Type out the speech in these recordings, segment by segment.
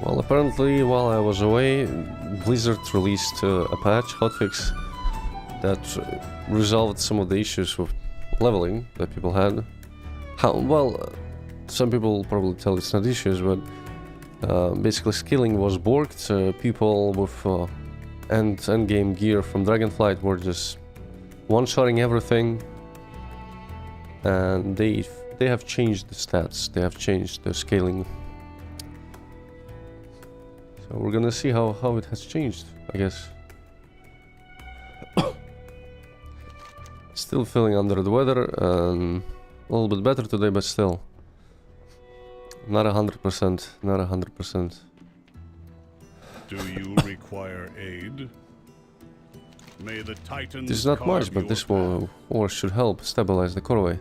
Well, apparently, while I was away, Blizzard released a patch, hotfix, that resolved some of the issues with leveling that people had. Some people probably tell it's not issues, but basically skilling was borked. People with endgame gear from Dragonflight were just one-shotting everything, and they have changed the stats. They have changed the scaling. So we're gonna see how it has changed, I guess. Still feeling under the weather, and a little bit better today, but still not 100%. Not 100%. Do you require aid? May the Titans. This is not much, but this war should help stabilize the Corvée.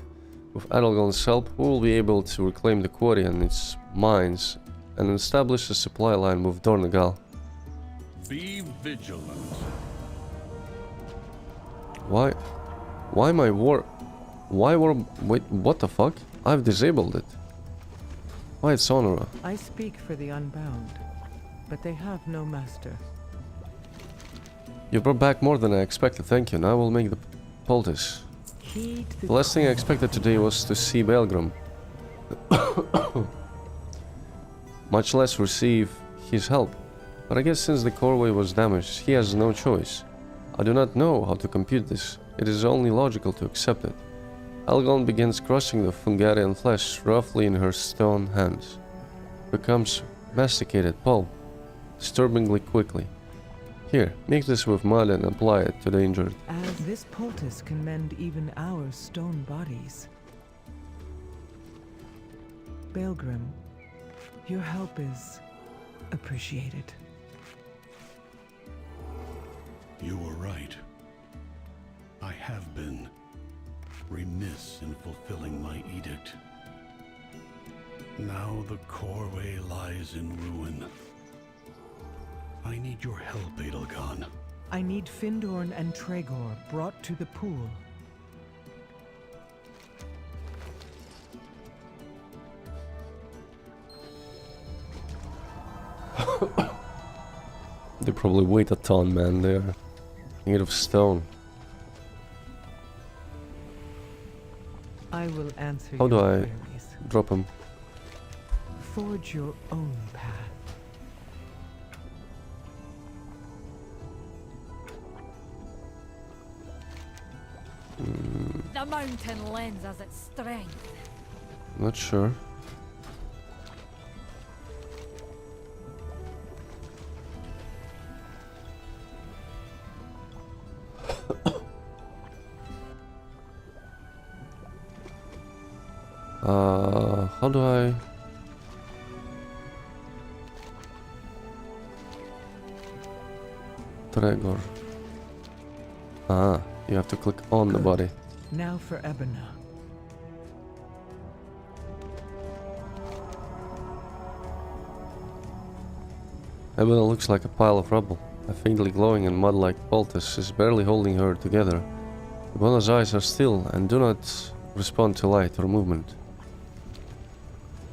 With Adelgon's help, we will be able to reclaim the quarry and its mines, and establish a supply line with Dornegal. Be vigilant. Why my war? Wait, what the fuck? I've disabled it. Why it's Sonora? I speak for the Unbound, but they have no master. You brought back more than I expected, thank you. Now I will make the poultice. The last thing I expected today was to see Belgrim. Much less receive his help. But I guess since the Corvée was damaged, he has no choice. I do not know how to compute this. It is only logical to accept it. Algon begins crushing the Fungarian flesh roughly in her stone hands. Becomes masticated pulp, disturbingly quickly. Here, mix this with mud and apply it to the injured. As this poultice can mend even our stone bodies. Belgrim, your help is appreciated. You were right. I have been remiss in fulfilling my edict. Now the Corvée lies in ruin. I need your help, Edelgon. I need Findorn and Tregor brought to the pool. They probably weigh a ton, man. They're made of stone. I will answer How do your I queries. drop him? Forge your own path. The mountain lends us its strength. Not sure. How do I... Tregor. Ah, you have to click on the body. Now for Ebona. Ebona looks like a pile of rubble. A faintly glowing and mud-like poultice is barely holding her together. Ebona's eyes are still and do not respond to light or movement.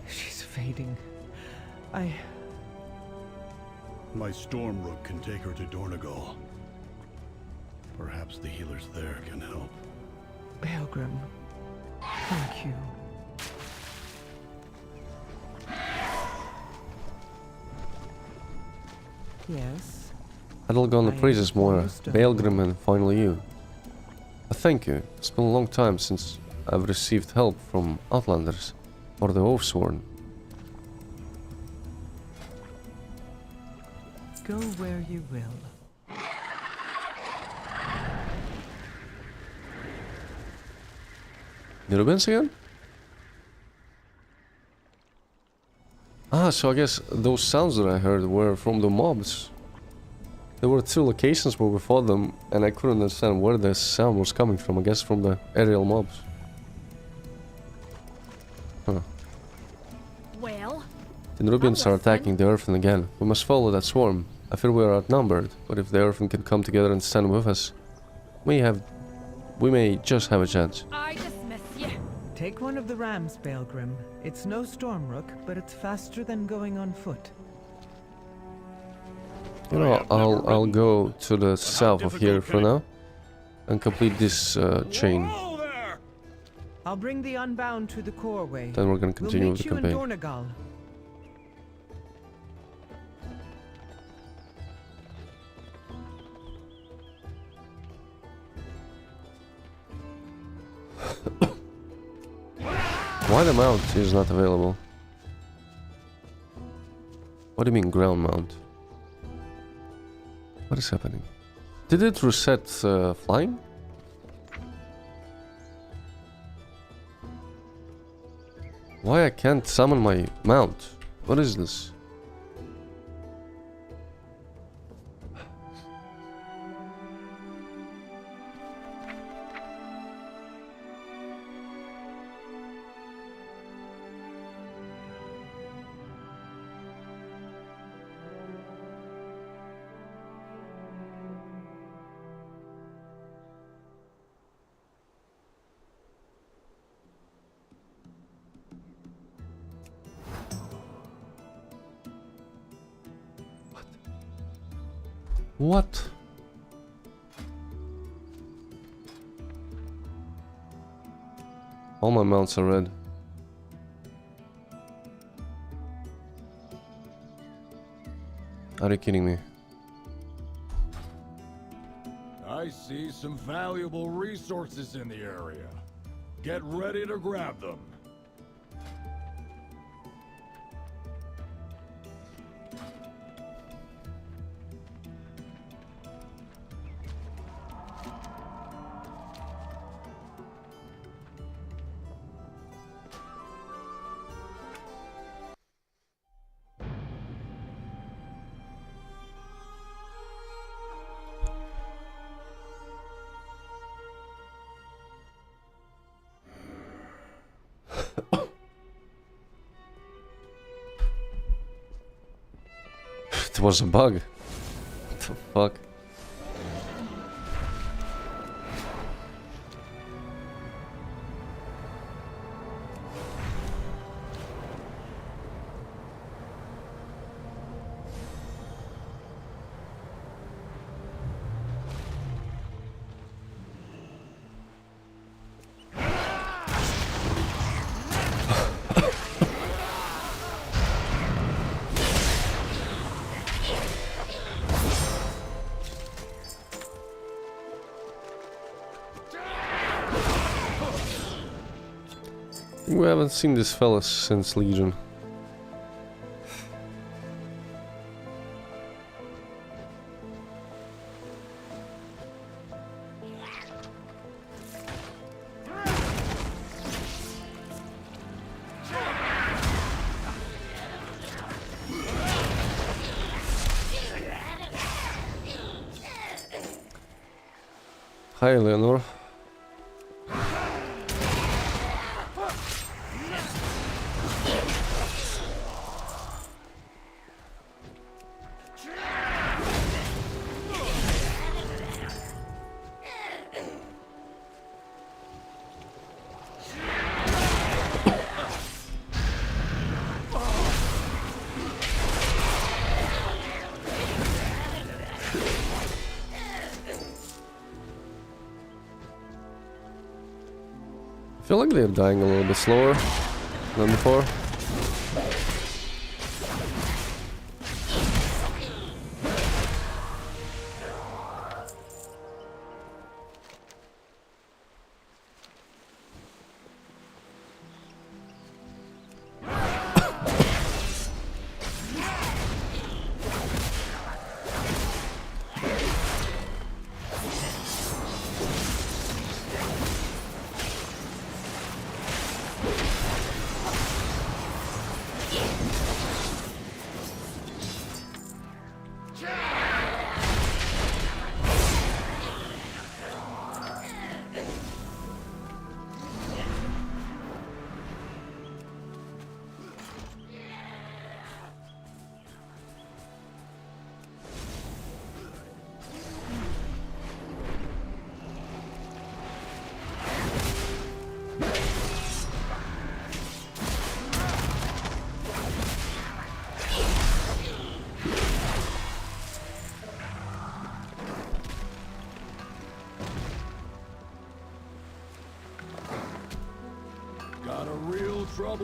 She's fading. My Stormrook can take her to Dornegal. Perhaps the healers there can help. Belgrim, thank you. Yes? Adelgon I appraises am more, almost done. Belgrim and finally you. A thank you. It's been a long time since I've received help from Outlanders or the Oathsworn. Go where you will. The Rubens again? Ah, so I guess those sounds that I heard were from the mobs. There were two locations where we fought them, and I couldn't understand where the sound was coming from. I guess from the aerial mobs. Huh. Well, The Nubians are attacking the Earthen again. We must follow that swarm. I fear we are outnumbered, but if the Earthen can come together and stand with us, we may just have a chance. I dismiss you. Take one of the rams, Belgrim. It's no Stormrook, but it's faster than going on foot. You know, I'll go to the south of here for now and complete this chain. Whoa there! I'll bring the Unbound to the Coreway. Then we're gonna We'll continue meet with the you in campaign. Dornegal. Why the mount is not available? What do you mean ground mount? What is happening? Did it reset flying? Why I can't summon my mount? What is this? What? All my mounts are red. Are you kidding me? I see some valuable resources in the area. Get ready to grab them. It was a bug. What the fuck? We haven't seen this fella since Legion. Hi, Eleanor. I feel like they're dying a little bit slower than before.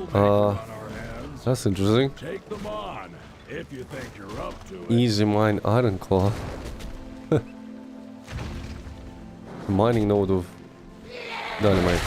troublemaker on our hands. That's interesting. Take them on, if you think you're up to it. Easy mine iron claw. Mining node of dynamite.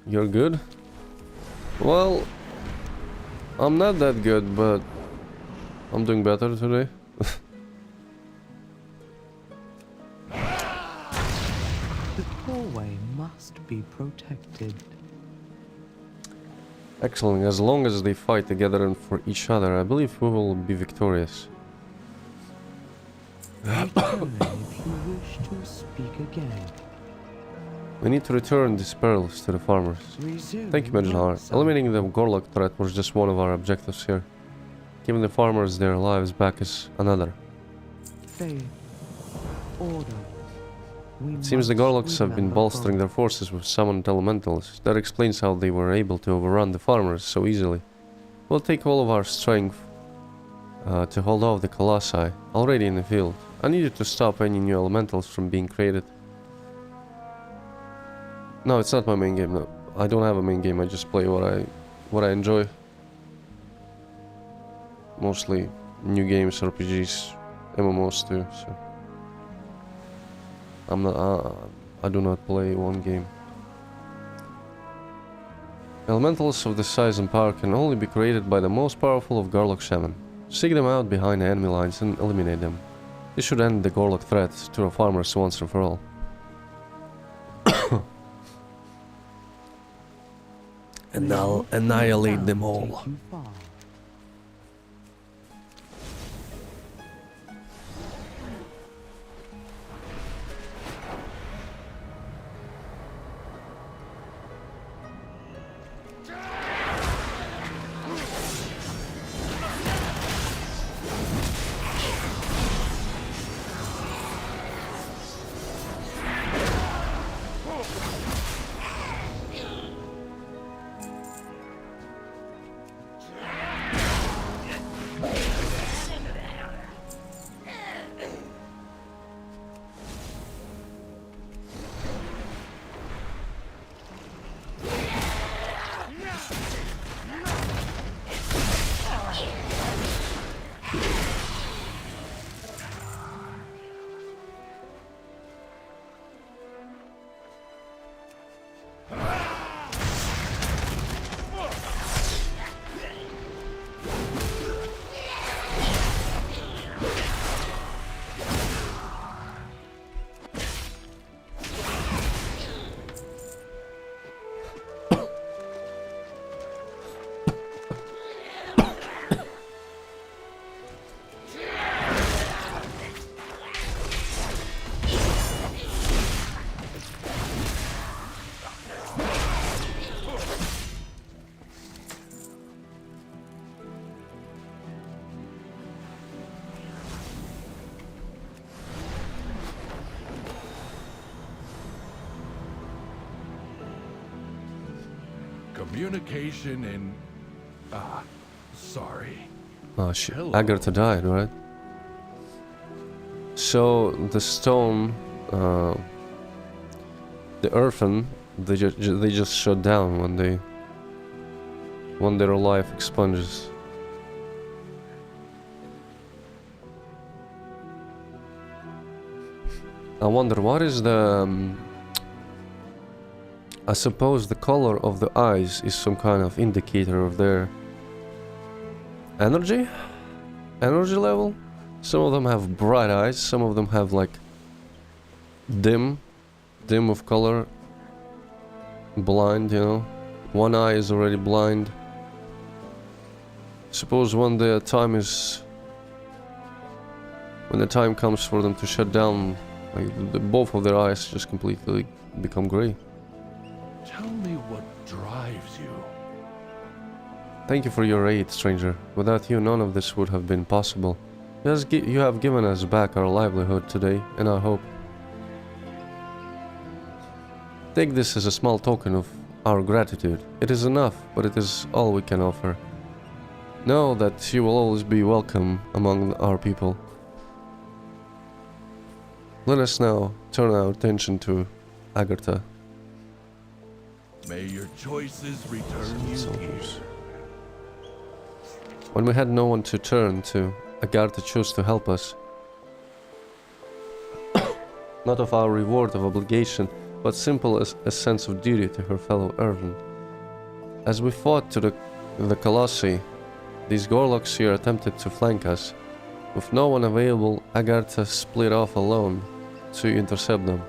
You're good? Well, I'm not that good, but I'm doing better today. The doorway must be protected. Excellent. As long as they fight together and for each other, I believe we will be victorious. Return if you wish to speak again. We need to return these pearls to the farmers. Resume Thank you, Maginhar. once Eliminating the Gorlock threat was just one of our objectives here. Giving the farmers their lives back is another. Faith, order. We It seems the must Gorlocks have been remember bolstering their forces with summoned elementals. That explains how they were able to overrun the farmers so easily. We'll take all of our strength to hold off the Colossi, already in the field. I needed to stop any new elementals from being created. No, it's not my main game. No, I don't have a main game. I just play what I enjoy. Mostly new games, RPGs, MMOs too. So I'm not. I do not play one game. Elementals of this size and power can only be created by the most powerful of Garlock Shaman. Seek them out behind the enemy lines and eliminate them. This should end the Gorlock threat to the farmers once and for all. And I'll annihilate them all. take you far. Communication in... sorry. Oh shit. Hello. Agartha died, right? So the stone, the earthen, they just shut down when their life expunges. I wonder what is the. I suppose the color of the eyes is some kind of indicator of their energy level. Some of them have bright eyes, some of them have like dim of color, blind, you know. One eye is already blind. Suppose when the time is when the time comes for them to shut down, like both of their eyes just completely become gray. Tell me what drives you. Thank you for your aid, stranger. Without you, none of this would have been possible. You have given us back our livelihood today, and our hope. Take this as a small token of our gratitude. It is enough, but it is all we can offer. Know that you will always be welcome among our people. Let us now turn our attention to Agartha. May your choices return you here. When we had no one to turn to, Agartha chose to help us. Not of our reward of obligation, but simple as a sense of duty to her fellow Erwin. As we fought to the Colossi, these Gorloks here attempted to flank us. With no one available, Agartha split off alone to intercept them.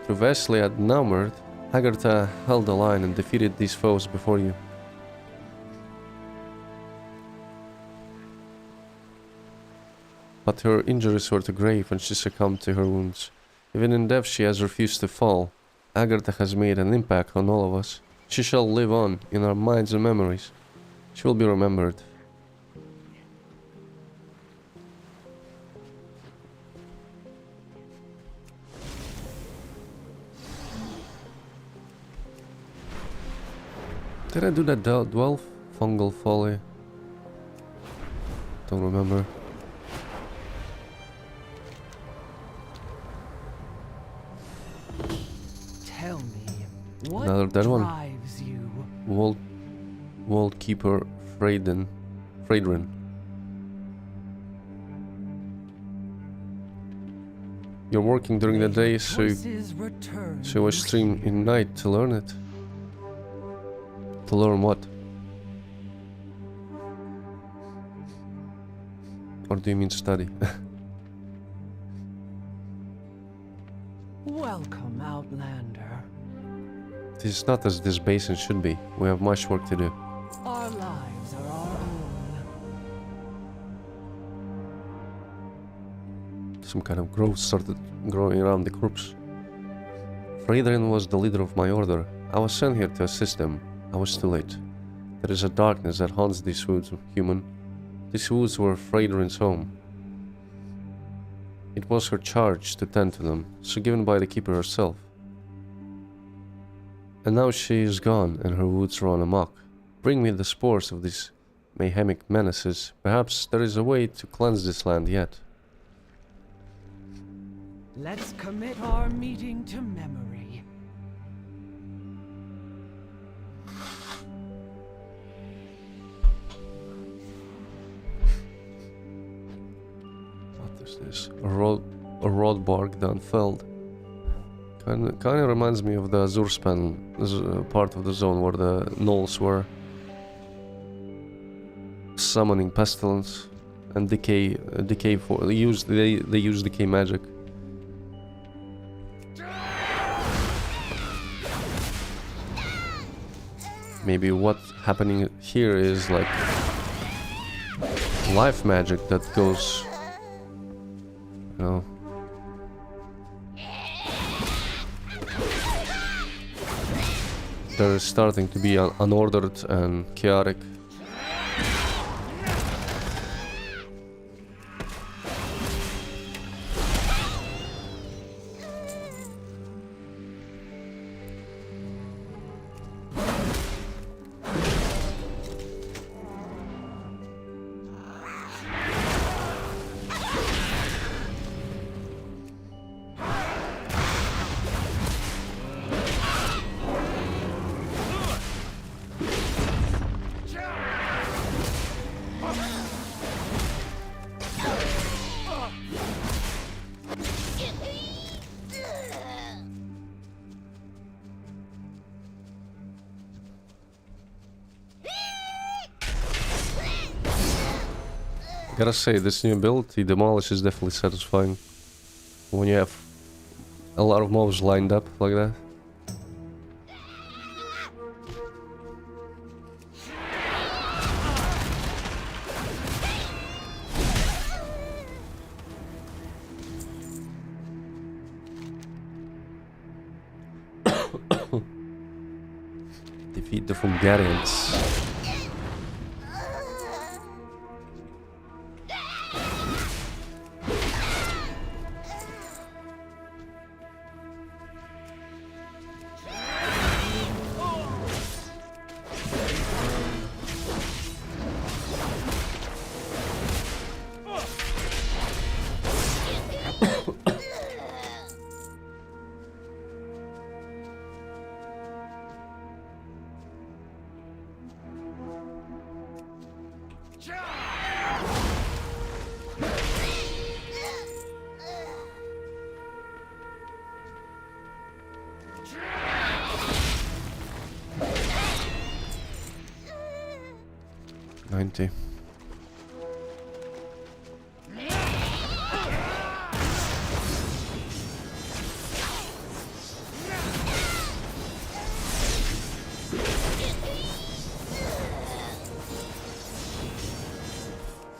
Through vastly outnumbered, Agartha held the line and defeated these foes before you. But her injuries were too grave and she succumbed to her wounds. Even in death she has refused to fall. Agartha has made an impact on all of us. She shall live on in our minds and memories. She will be remembered. Did I do that Dwelf? Fungal Folly? Don't remember. Tell me, what Another dead one. drives you? Vault Keeper Freydrin. You're working during the day, so I stream in night to learn it. To learn what? Or do you mean study? Welcome, Outlander. This is not as this basin should be. We have much work to do. Our lives are our own. Some kind of growth started growing around the corpse. Freydrin was the leader of my order. I was sent here to assist them. I was too late. There is a darkness that haunts these woods, human. These woods were Freydrin's home. It was her charge to tend to them, so given by the keeper herself. And now she is gone, and her woods run amok. Bring me the spores of these mayhemic menaces. Perhaps there is a way to cleanse this land yet. Let's commit our meeting to memory. What is this? A Rodbarg Dunfeld. Kinda reminds me of the Azurspan part of the zone where the gnolls were summoning pestilence and decay for they use decay magic. Maybe what's happening here is like life magic that goes, you know. They're starting to be unordered and chaotic. Gotta say, this new build, the demolish is definitely satisfying when you have a lot of mobs lined up like that. Fungarians.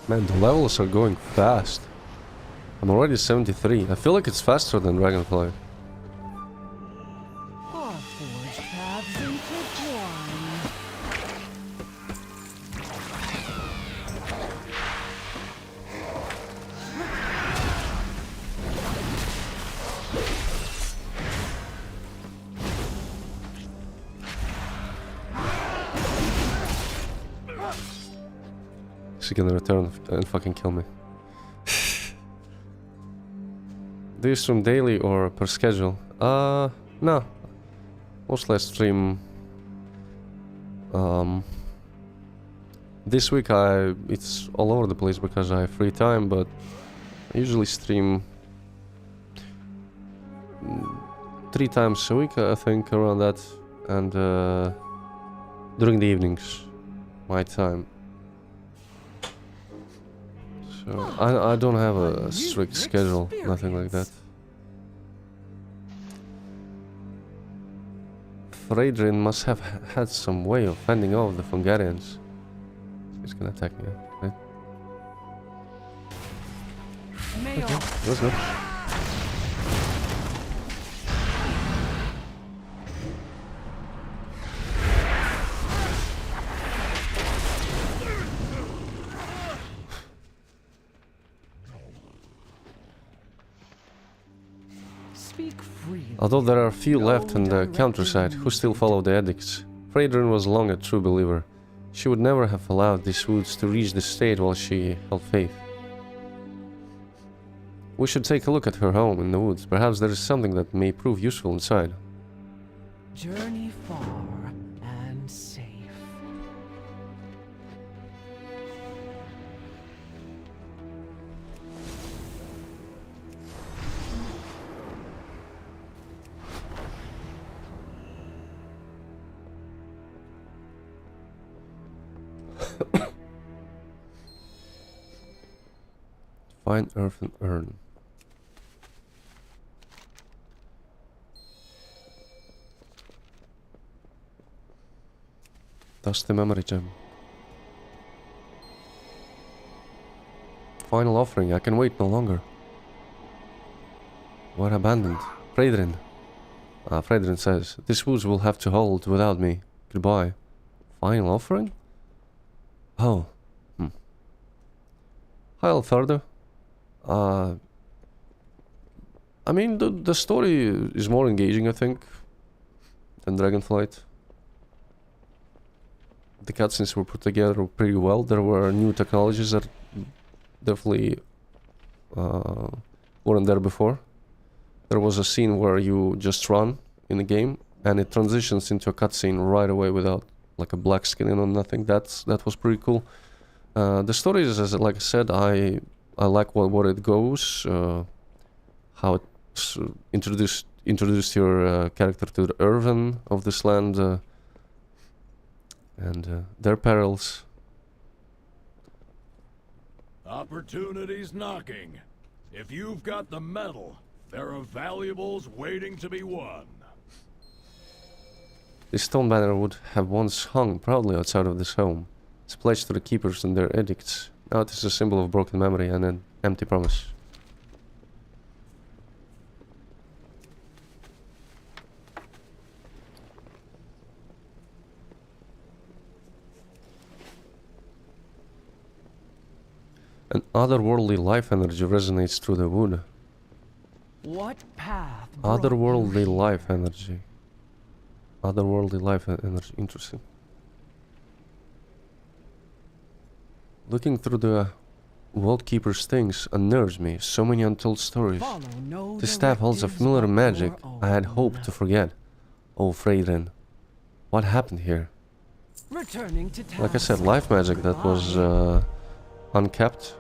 Man, the levels are going fast. I'm already 73. I feel like it's faster than Dragonflight. Our forged paths intertwine. She's gonna return and fucking kill me. Do you stream daily or per schedule? No. Mostly I stream. This week it's all over the place because I have free time, but I usually stream 3 times a week, I think, around that, and during the evenings, my time. So I don't have a strict schedule, nothing like that. Phaedryn must have had some way of fending off the Fungarians. He's gonna attack me, right? Okay, let's go. Speak freely. Although there are few left in the countryside who still follow the edicts, Phaedryn was long a true believer. She would never have allowed these woods to reach the state while she held faith. We should take a look at her home in the woods. Perhaps there is something that may prove useful inside. Journey far and safe. Find earthen urn. That's the memory gem. Final offering. I can wait no longer. We're abandoned. Phaedryn. Phaedryn says, "This woods will have to hold without me. Goodbye." Final offering? Oh. Hi, Alfardo. I mean, the story is more engaging, I think, than Dragonflight. The cutscenes were put together pretty well. There were new technologies that definitely weren't there before. There was a scene where you just run in the game, and it transitions into a cutscene right away without like a black screen or nothing. That was pretty cool. The story is, as like I said, I like what it goes, how it introduced your character to the Irvin of this land, and their perils. Opportunity's knocking. If you've got the metal, there are valuables waiting to be won. This stone banner would have once hung proudly outside of this home. It's pledged to the keepers and their edicts. Now it is a symbol of broken memory and an empty promise. An otherworldly life energy resonates through the wood. What path brought Otherworldly you life energy. Otherworldly life energy. Interesting. Looking through the World Keeper's things unnerves me. So many untold stories. Follow no This staff holds a directives familiar but magic your I had own. hoped to forget. Oh, Freydren. What happened here? Returning to task. Like I said, life magic that was unkept.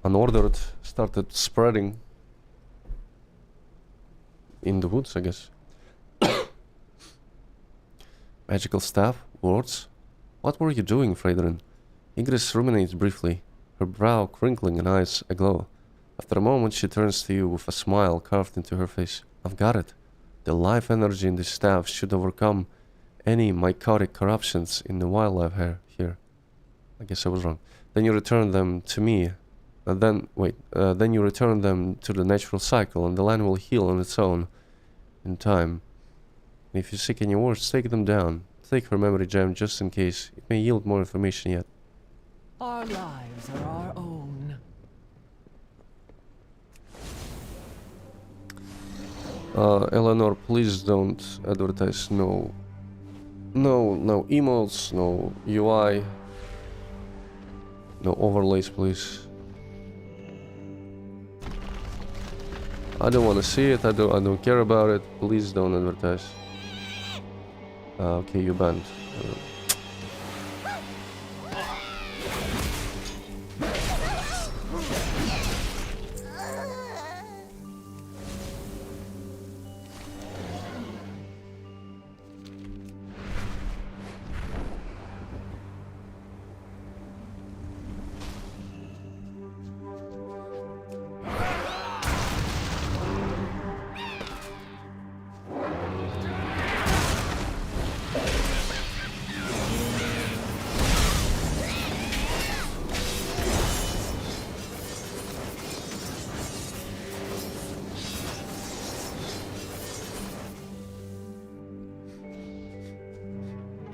Unordered. Started spreading in the woods, I guess. Magical staff? Words? What were you doing, Freydren? Igris ruminates briefly, her brow crinkling and eyes aglow. After a moment, she turns to you with a smile carved into her face. I've got it. The life energy in this staff should overcome any mycotic corruptions in the wildlife here. I guess I was wrong. Then you return them to me. Then you return them to the natural cycle, and the land will heal on its own in time. If you seek any words, take them down. Take her memory gem just in case. It may yield more information yet. Our lives are our own. Eleanor, please don't advertise. No emotes, no UI, no overlays, please. I don't want to see it. I don't care about it. Please don't advertise. Okay, you banned.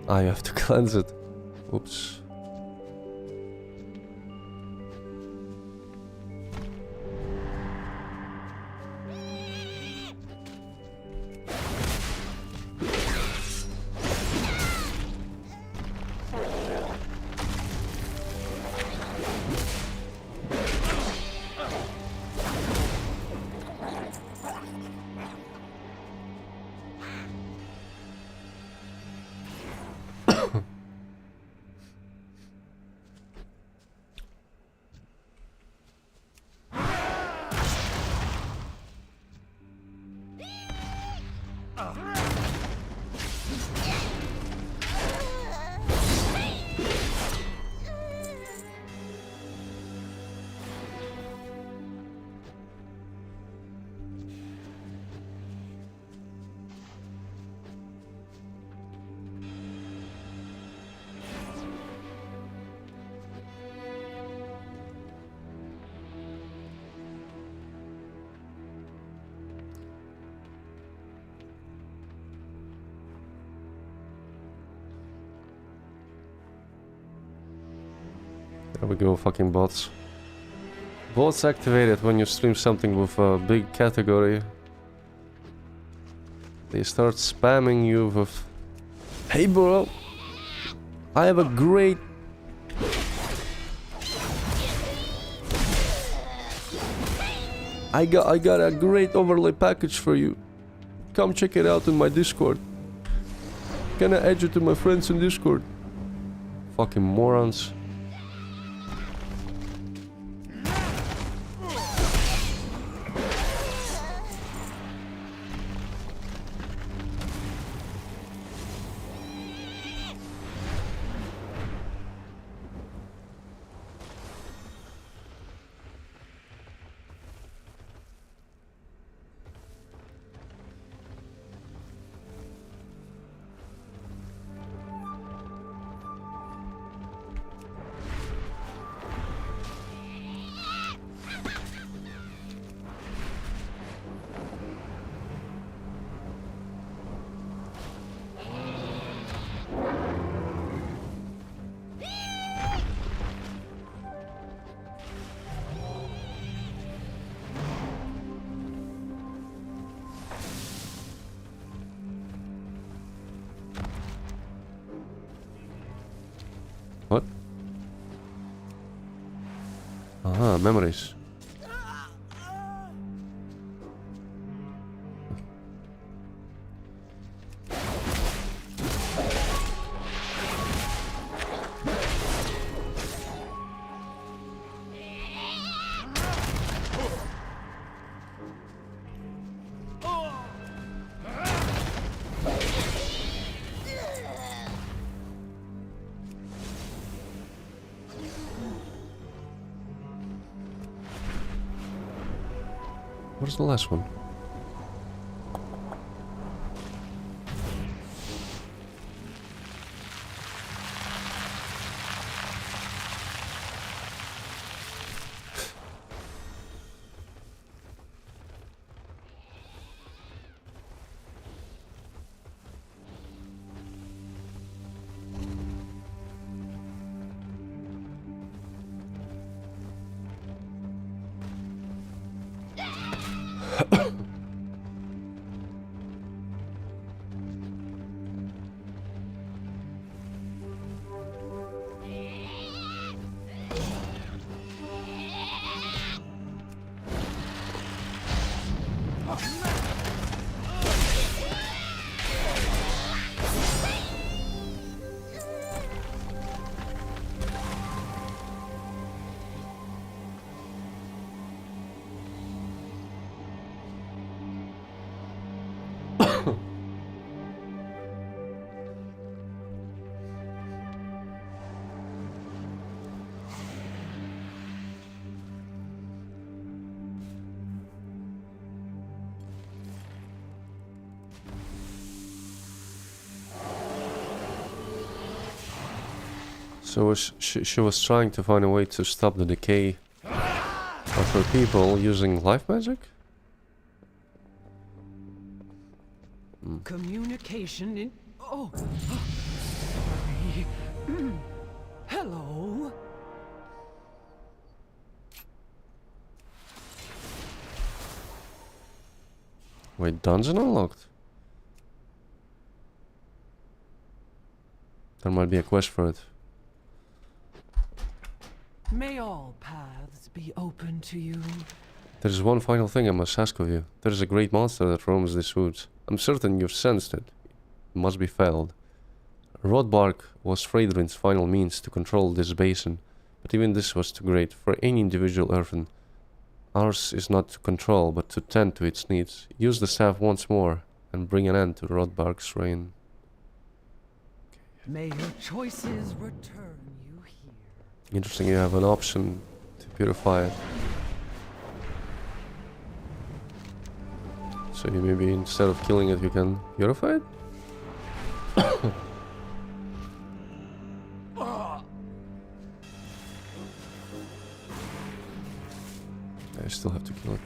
I have to cleanse it. Oops. There we go, fucking bots. Bots activated when you stream something with a big category. They start spamming you with, hey bro, I have a great... I got a great overlay package for you. Come check it out in my Discord. Can I add you to my friends in Discord? Fucking morons. Aha, memories. Where's the last one? So she was trying to find a way to stop the decay of her people using life magic? Communication in... Oh! Sorry. Hello? Wait, dungeon unlocked? There might be a quest for it. May all paths be open to you. There is one final thing I must ask of you. There is a great monster that roams these woods. I'm certain you've sensed it. It must be felled. Rodbark was Freydrin's final means to control this basin, but even this was too great for any individual earthen. Ours is not to control, but to tend to its needs. Use the staff once more, and bring an end to Rodbark's reign. May your choices return you here. Interesting, you have an option to purify it. So you maybe instead of killing it, you can purify it? I still have to kill it.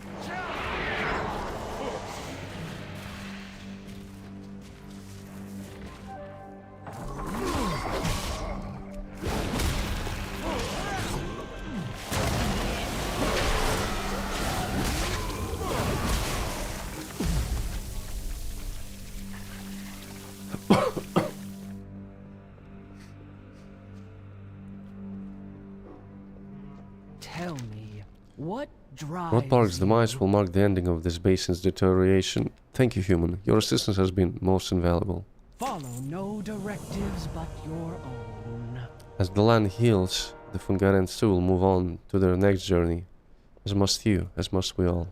Tell me, what drives Rodbark's you? demise will mark the ending of this basin's deterioration. Thank you, human. Your assistance has been most invaluable. Follow no directives but your own. As the land heals, the Fungarians too will move on to their next journey. As must you, as must we all.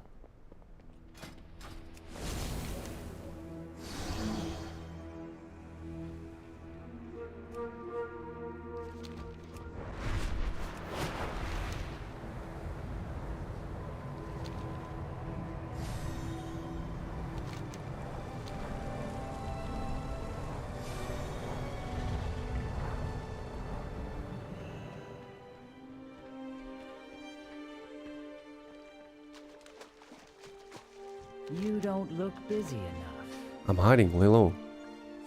You don't look busy enough. I'm hiding, Lilo.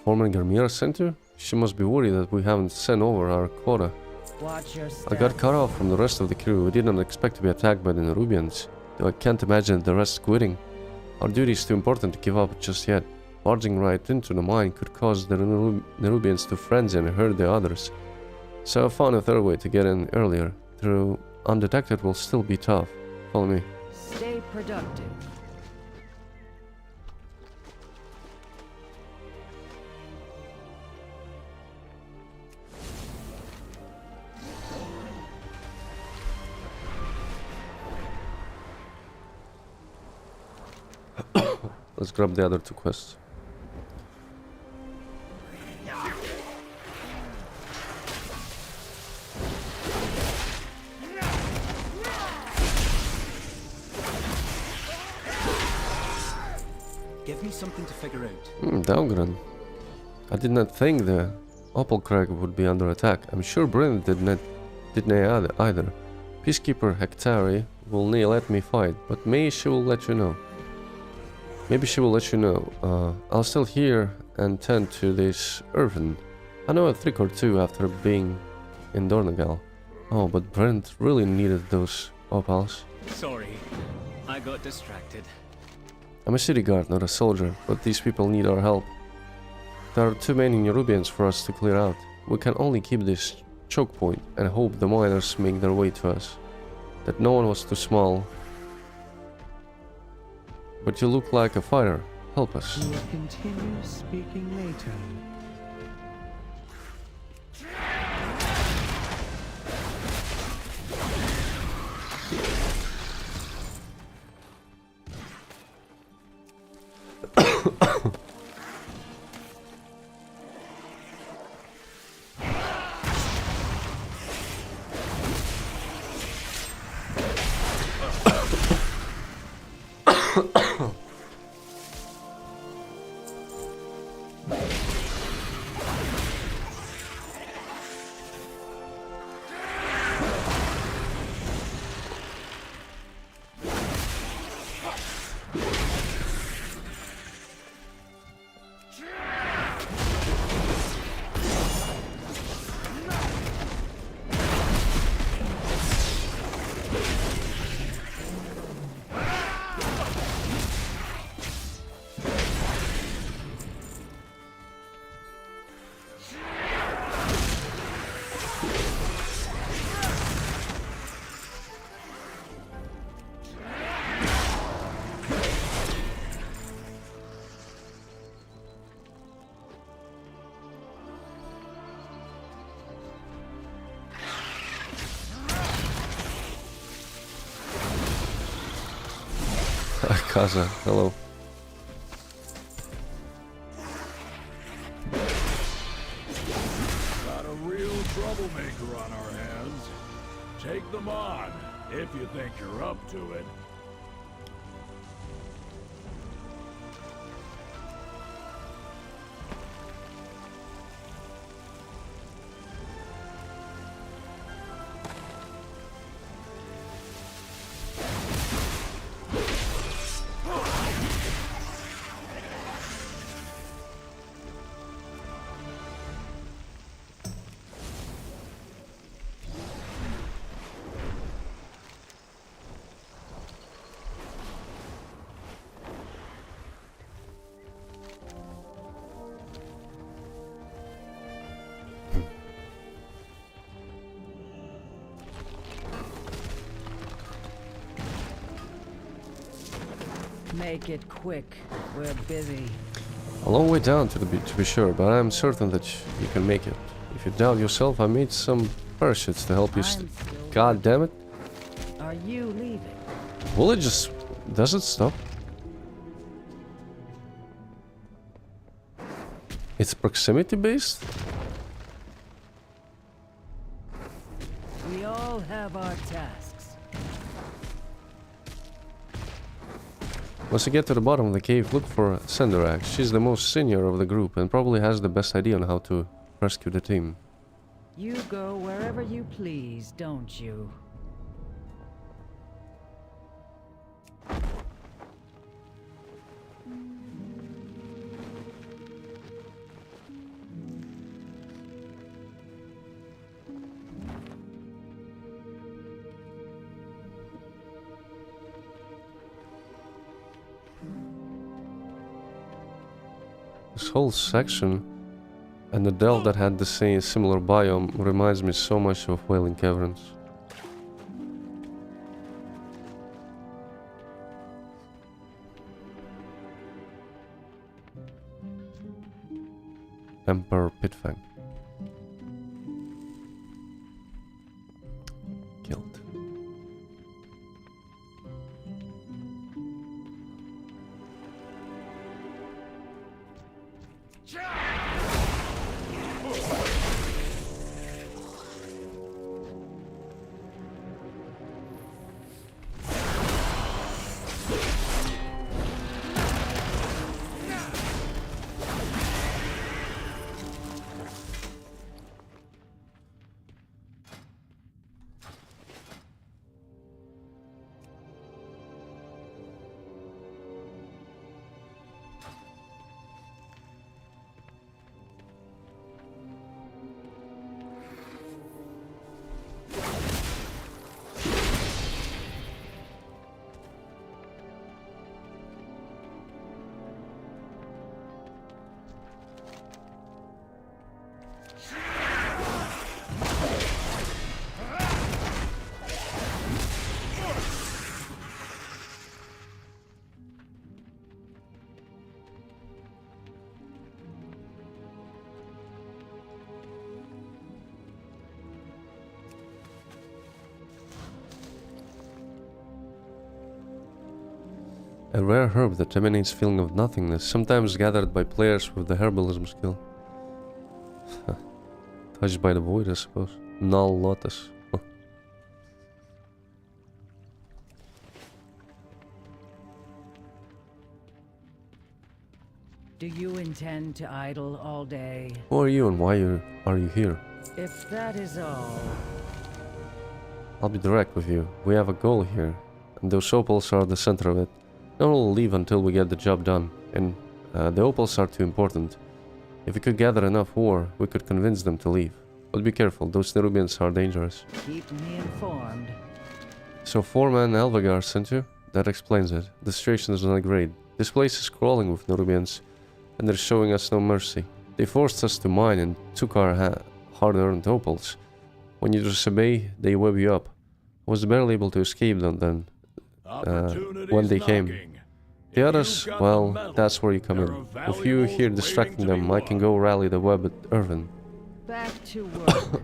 Former Garmira Center? She must be worried that we haven't sent over our quota. Watch your step. I got cut off from the rest of the crew. We didn't expect to be attacked by the Nerubians, though I can't imagine the rest quitting. Our duty is too important to give up just yet. Barging right into the mine could cause the Nerubians to frenzy and hurt the others. So I found a third way to get in earlier, through undetected will still be tough. Follow me. Stay productive. Let's grab the other two quests. Give me something to figure out. Dahlgren. I did not think the Opalcrag would be under attack. I'm sure Brynn didn't either. Peacekeeper Hectari will let me fight, but maybe she will let you know. Maybe she will let you know. I'll still here and tend to this Irvin. I know a trick or two after being in Dornagal. Oh, but Brent really needed those opals. Sorry, I got distracted. I'm a city guard, not a soldier, but these people need our help. There are too many Nerubians for us to clear out. We can only keep this choke point and hope the miners make their way to us. That no one was too small. But you look like a fighter. Help us. We'll continue speaking later. Kaza, hello. Got a real troublemaker on our hands. Take them on, if you think you're up to it. Make it quick. We're busy. A long way down to be sure, but I'm certain that you can make it. If you doubt yourself, I made some parachutes to help you. I'm still God damn it! Are you leaving? Will it just... does it stop? It's proximity based? We all have our tasks. Once you get to the bottom of the cave, look for Senderak. She's the most senior of the group and probably has the best idea on how to rescue the team. You go wherever you please, don't you? This whole section and the delta that had the same similar biome reminds me so much of Wailing Caverns. Emperor Pitfang. Killed. A rare herb that emanates feeling of nothingness, sometimes gathered by players with the herbalism skill. Touched by the void, I suppose. Null lotus. Do you intend to idle all day? Who are you and why are you here? If that is all, I'll be direct with you. We have a goal here, and those opals are the center of it. No one will leave until we get the job done, and the opals are too important. If we could gather enough ore, we could convince them to leave. But be careful, those Nerubians are dangerous. keep me informed. So 4-man Elvagar sent you? That explains it. The situation is not great. This place is crawling with Nerubians, and they're showing us no mercy. They forced us to mine and took our hard-earned opals. When you disobey, they web you up. I was barely able to escape them then. When they came. The others, well, that's where you come in. With you here distracting them, I can go rally the web at Irvin. Back to work.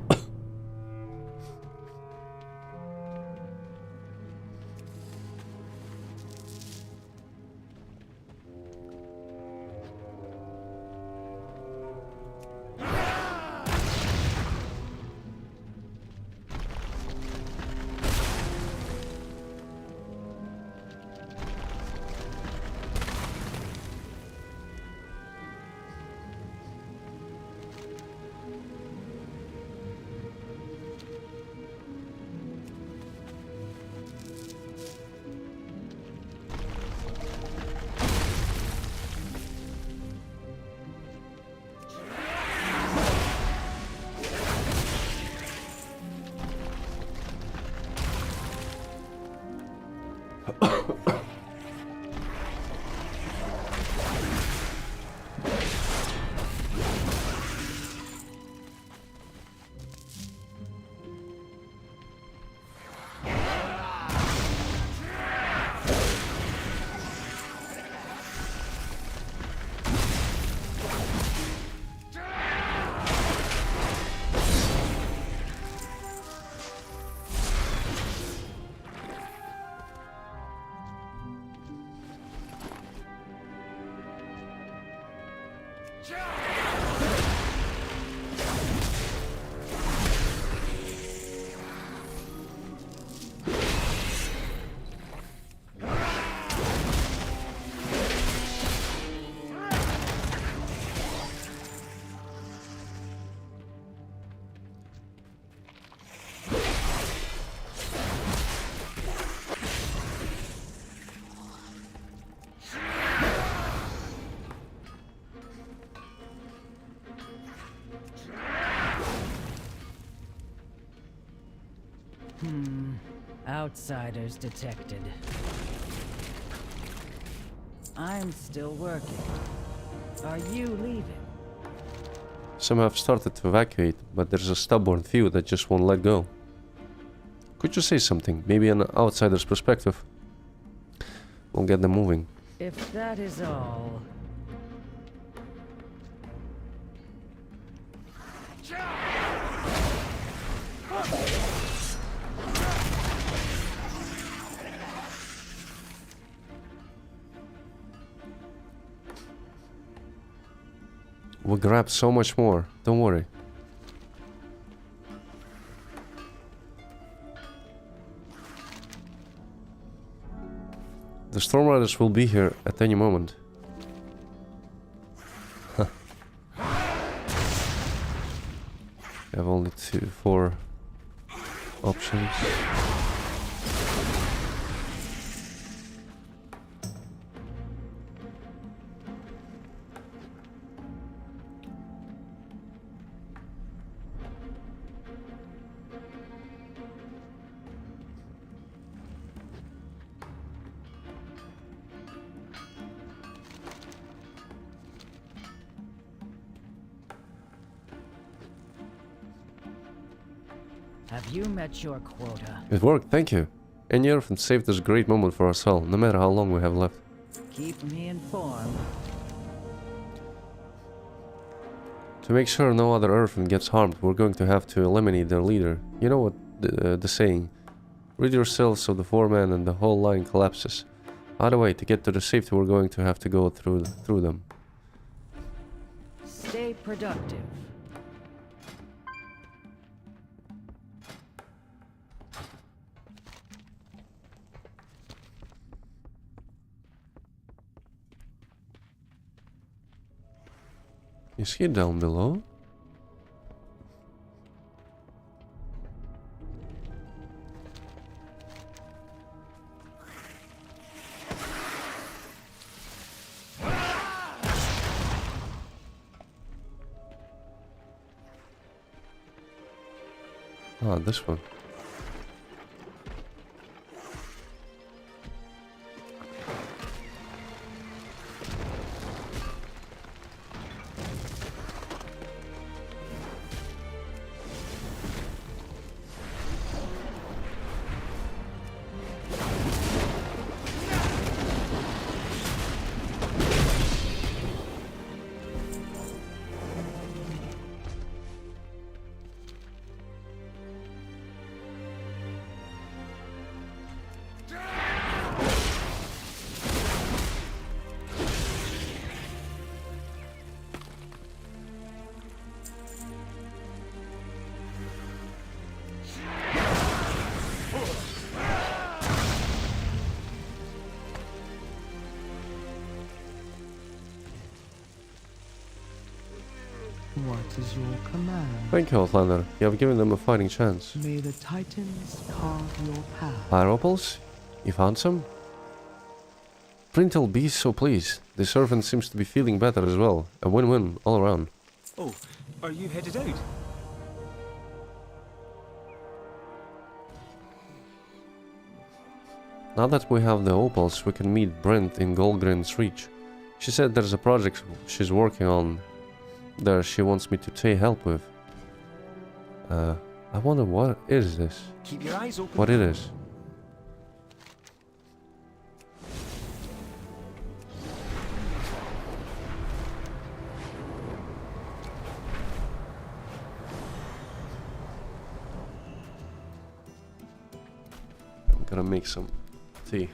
Outsiders detected. I'm still working. Are you leaving? Some have started to evacuate, but there's a stubborn few that just won't let go. Could you say something? Maybe an outsider's perspective. We'll get them moving. If that is all, We grabbed so much more. Don't worry. The Storm Riders will be here at any moment. We have only 4 options. Have you met your quota? It worked, thank you. Earth saved this great moment for us all, no matter how long we have left. Keep me informed. To make sure no other Earthman gets harmed, we're going to have to eliminate their leader. You know what the saying? Rid yourselves of the 4 men and the whole line collapses. Either way, to get to the safety, we're going to have to go through them. Stay productive. Is he down below? Ah, this one. What is your command? Thank you, Outlander. You have given them a fighting chance. May the Titans carve your path. Fire opals? You found some? Printel be so pleased. The servant seems to be feeling better as well. A win-win all around. Oh, are you headed out? Now that we have the opals, we can meet Brent in Goldgrin's Reach. She said there's a project she's working on there she wants me to help with. I wonder what is this? Keep your eyes open. What it is? I'm gonna make some tea.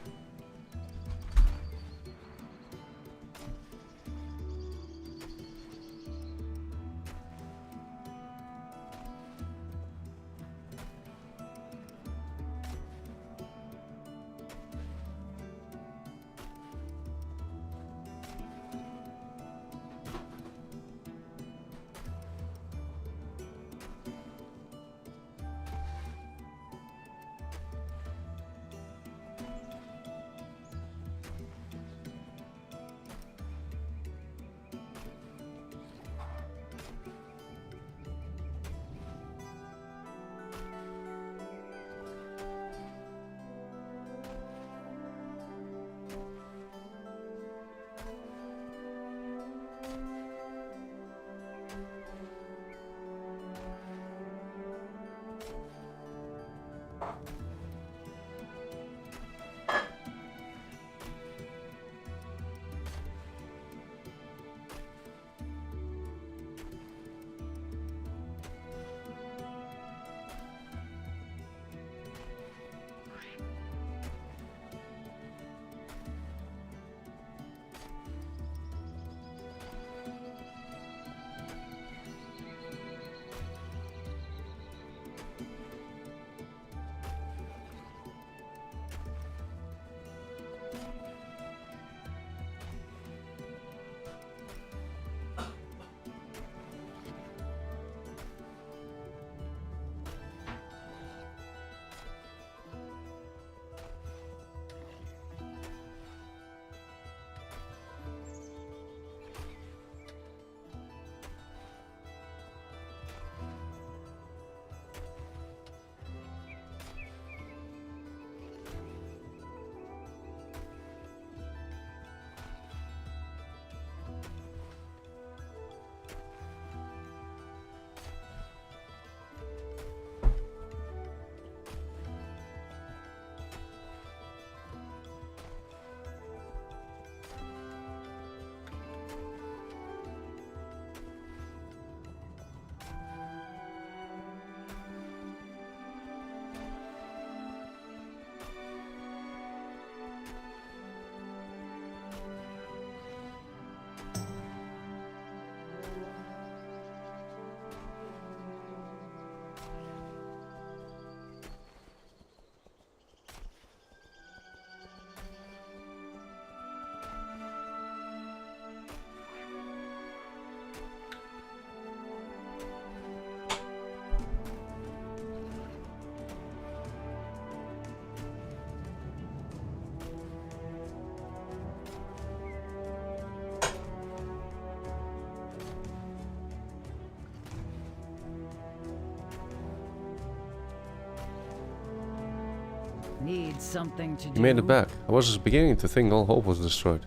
Need something to do. You made it back. I was just beginning to think all hope was destroyed.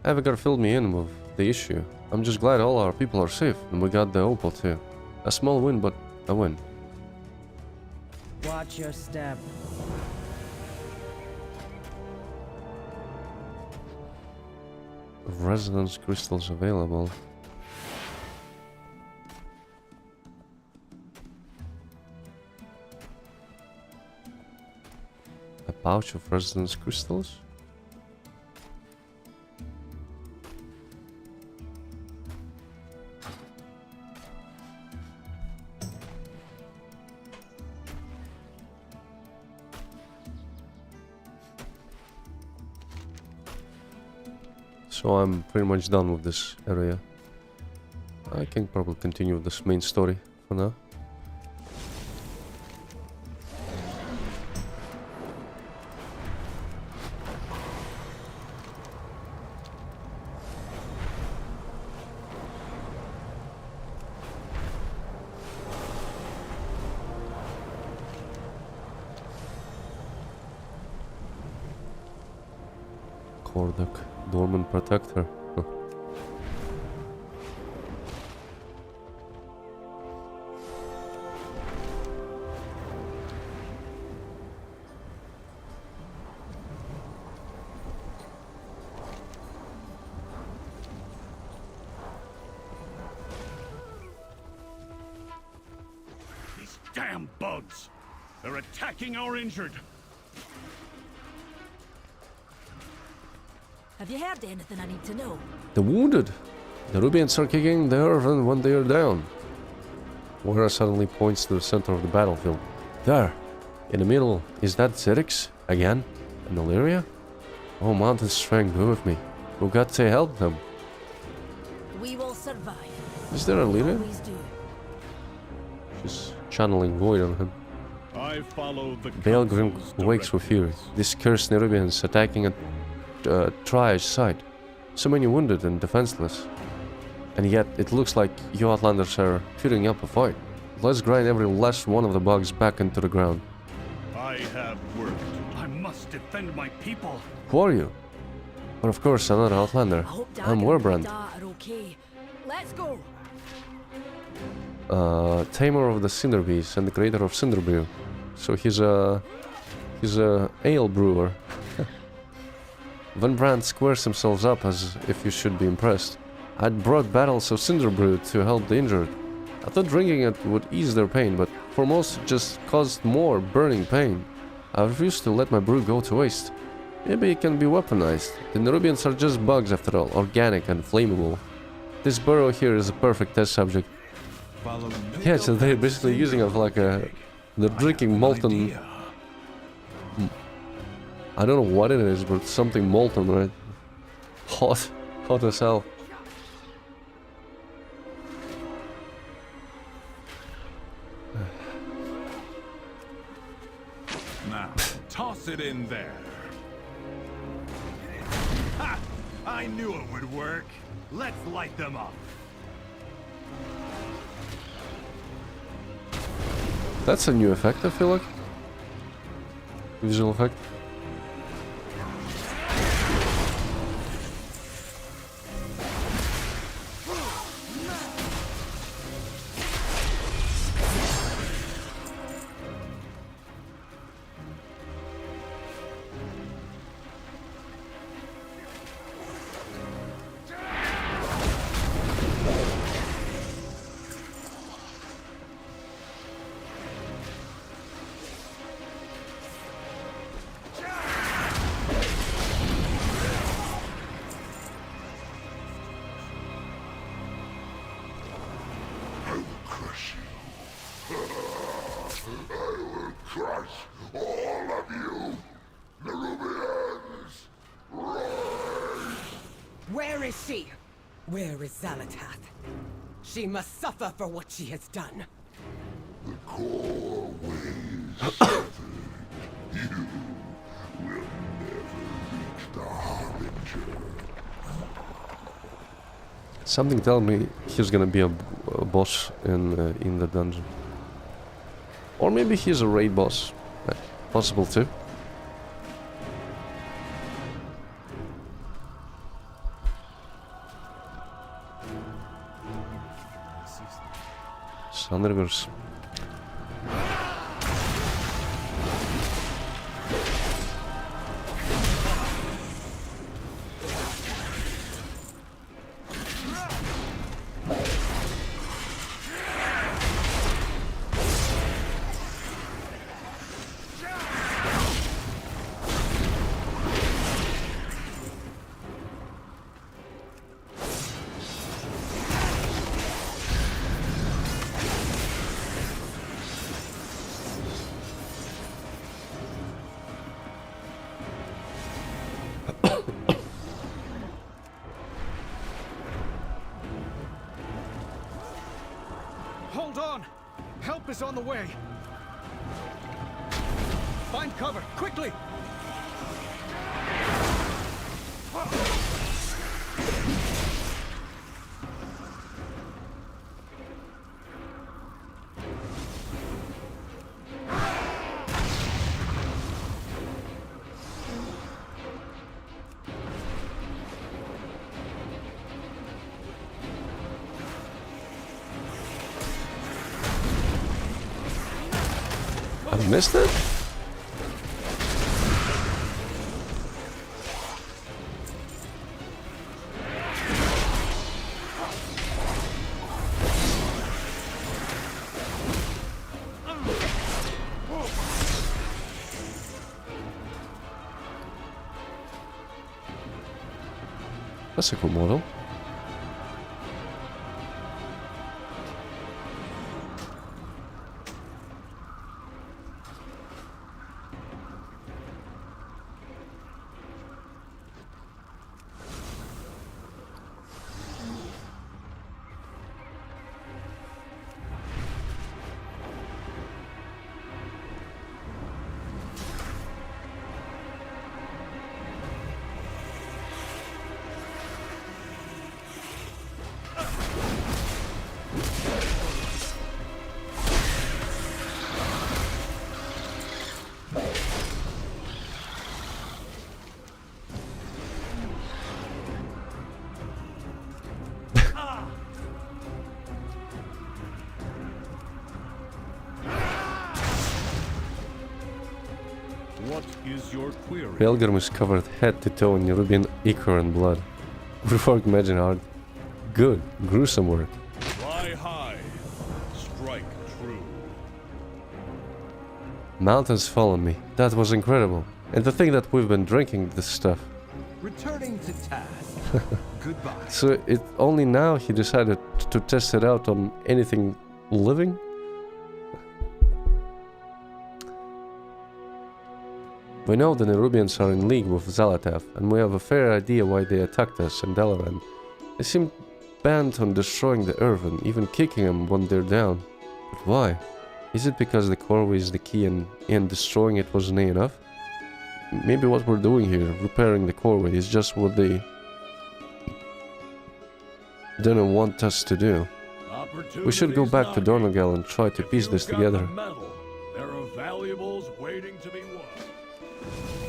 Avigar filled me in with the issue. I'm just glad all our people are safe, and we got the opal too. A small win, but a win. Watch your step. Resonance crystals available. A pouch of resonance crystals? So I'm pretty much done with this area. I can probably continue with this main story for now. Kordok, Dormant Protector. Huh. These damn bugs! They're attacking our injured! Have you heard anything I need to know? The wounded! The Rubians are kicking their even when they are down. Moira suddenly points to the center of the battlefield. There! In the middle, is that Zerix? Again? And Illyria? Oh, Mountain Strength, go with me. We've got to help them. We will survive. Is there Illyria? Always do. She's channeling void on him. I follow the Belgrim council's wakes with fury. directives. This cursed Nerubians attacking a Triage site. So many wounded and defenseless. And yet, it looks like you Outlanders are putting up a fight. Let's grind every last one of the bugs back into the ground. I have work. I must defend my people. Who are you? But of course, I'm not an Outlander. I hope Dagger I'm and Werbrand, Dart are okay. Let's go. tamer of the Cinder Beasts and the creator of Cinderbrew. So he's a ale brewer. Van Brandt squares himself up as if you should be impressed. I'd brought battles of Cinderbrew to help the injured. I thought drinking it would ease their pain, but for most it just caused more burning pain. I refused to let my brew go to waste. Maybe it can be weaponized. The Nerubians are just bugs after all, organic and flammable. This burrow here is a perfect test subject. Yeah, so they're basically using it like they're drinking molten... I don't know what it is, but something molten, right? Hot as hell. Now, toss it in there. Ha! I knew it would work. Let's light them up. That's a new effect, I feel like. Visual effect. Where is she? Where is Zalatath? She must suffer for what she has done. Something tells me he's gonna be a boss in the dungeon. Or maybe he's a raid boss. Possible too. Sanırıyoruz. Hold on! Help is on the way! Find cover, quickly! I missed it? That's a cool model. What is your query? Pelgrim is covered head to toe in Nerubian ichor and blood. Good work, Imagine Hard. Good, gruesome work. Fly high, strike true. Mountains follow me. That was incredible. And to think that we've been drinking this stuff. Returning to task. Goodbye. So it only now he decided to test it out on anything living? We know the Nerubians are in league with Zalatath, and we have a fair idea why they attacked us in Dalaran. They seem bent on destroying the earth and even kicking them when they're down. But why? Is it because the Corvée is the key and destroying it wasn't enough? Maybe what we're doing here, repairing the Corvée, is just what they didn't want us to do. We should go back to Dornogal and try to piece this together. There are valuables waiting to be won.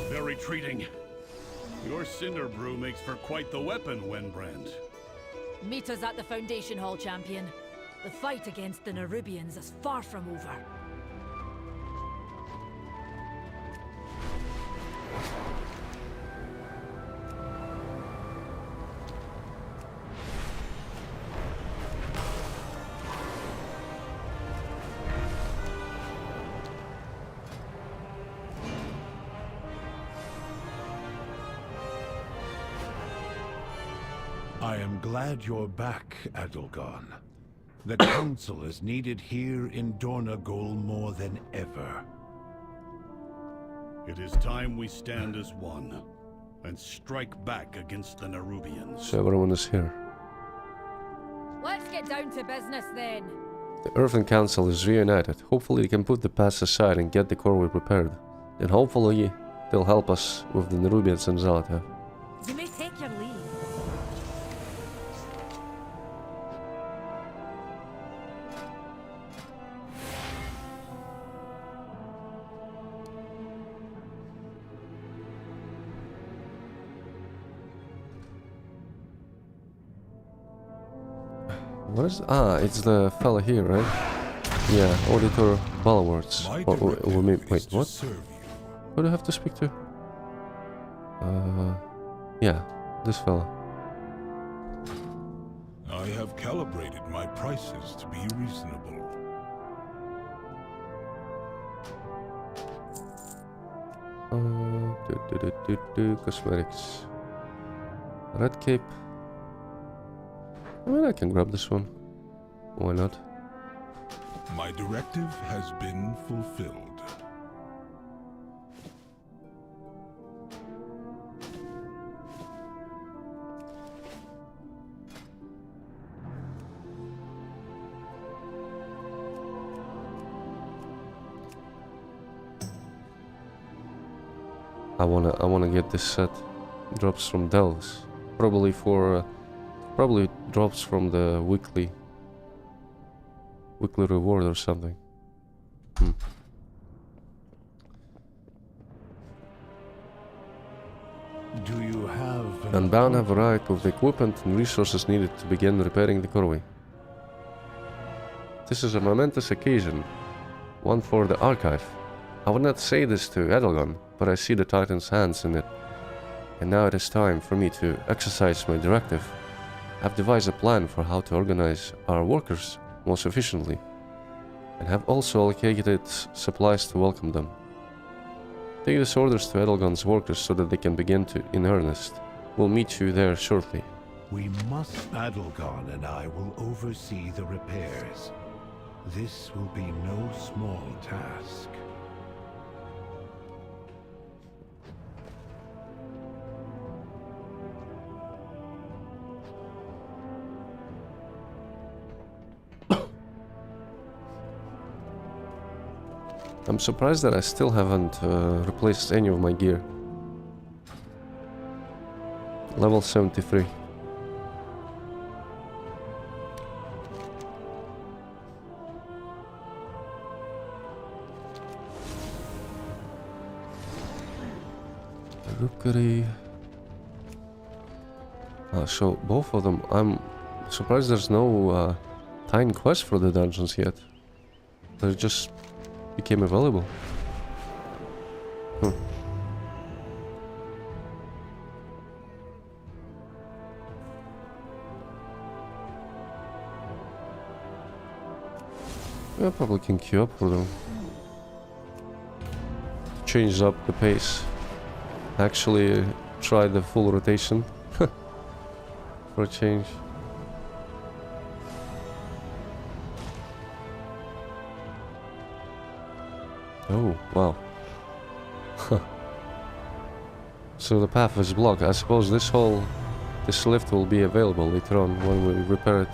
They're retreating. Your Cinder Brew makes for quite the weapon, Wenbrand. Meet us at the Foundation Hall, champion. The fight against the Nerubians is far from over. I am glad you're back, Adelgon. The Council is needed here in Dornagol more than ever. It is time we stand as one, and strike back against the Nerubians. So everyone is here. Let's get down to business then. The Earthen Council is reunited. Hopefully they can put the past aside and get the Corvée repaired. Then hopefully they'll help us with the Nerubians and Zalatath. You may take your leave. What is... Ah, it's the fella here, right? Yeah, Auditor Balwards. My Or, directive wait, is to what? serve you. Who do I have to speak to? Yeah, this fella. I have calibrated my prices to be reasonable. Cosmetics. Red cape. I mean, I can grab this one. Why not? My directive has been fulfilled. I wanna get this set. Drops from Delves. Probably for probably drops from the weekly reward or something. Do you have an Unbound have a appointment? right of the equipment and resources needed to begin repairing the Corway. This is a momentous occasion, one for the archive. I would not say this to Edelgon, but I see the Titan's hands in it. And now it is time for me to exercise my directive. I've devised a plan for how to organize our workers most efficiently, and have also allocated supplies to welcome them. Take these orders to Edelgon's workers so that they can begin in earnest. We'll meet you there shortly. We must. Adelgon and I will oversee the repairs. This will be no small task. I'm surprised that I still haven't replaced any of my gear. Level 73. Rookery. So both of them. I'm surprised there's no time quest for the dungeons yet. They just became available. I probably can queue up for them. Change up the pace. Actually try the full rotation for a change. Oh, wow. So the path is blocked. I suppose this lift will be available later on when we repair it.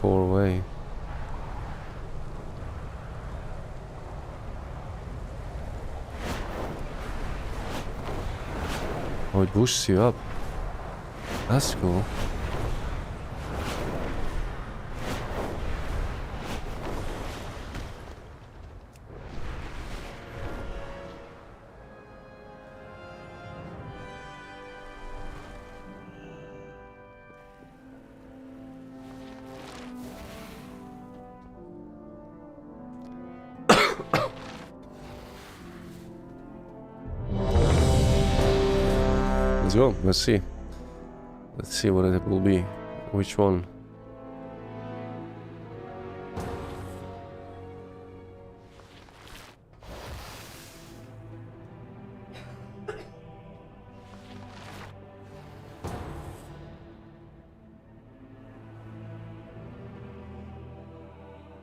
Core way. Oh, it boosts you up. That's cool. Let's go. Let's see. Let's see what it will be. Which one?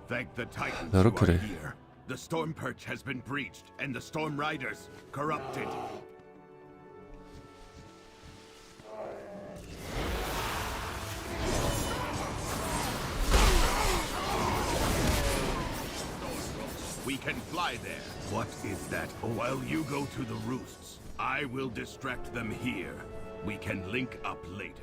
Thank the Titans The who are Rookery. here. The Storm Perch has been breached, and the Storm Riders corrupted. We can fly there. What is that? While you go to the roosts, I will distract them here. We can link up later.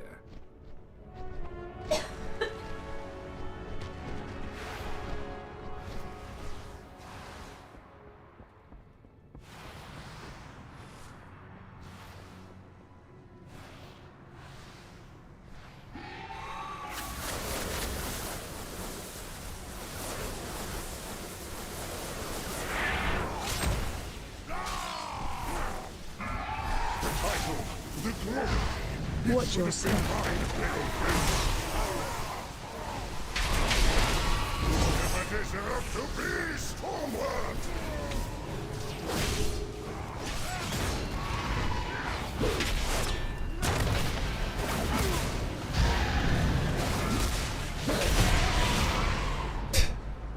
Watch your step. Never deserve to be Stormward!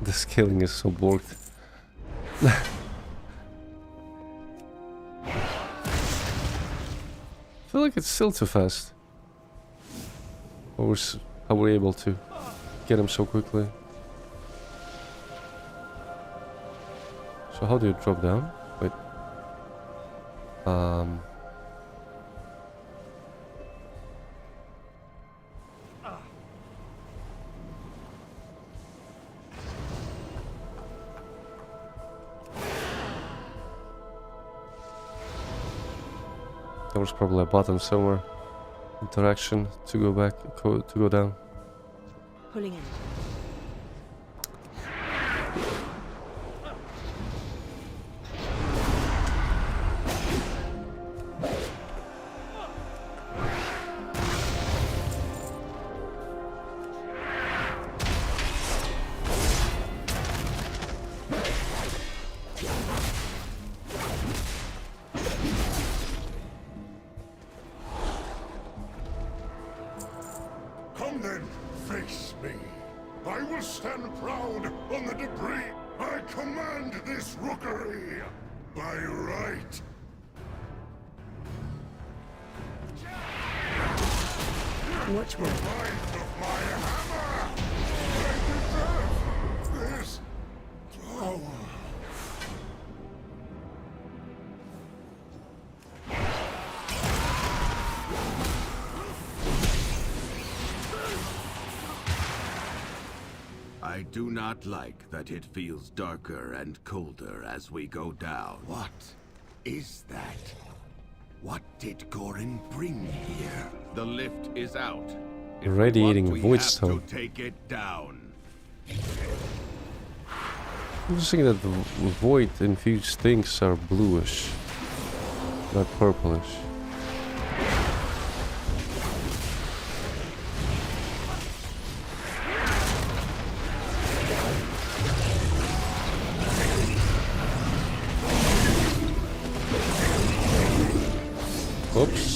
The scaling is so borked. I feel like it's still too fast. How we're able to get him so quickly. So how do you drop down? Wait. There was probably a button somewhere. Interaction to go back, to go down. Pulling in. Come then, face me. I will stand proud on the debris. I command this rookery by right. Watch one. Life of my hammer! I deserve this power. I do not like that it feels darker and colder as we go down. What is that? What did Gorin bring here? The lift is out. If we Radiating want, we void have stone. to take it down. I'm just thinking that the void infused things are bluish, not purplish. Oops.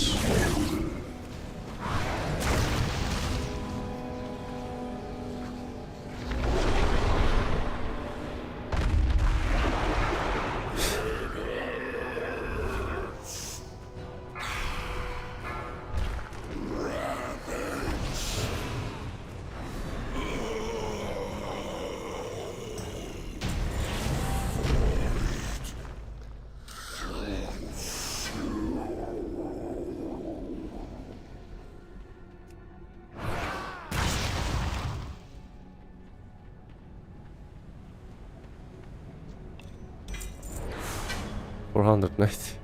$490.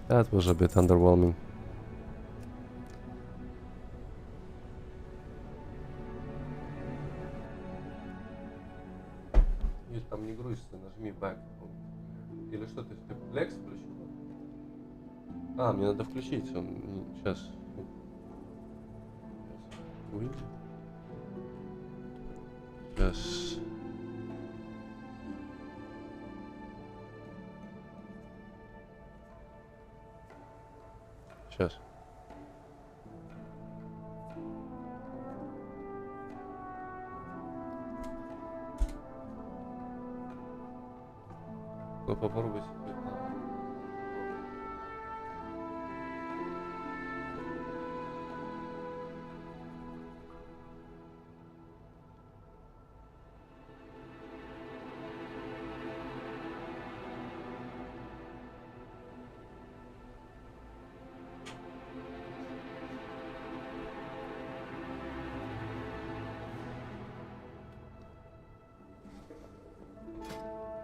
That was a bit underwhelming. Нет, там не грузится, нажми back. Или что ты Lex включил? А, мне надо включить, он сейчас. Сейчас. Сейчас. Ну попробуй себе.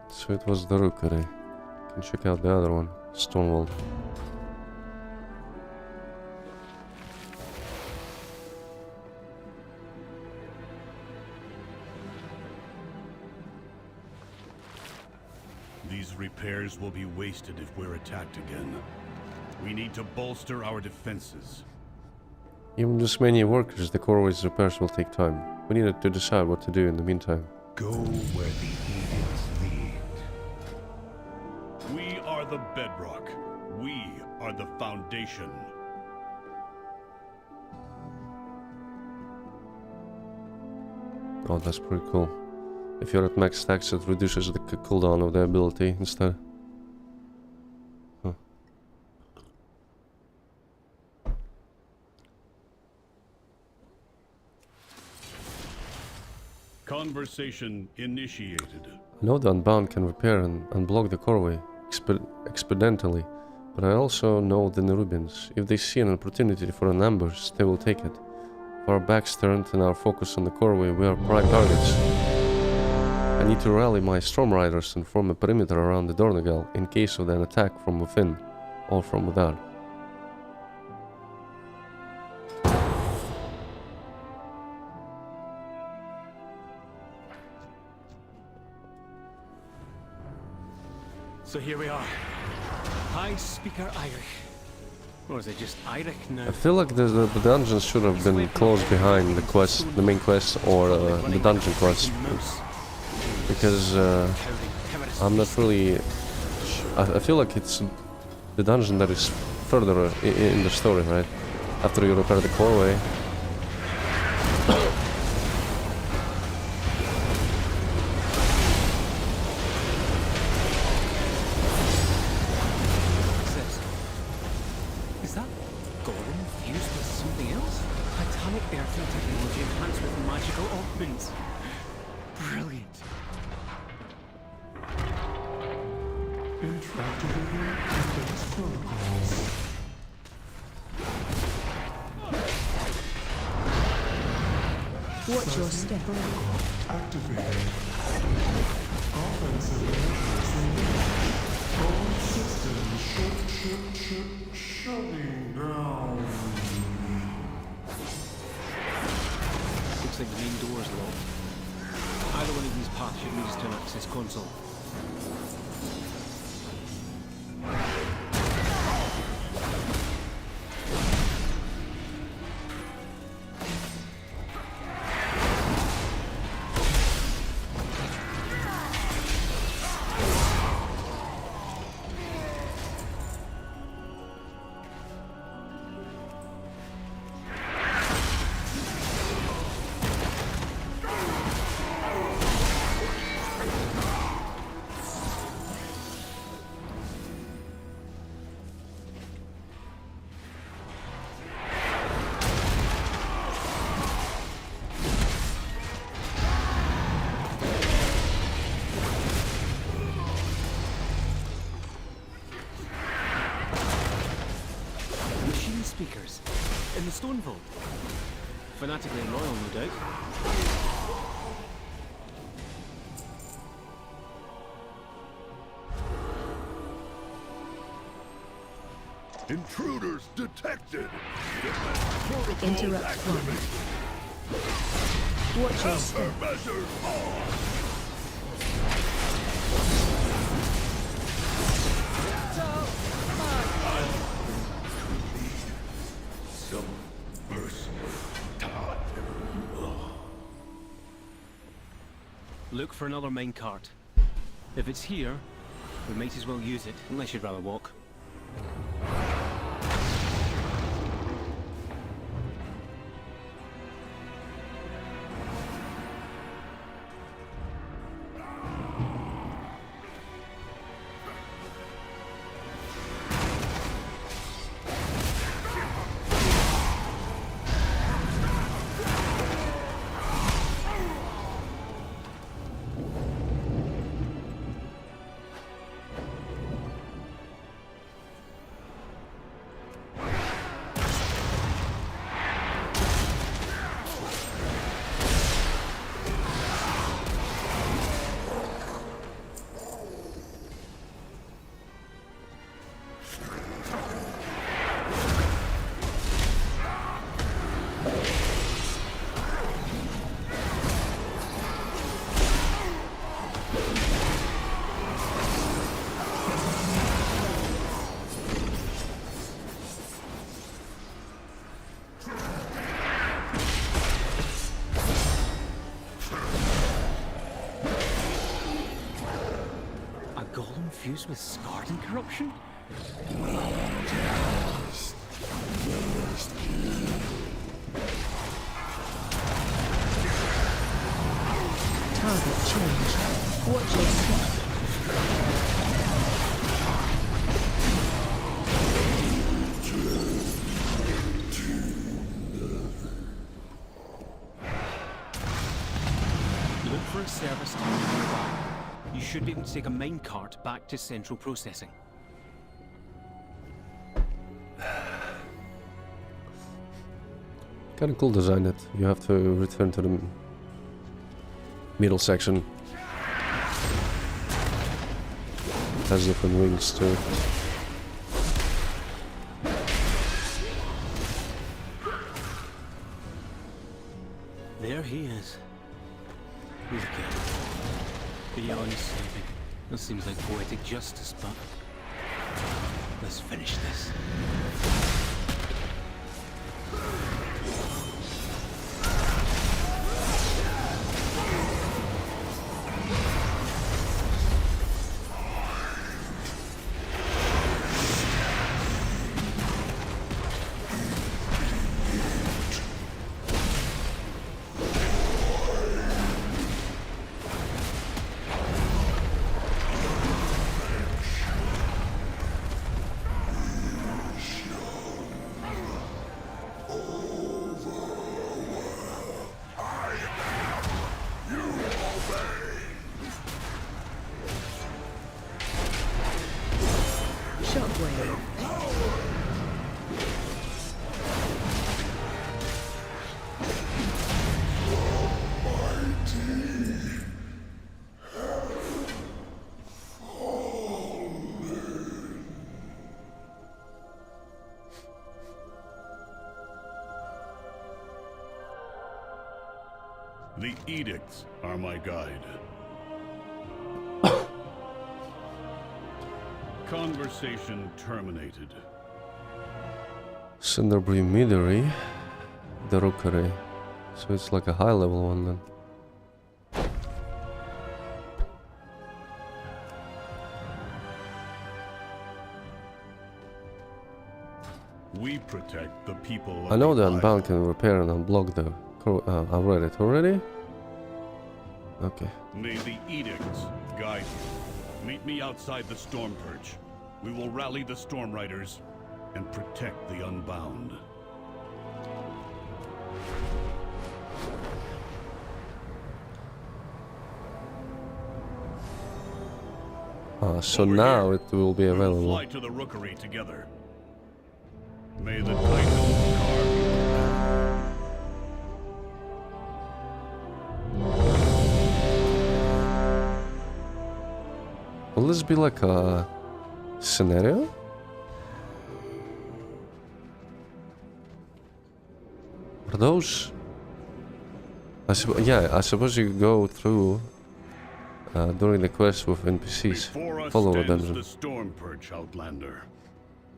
So it was the rookery. You can check out the other one, Stonewall. These repairs will be wasted if we're attacked again. We need to bolster our defenses. Even with many workers, the Corway's repairs will take time. We needed to decide what to do in the meantime. Go where the edicts lead. We are the bedrock. We are the foundation. Oh, that's pretty cool. If you're at max stacks, it reduces the cooldown of the ability instead. Huh. Conversation initiated. I know the Unbound can repair and unblock the Corway exponentially, but I also know the Nerubians. If they see an opportunity for an ambush, they will take it. If our backs turned and our focus on the Corway, we are prime targets. I need to rally my Storm Riders and form a perimeter around the Dornogal in case of an attack from within or from without. So here we are. I speak Irish. Or is it just Irish now? I feel like the dungeons should have been close behind the quest, the main quest, or the dungeon quest, because I'm not really. I feel like it's the dungeon that is further in the story, right? After you repair the Corway. Watch your step. Activated. Offensive measures. All systems shutting down. Looks like the main door's locked. Either one of these paths should lead us to an access console. Speakers in the Stone Vault. Fanatically loyal, no doubt. Intruders detected. Interrupt one. Watch your step. Measures on. Look for another minecart. If it's here, we might as well use it, unless you'd rather walk. infused with Scarden corruption? Target changed. Watch your step. Look for a service tower nearby. You should be able to take a minecart back to central processing. Kind of cool design it. You have to return to the middle section. Has different wings too. There he is. Look at him. Beyond saving. That seems like poetic justice, but let's finish this. Shockwave. The edicts are my guide. Conversation terminated. Cinderbrew Midori, the Rookery. So it's like a high level one then. We protect the people of I know the island. Unbound can repair and unblock the... I've read it already? Okay. May the edicts guide you. Meet me outside the Storm Perch. We will rally the Storm Riders and protect the Unbound. So Over now here. it will be We will available. fly to the Rookery together. May the Titans carve you. Will this be like a scenario? Are those... yeah, I suppose you go through during the quest with NPCs. Before us Follow a stands dungeon. the Storm Perch, Outlander.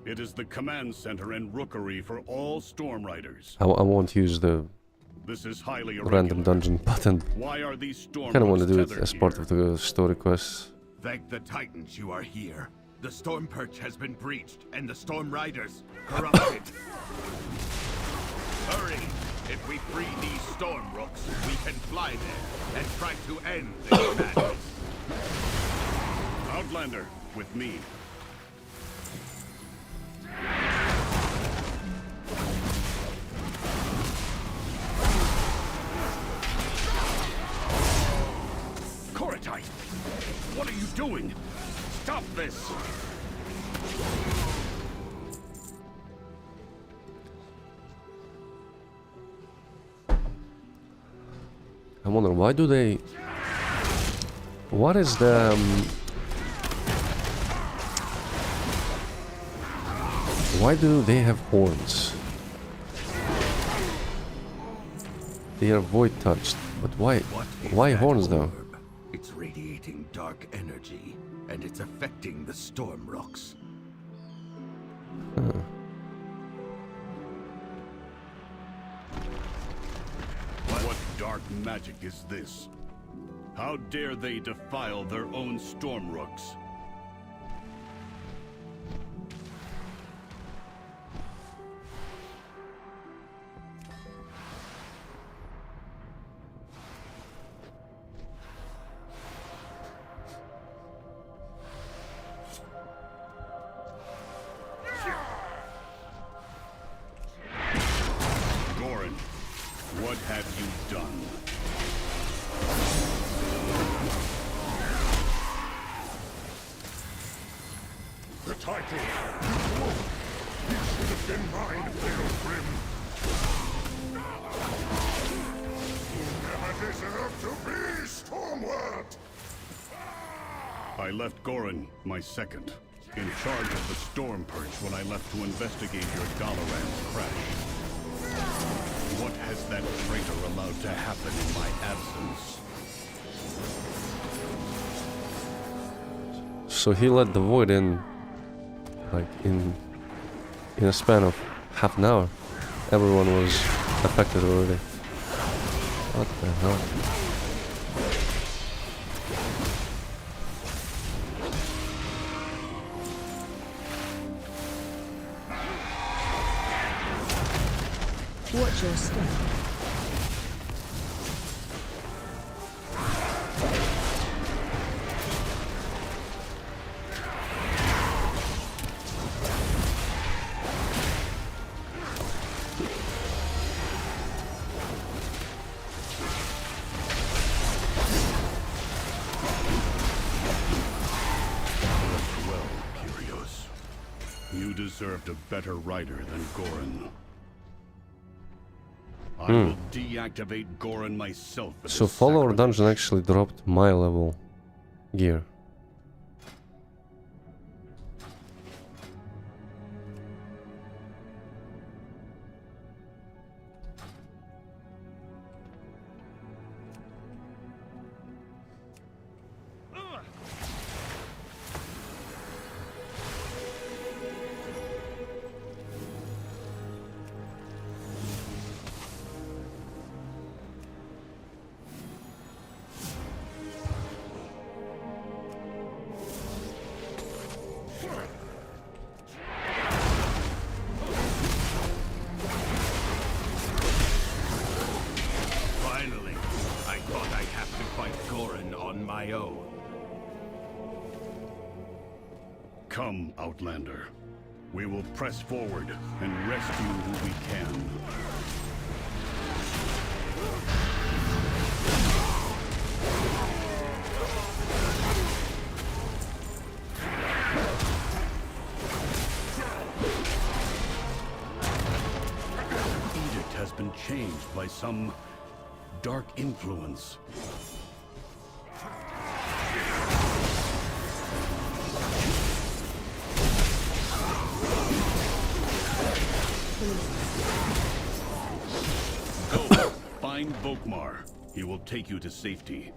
It is the command center and Rookery for all Storm Riders. I won't use the This is highly random irregular. dungeon button. Why are these Storm Kinda want to Rocks do it tethered as part here? of the story quests. Thank the Titans you are here. The Storm Perch has been breached, and the Storm Riders corrupted. Hurry! If we free these Storm Rooks, we can fly there and try to end this madness. Outlander, with me. Koratai! What are you doing? Stop this! I wonder, why do they... What is the... why do they have horns? They are void touched, but why? What is Why that horns though? orb? It's radiating dark energy, and it's affecting the Storm Rocks. What dark magic is this? How dare they defile their own Storm Rooks? have you done? The title! You should have been mine, Pilgrim! You never deserved to be Stormward! I left Goran, my second, in charge of the Storm Perch when I left to investigate your Dalaran's crash. What has that traitor allowed to happen in my absence? So he let the Void in, like, in a span of half an hour. Everyone was affected already. What the hell? Watch your step. Well, Kyrios. You deserved a better rider than Goran. I will deactivate Goran myself. So Follower Dungeon actually dropped my level gear. Finally, I thought I'd have to fight Goran on my own. Come, Outlander. We will press forward and rescue who we can. Edict has been changed by some dark influence. Go, find Volkmar. He will take you to safety.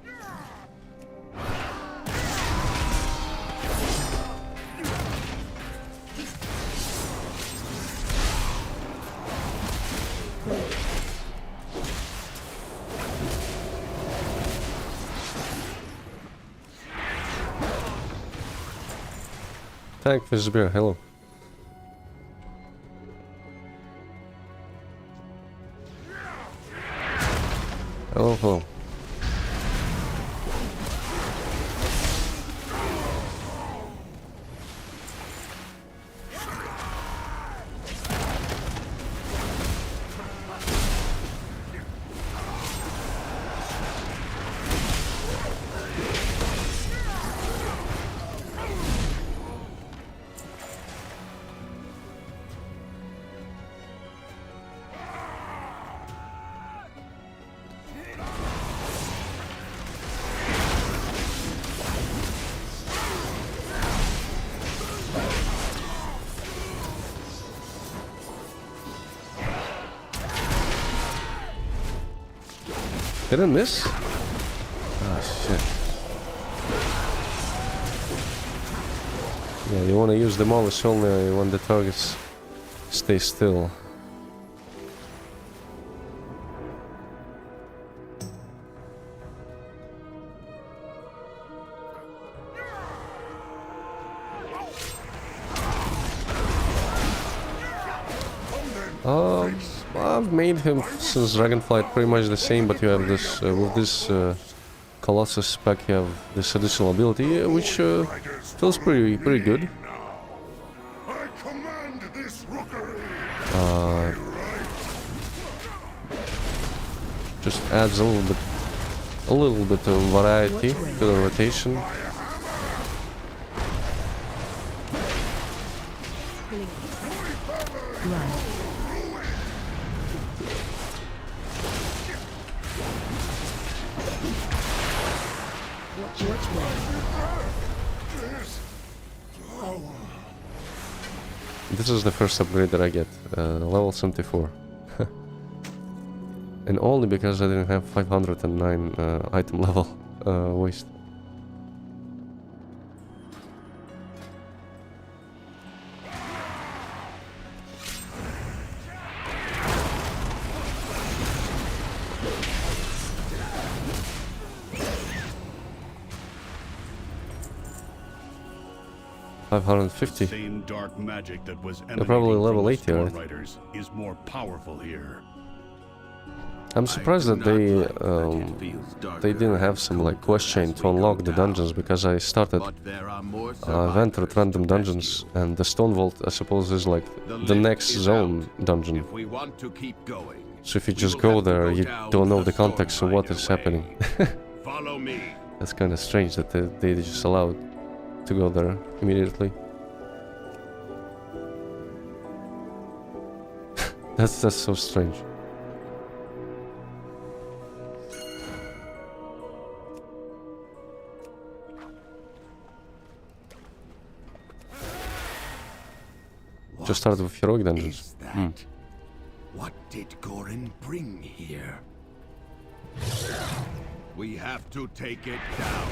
Tank Fizzbear, hello. Hello, hello. Didn't miss? Ah, shit. Yeah, you want to use Demolish only when the targets stay still. I've made him since Dragonflight pretty much the same, but you have this with this Colossus spec, you have this additional ability, which feels pretty good. I command this rookery. just adds a little bit of variety to the rotation. This is the first upgrade that I get, level 74. And only because I didn't have 509 item level waste. $550. Same dark magic that was They're probably level 80, Storm right? Riders is more powerful here. I'm surprised that they didn't have some like quest chain to unlock the dungeons, because I started I've entered random dungeons, and the Stone Vault I suppose is like the next zone dungeon. So if you just go there, you don't know the context of what is happening. Follow me. That's kind of strange that they just allowed to go there immediately. That's so strange. Just started with heroic dungeons. What did Gorin bring here? We have to take it down.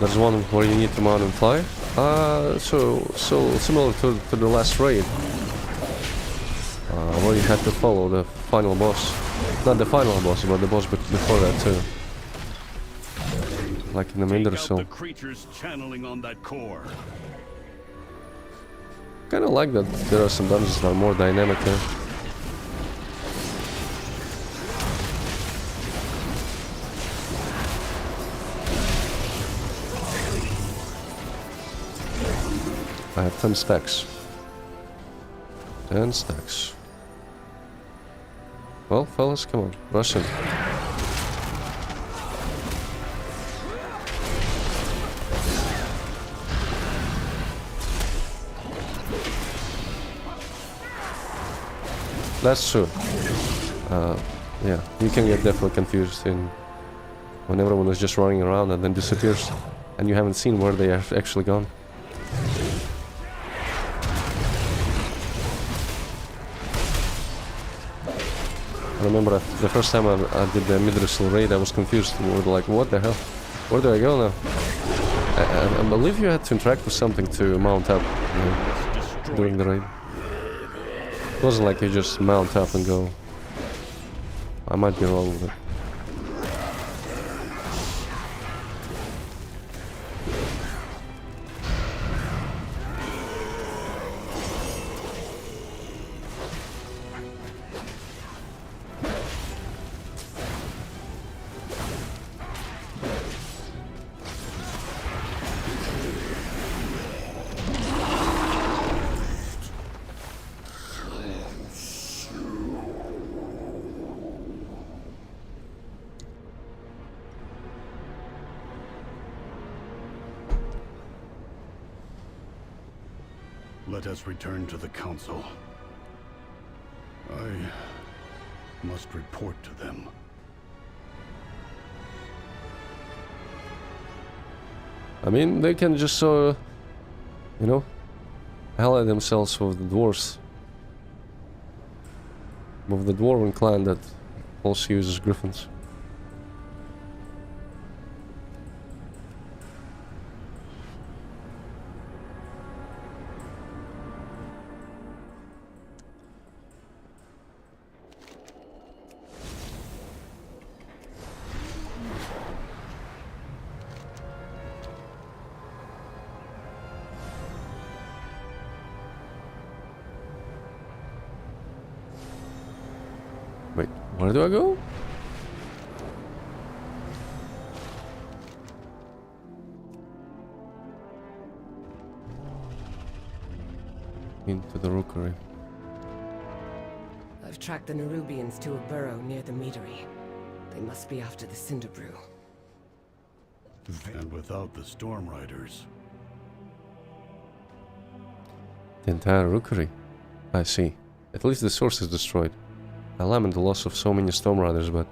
There's one where you need to mount and fly. So similar to the last raid, where you had to follow the final boss. Not the final boss, but the boss before that too. Like in the Mindercell. The creatures channeling on that core. Kind of like that there are some dungeons that are more dynamic there. I have 10 stacks. 10 stacks. Well, fellas, come on, rush in. That's true. Yeah, you can get definitely confused when everyone is just running around and then disappears, and you haven't seen where they have actually gone. I remember the first time I did the Mindercell raid, I was confused. Like, what the hell? Where do I go now? I believe you had to interact with something to mount up during the raid. It wasn't like you just mount up and go. I might be wrong with it. Let us return to the council. I must report to them. I mean, they can just, you know, ally themselves with the dwarves. With the dwarven clan that also uses griffins. Wait, where do I go? Into the rookery. I've tracked the Nerubians to a burrow near the meadery. They must be after the Cinder Brew. And without the Storm Riders. The entire rookery? I see. At least the source is destroyed. I lament the loss of so many Storm Riders, but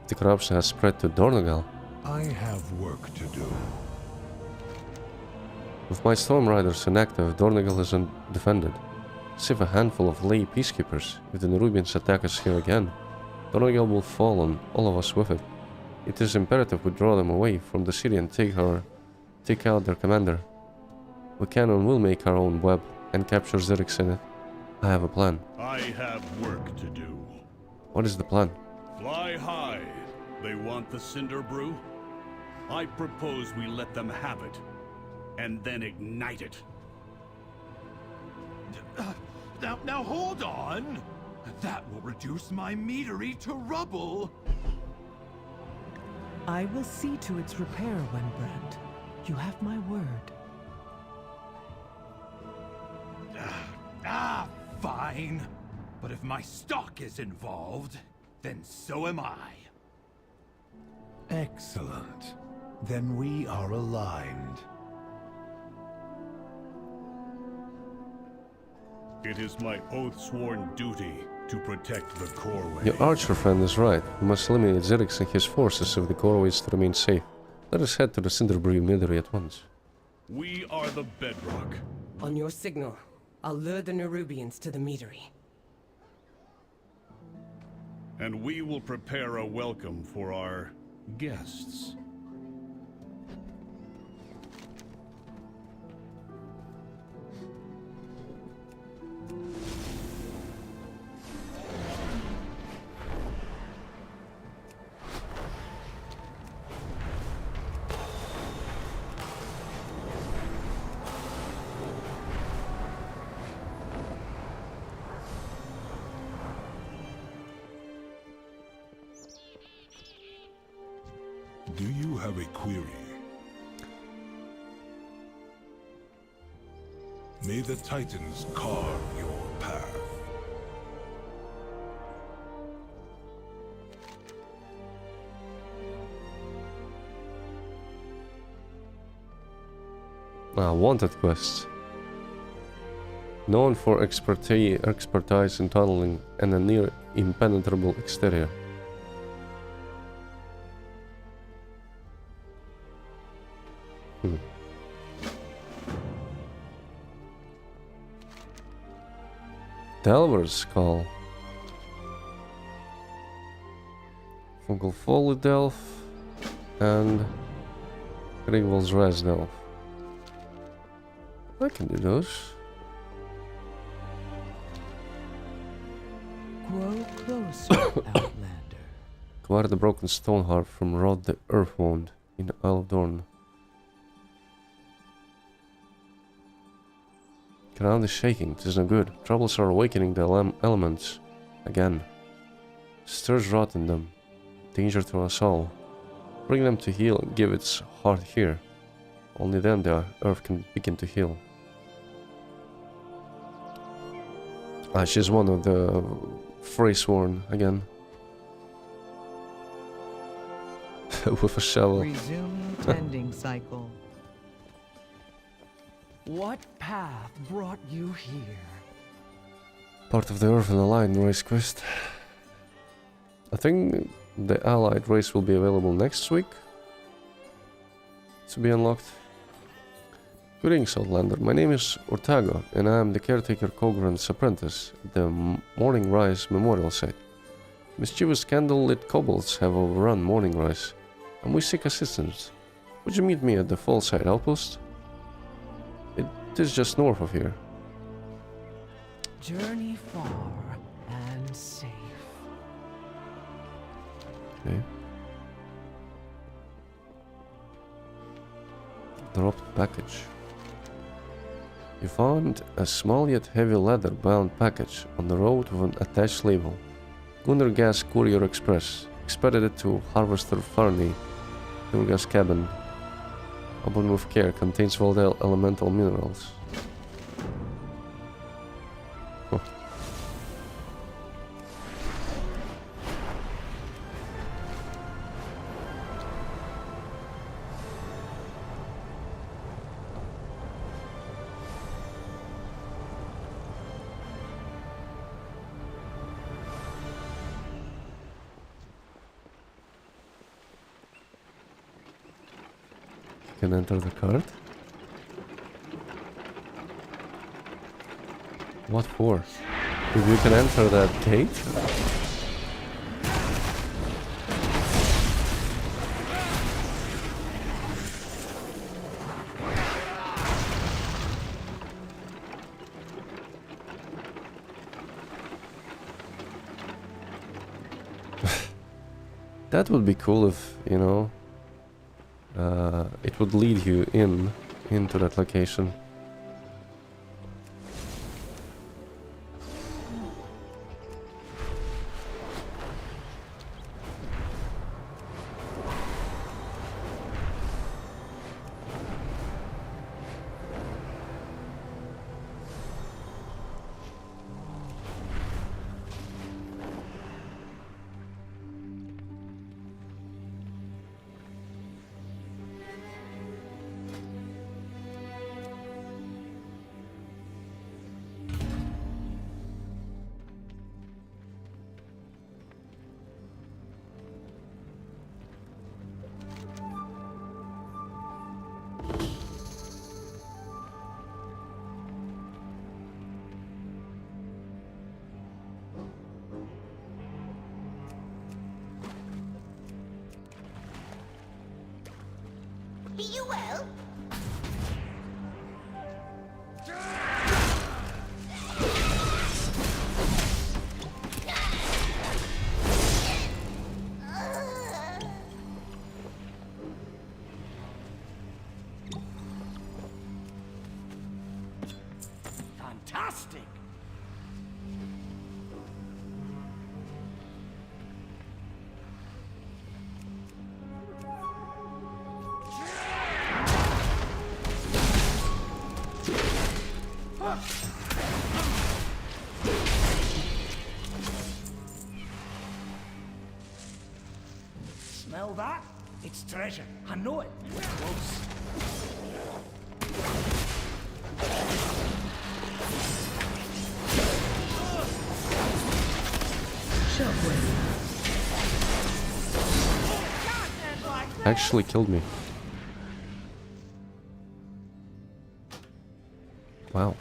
the corruption has spread to Dornogal. I have work to do. With my Storm Riders inactive, Dornogal is undefended. Save a handful of lay peacekeepers. If the Nerubians attack us here again, Dornogal will fall on all of us with it. It is imperative we draw them away from the city and take out their commander. We can and will make our own web and capture Zerix in it. I have a plan. I have work to do. What is the plan? Fly high. They want the Cinder Brew? I propose we let them have it, and then ignite it. Now hold on! That will reduce my meadery to rubble! I will see to its repair, Wynbrand. You have my word. Fine. But if my stock is involved, then so am I. Excellent. Then we are aligned. It is my oath-sworn duty to protect the Corway. Your archer friend is right. We must eliminate Zerix and his forces if the Corway is to remain safe. Let us head to the Cinderbrew Meadery at once. We are the bedrock. On your signal, I'll lure the Nerubians to the meadery. And we will prepare a welcome for our guests. Do you have a query? May the Titans carve your path. Wanted quests. Known for expertise in tunneling and a near impenetrable exterior. Delver's Call. Fungal Folly Delve and Grigwald's Res Delve. I can do those. Grow closer, Outlander. Acquire the broken stone harp from Rod the Earthwound in Isle of Dorn. Ground is shaking, 'tis no good. Troubles are awakening the elements again. Stirs rot in them. Danger to us all. Bring them to heal and give its heart here. Only then the earth can begin to heal. She's one of the Freysworn again. With a shovel. Resume tending cycle. What path brought you here? Part of the Earth and Allied race quest. I think the Allied race will be available next week to be unlocked. Greetings, Outlander. My name is Ortago, and I am the caretaker Kogran's apprentice at the Morning Rise Memorial Site. Mischievous candlelit kobolds have overrun Morning Rise, and we seek assistance. Would you meet me at the Fallside Outpost? It is just north of here. Journey far and safe. Okay. Dropped package. You found a small yet heavy leather-bound package on the road with an attached label. Gundergas Courier Express. Expedited to Harvester Farney. Gundergas cabin. Open with care. Contains volatile elemental minerals. Oh. Can enter the card. What for? If you can enter that gate? That would be cool if, you know, it would lead you into that location. Be you well? Fantastic! Smell that? It's treasure. I know it. We're close. Actually killed me. Wow.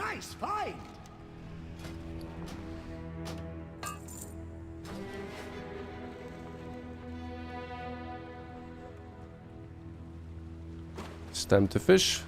Nice find! It's time to fish.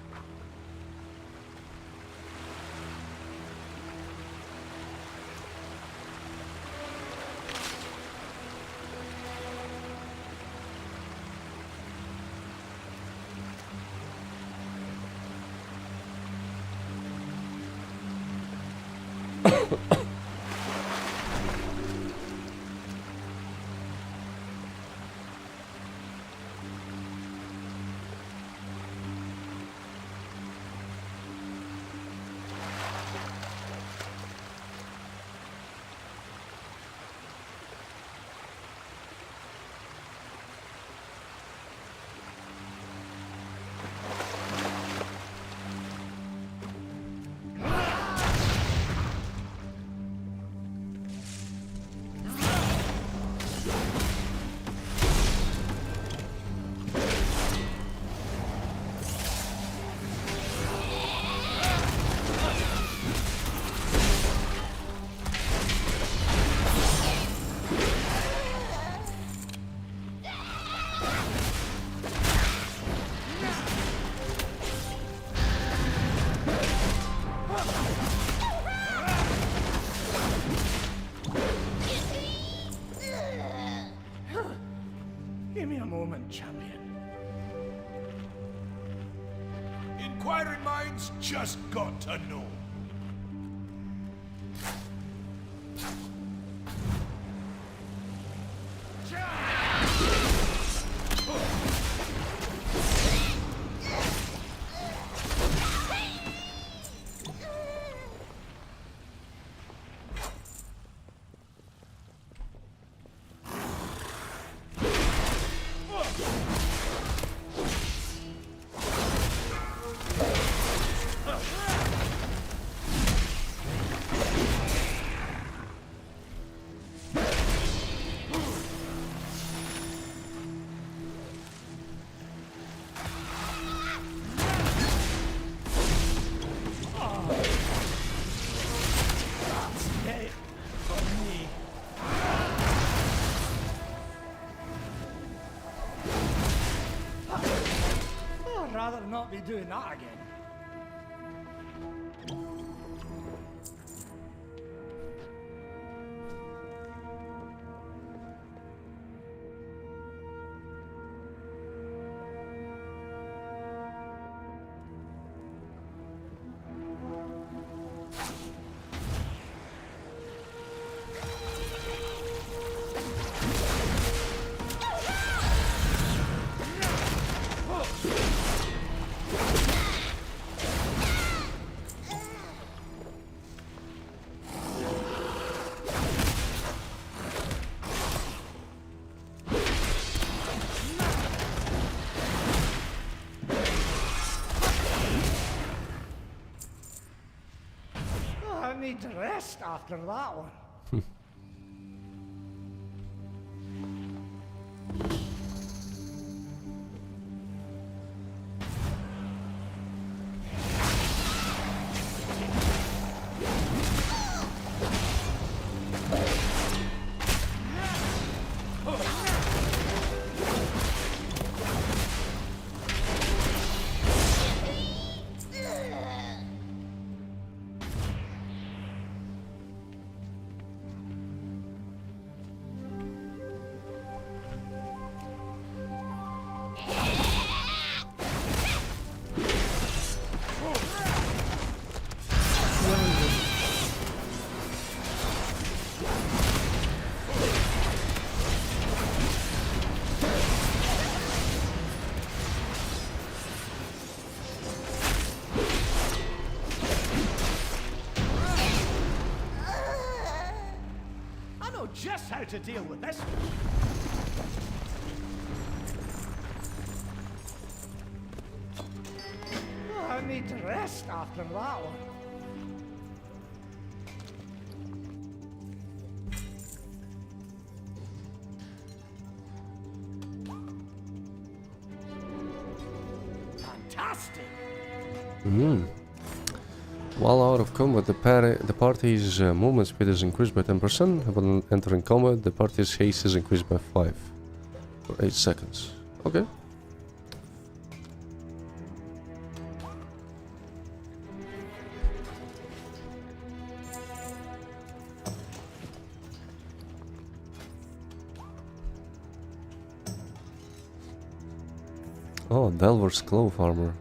Give me a moment, champion. Inquiring minds just got to know. I'd rather not be doing that again. I need to rest after that one. I know just how to deal with this. I need to rest after that one. Fantastic. While out of combat, the party's movement speed is increased by 10%. Upon entering combat, the party's haste is increased by 5 for 8 seconds. Okay. Oh, Delver's Clove Armor.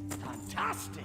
Fantastic!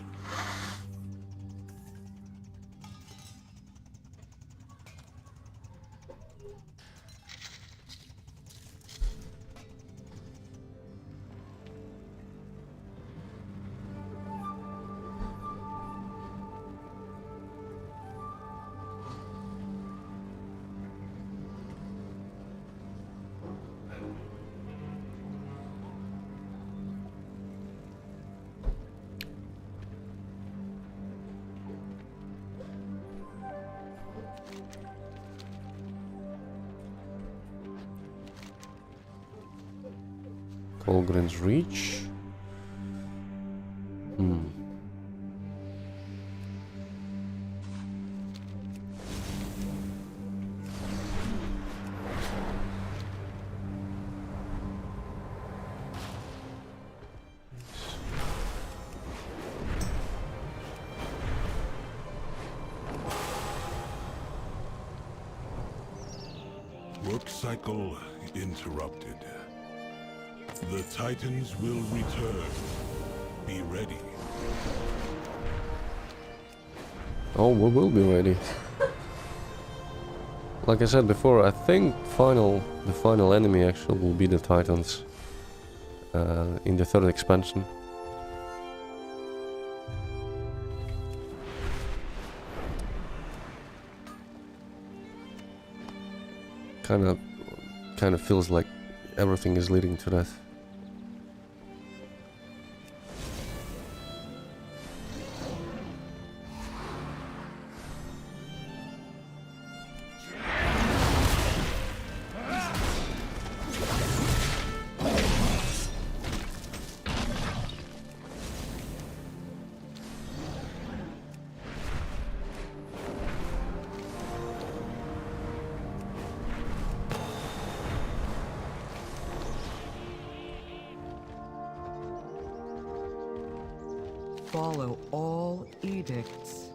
Colgrin's Reach. Work cycle interrupted. The Titans will return. Be ready. Oh, we will be ready. Like I said before, I think the final enemy actually will be the Titans in the third expansion. Kind of feels like everything is leading to that. Follow all edicts.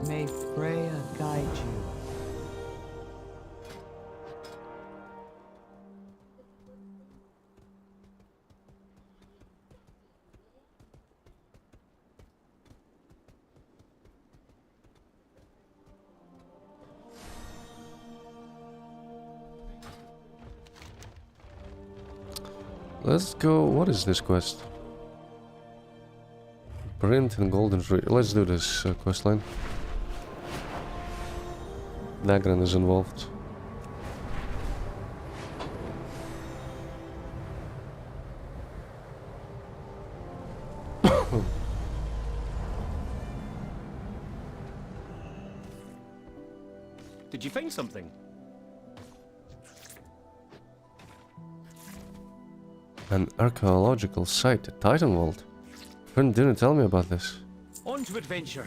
May Freya guide you. Let's go. What is this quest? Brent and Golden Tree. Let's do this questline. Dagran is involved. Did you find something? An archaeological site at Titanwald. Friend didn't tell me about this. On to adventure.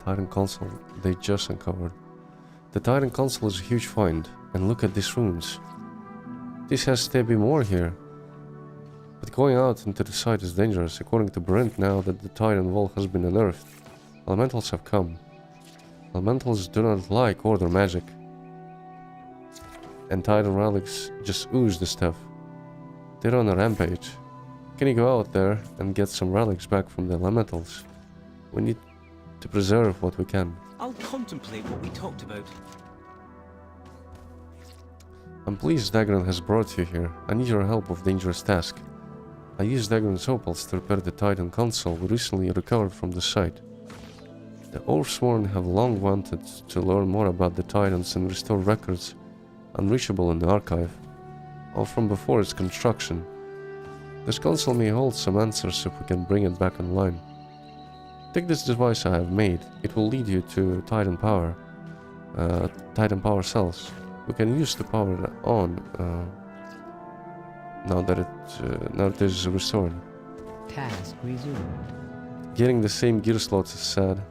Titan Console they just uncovered. The Titan Console is a huge find, and look at these ruins. This has to be more here. But going out into the site is dangerous. According to Brent, now that the Titan Wall has been unearthed, elementals have come. Elementals do not like order magic. And Titan relics just ooze the stuff. They're on a rampage. Can you go out there and get some relics back from the elementals? We need to preserve what we can. I'll contemplate what we talked about. I'm pleased Dagran has brought you here. I need your help with dangerous task. I used Dagon's opals to repair the Titan console we recently recovered from the site. The Oathsworn have long wanted to learn more about the Titans and restore records unreachable in the archive, or from before its construction. This console may hold some answers if we can bring it back online. Take this device I have made. It will lead you to Titan power cells. We can use to power it on now that it is restored. Task resumed. Getting the same gear slots is sad.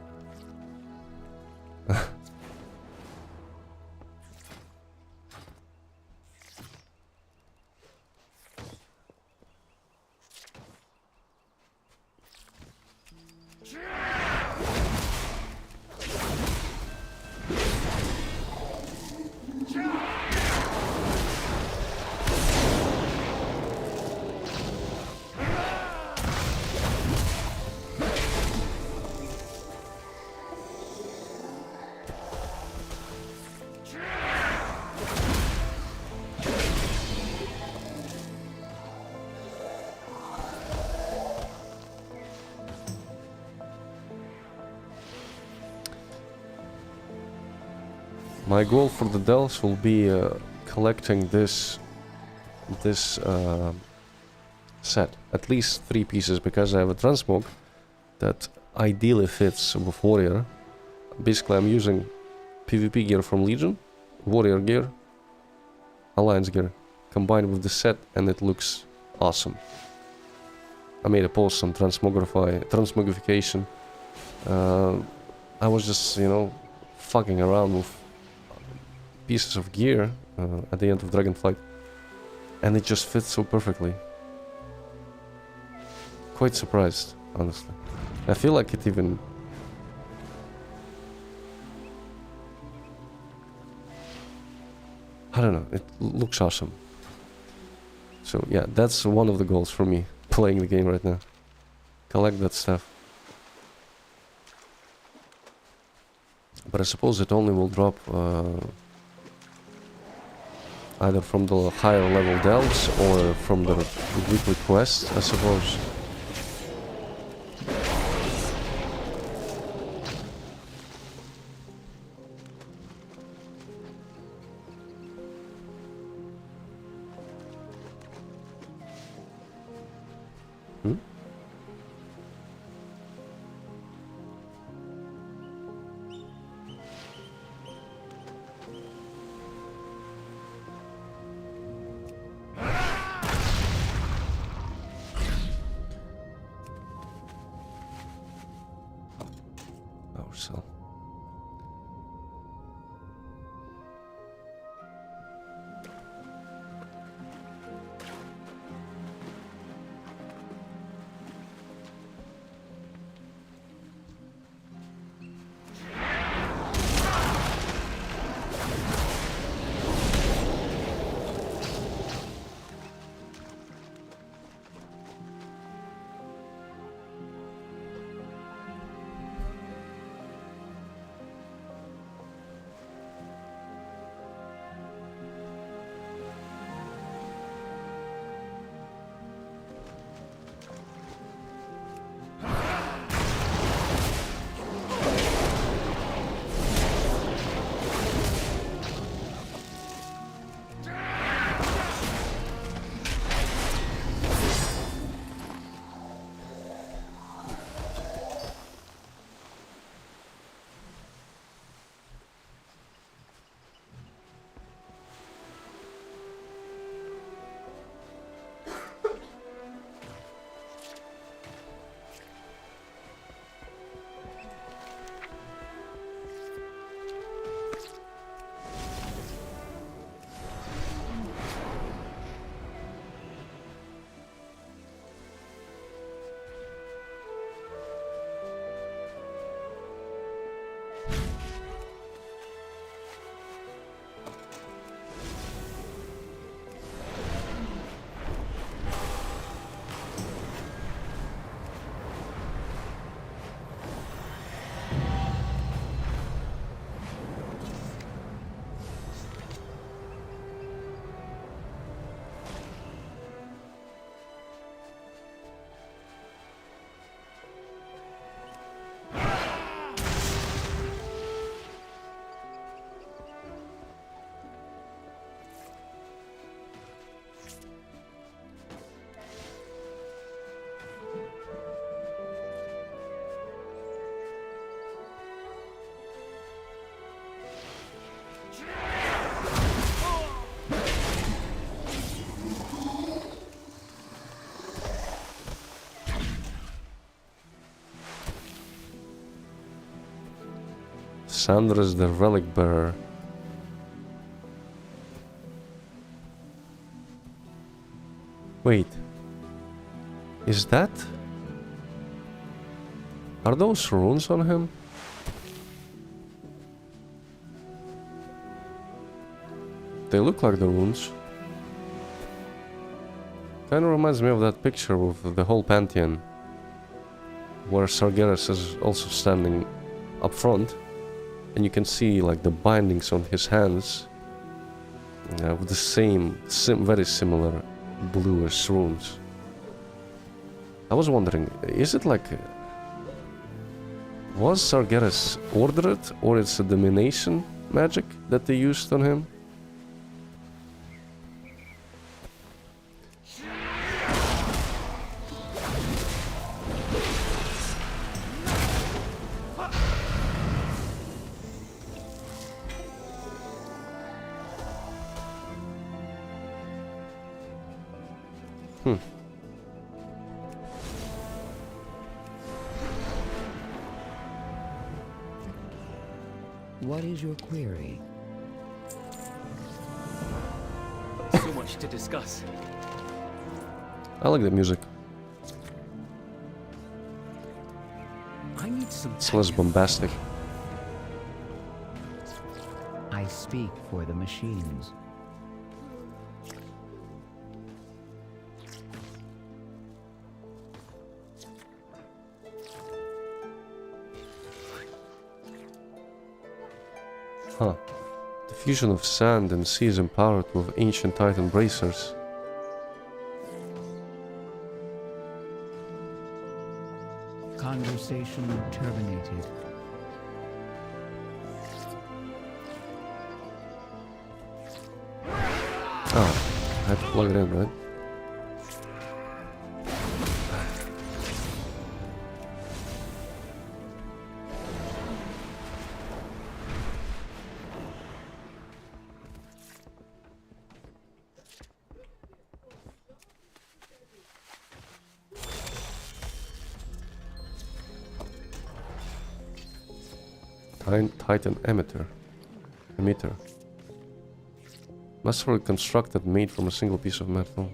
My goal for the delves will be collecting this set, at least 3 pieces, because I have a transmog that ideally fits with warrior. Basically, I'm using PvP gear from Legion, warrior gear, alliance gear, combined with the set, and it looks awesome. I made a post on transmogrification. I was just, you know, fucking around with pieces of gear at the end of Dragonflight, and it just fits so perfectly. Quite surprised, honestly. I feel like it even... I don't know, it looks awesome. So yeah, that's one of the goals for me, playing the game right now. Collect that stuff. But I suppose it only will drop either from the higher level delves or from the weekly quests, I suppose. So Sandras the Relic Bearer. Wait. Is that? Are those runes on him? They look like the runes. Kinda reminds me of that picture of the whole Pantheon, where Sargeras is also standing up front, and you can see like the bindings on his hands with the same, very similar bluish runes. I was wondering, is it like... was Sargeras ordered, or it's a domination magic that they used on him? What is your query? So much to discuss. I like the music. I need some. It's less bombastic. I speak for the machines. Huh. The fusion of sand and sea is empowered with ancient Titan bracers. Conversation terminated. Oh, I have to plug it in, right? Titan emitter. Masterfully constructed, made from a single piece of metal.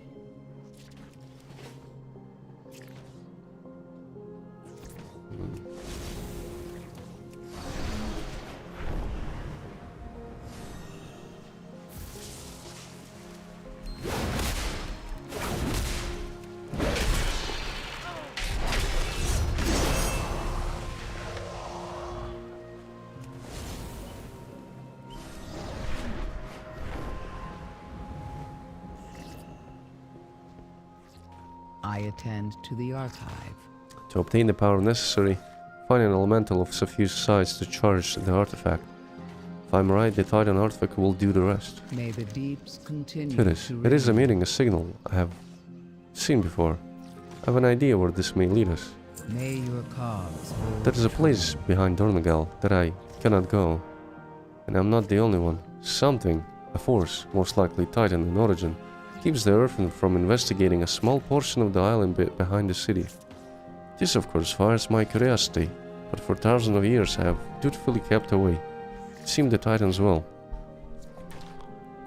I attend to the archive. To obtain the power necessary, find an elemental of sufficient size to charge the artifact. If I'm right, the Titan artifact will do the rest. May the deeps continue It is emitting a signal I have seen before. I have an idea where this may lead us. May your cause hold There is a place behind Dornagal that I cannot go. And I'm not the only one. Something, a force, most likely Titan in origin, keeps the Earthen from investigating a small portion of the island behind the city. This of course fires my curiosity, but for thousands of years I have dutifully kept away. It seemed the Titans well.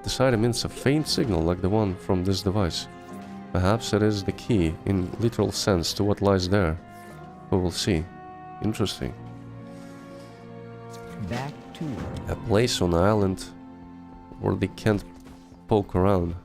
This item emits a faint signal like the one from this device. Perhaps it is the key, in literal sense, to what lies there. We will see. Interesting. back to work. A place on the island where they can't poke around.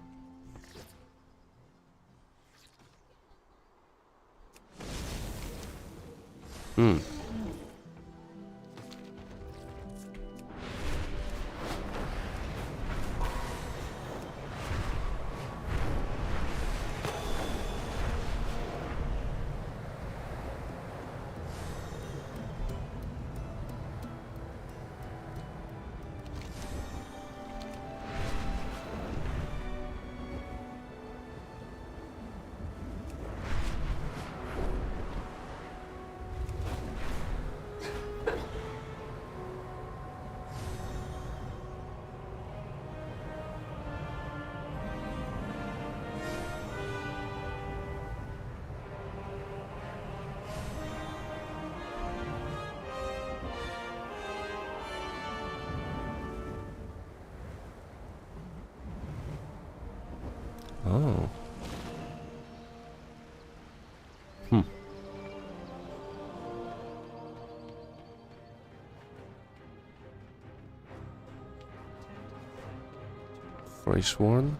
Freysworn.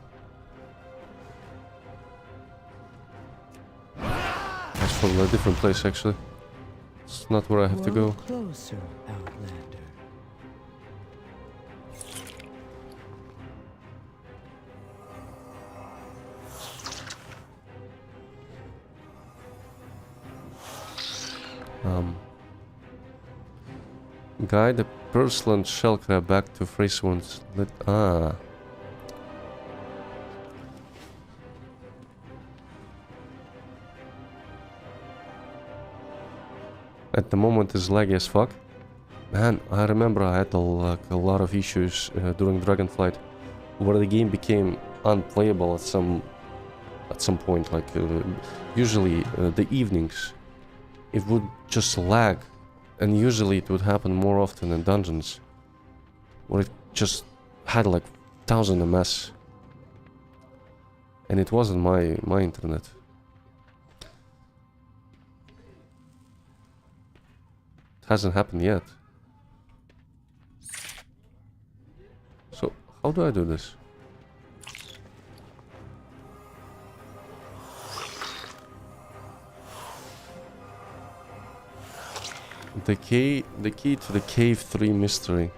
That's from a different place actually. It's not where I have to go. Closer, Outlander. Guide the Purslund Shellcrab back to Freysworn's. At the moment is laggy as fuck. Man, I remember I had a lot of issues during Dragonflight, where the game became unplayable at some point. Like usually the evenings, it would just lag, and usually it would happen more often in dungeons, where it just had like 1000 ms, and it wasn't my internet. Hasn't happened yet. So how do I do this? The key to the Cave 3 mystery.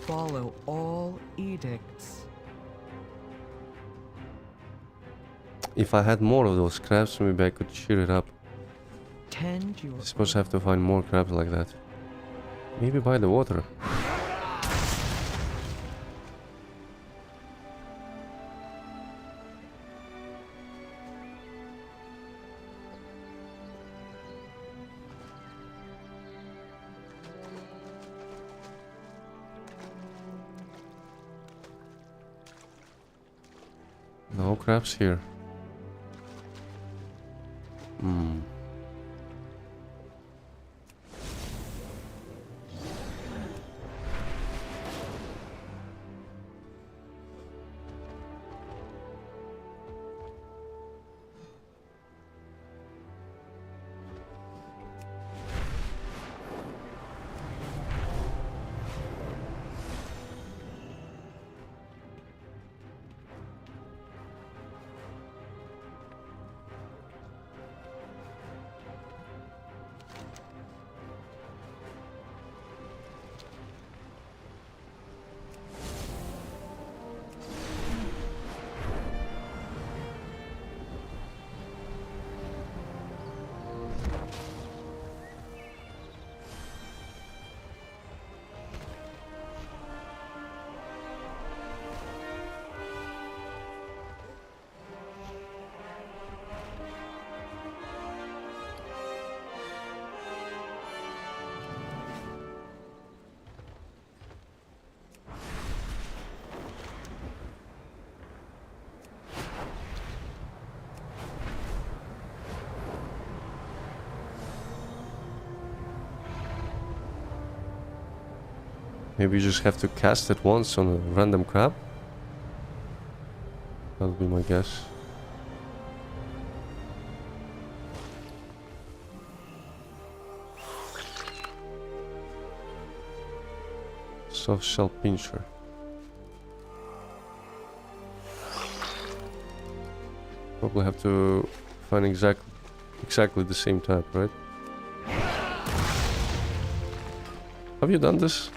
Follow all edicts. If I had more of those crabs, maybe I could cheer it up. Tend your I suppose I have to find more crabs like that. Maybe by the water. No crabs here. Maybe you just have to cast it once on a random crab? That would be my guess. Soft shell pincher. Probably have to find exactly the same type, right? Have you done this?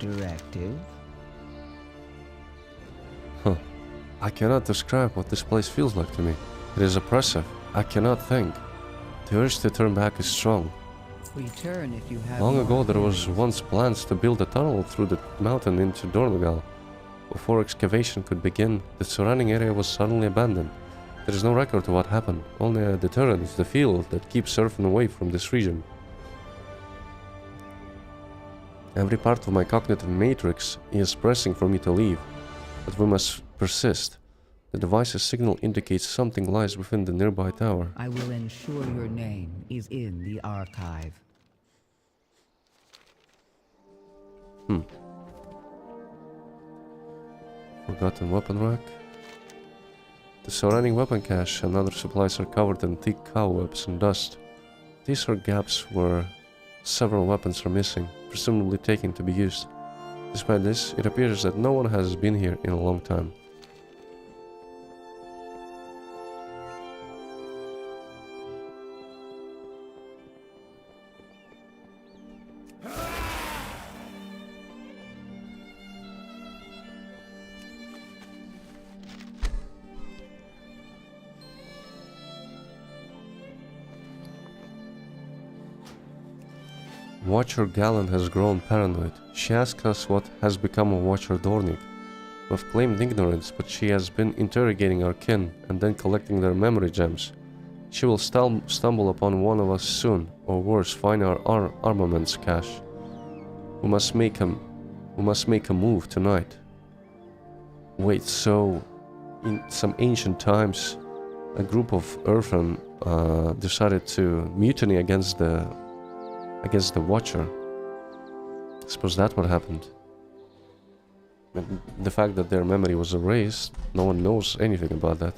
Directive? Huh. I cannot describe what this place feels like to me. It is oppressive. I cannot think. The urge to turn back is strong. Return if you have Long more ago there was queries. once plans to build a tunnel through the mountain into Dornogal. Before excavation could begin, the surrounding area was suddenly abandoned. There is no record of what happened, only a deterrent, the field that keeps Surfen away from this region. Every part of my cognitive matrix is pressing for me to leave, but we must persist. The device's signal indicates something lies within the nearby tower. I will ensure your name is in the archive. Forgotten weapon rack. The surrounding weapon cache and other supplies are covered in thick cobwebs and dust. These are gaps where several weapons are missing, presumably taken to be used. Despite this, it appears that no one has been here in a long time. Watcher Galen has grown paranoid. She asks us what has become of Watcher Dornick. We've claimed ignorance, but she has been interrogating our kin and then collecting their memory gems. She will stumble upon one of us soon, or worse, find our armaments cache. We must make a move tonight. Wait, so in some ancient times, a group of Earthen decided to mutiny against the Watcher. I suppose that's what happened. And the fact that their memory was erased, no one knows anything about that.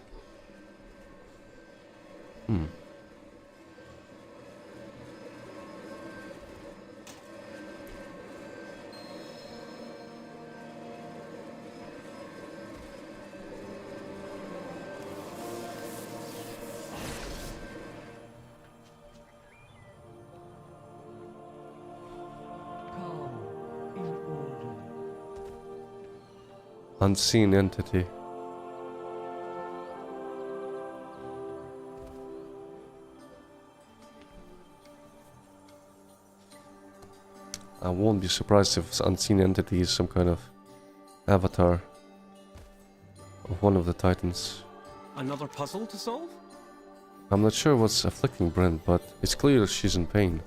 Unseen entity. I won't be surprised if unseen entity is some kind of avatar of one of the titans. Another puzzle to solve? I'm not sure what's afflicting Brent, but it's clear she's in pain.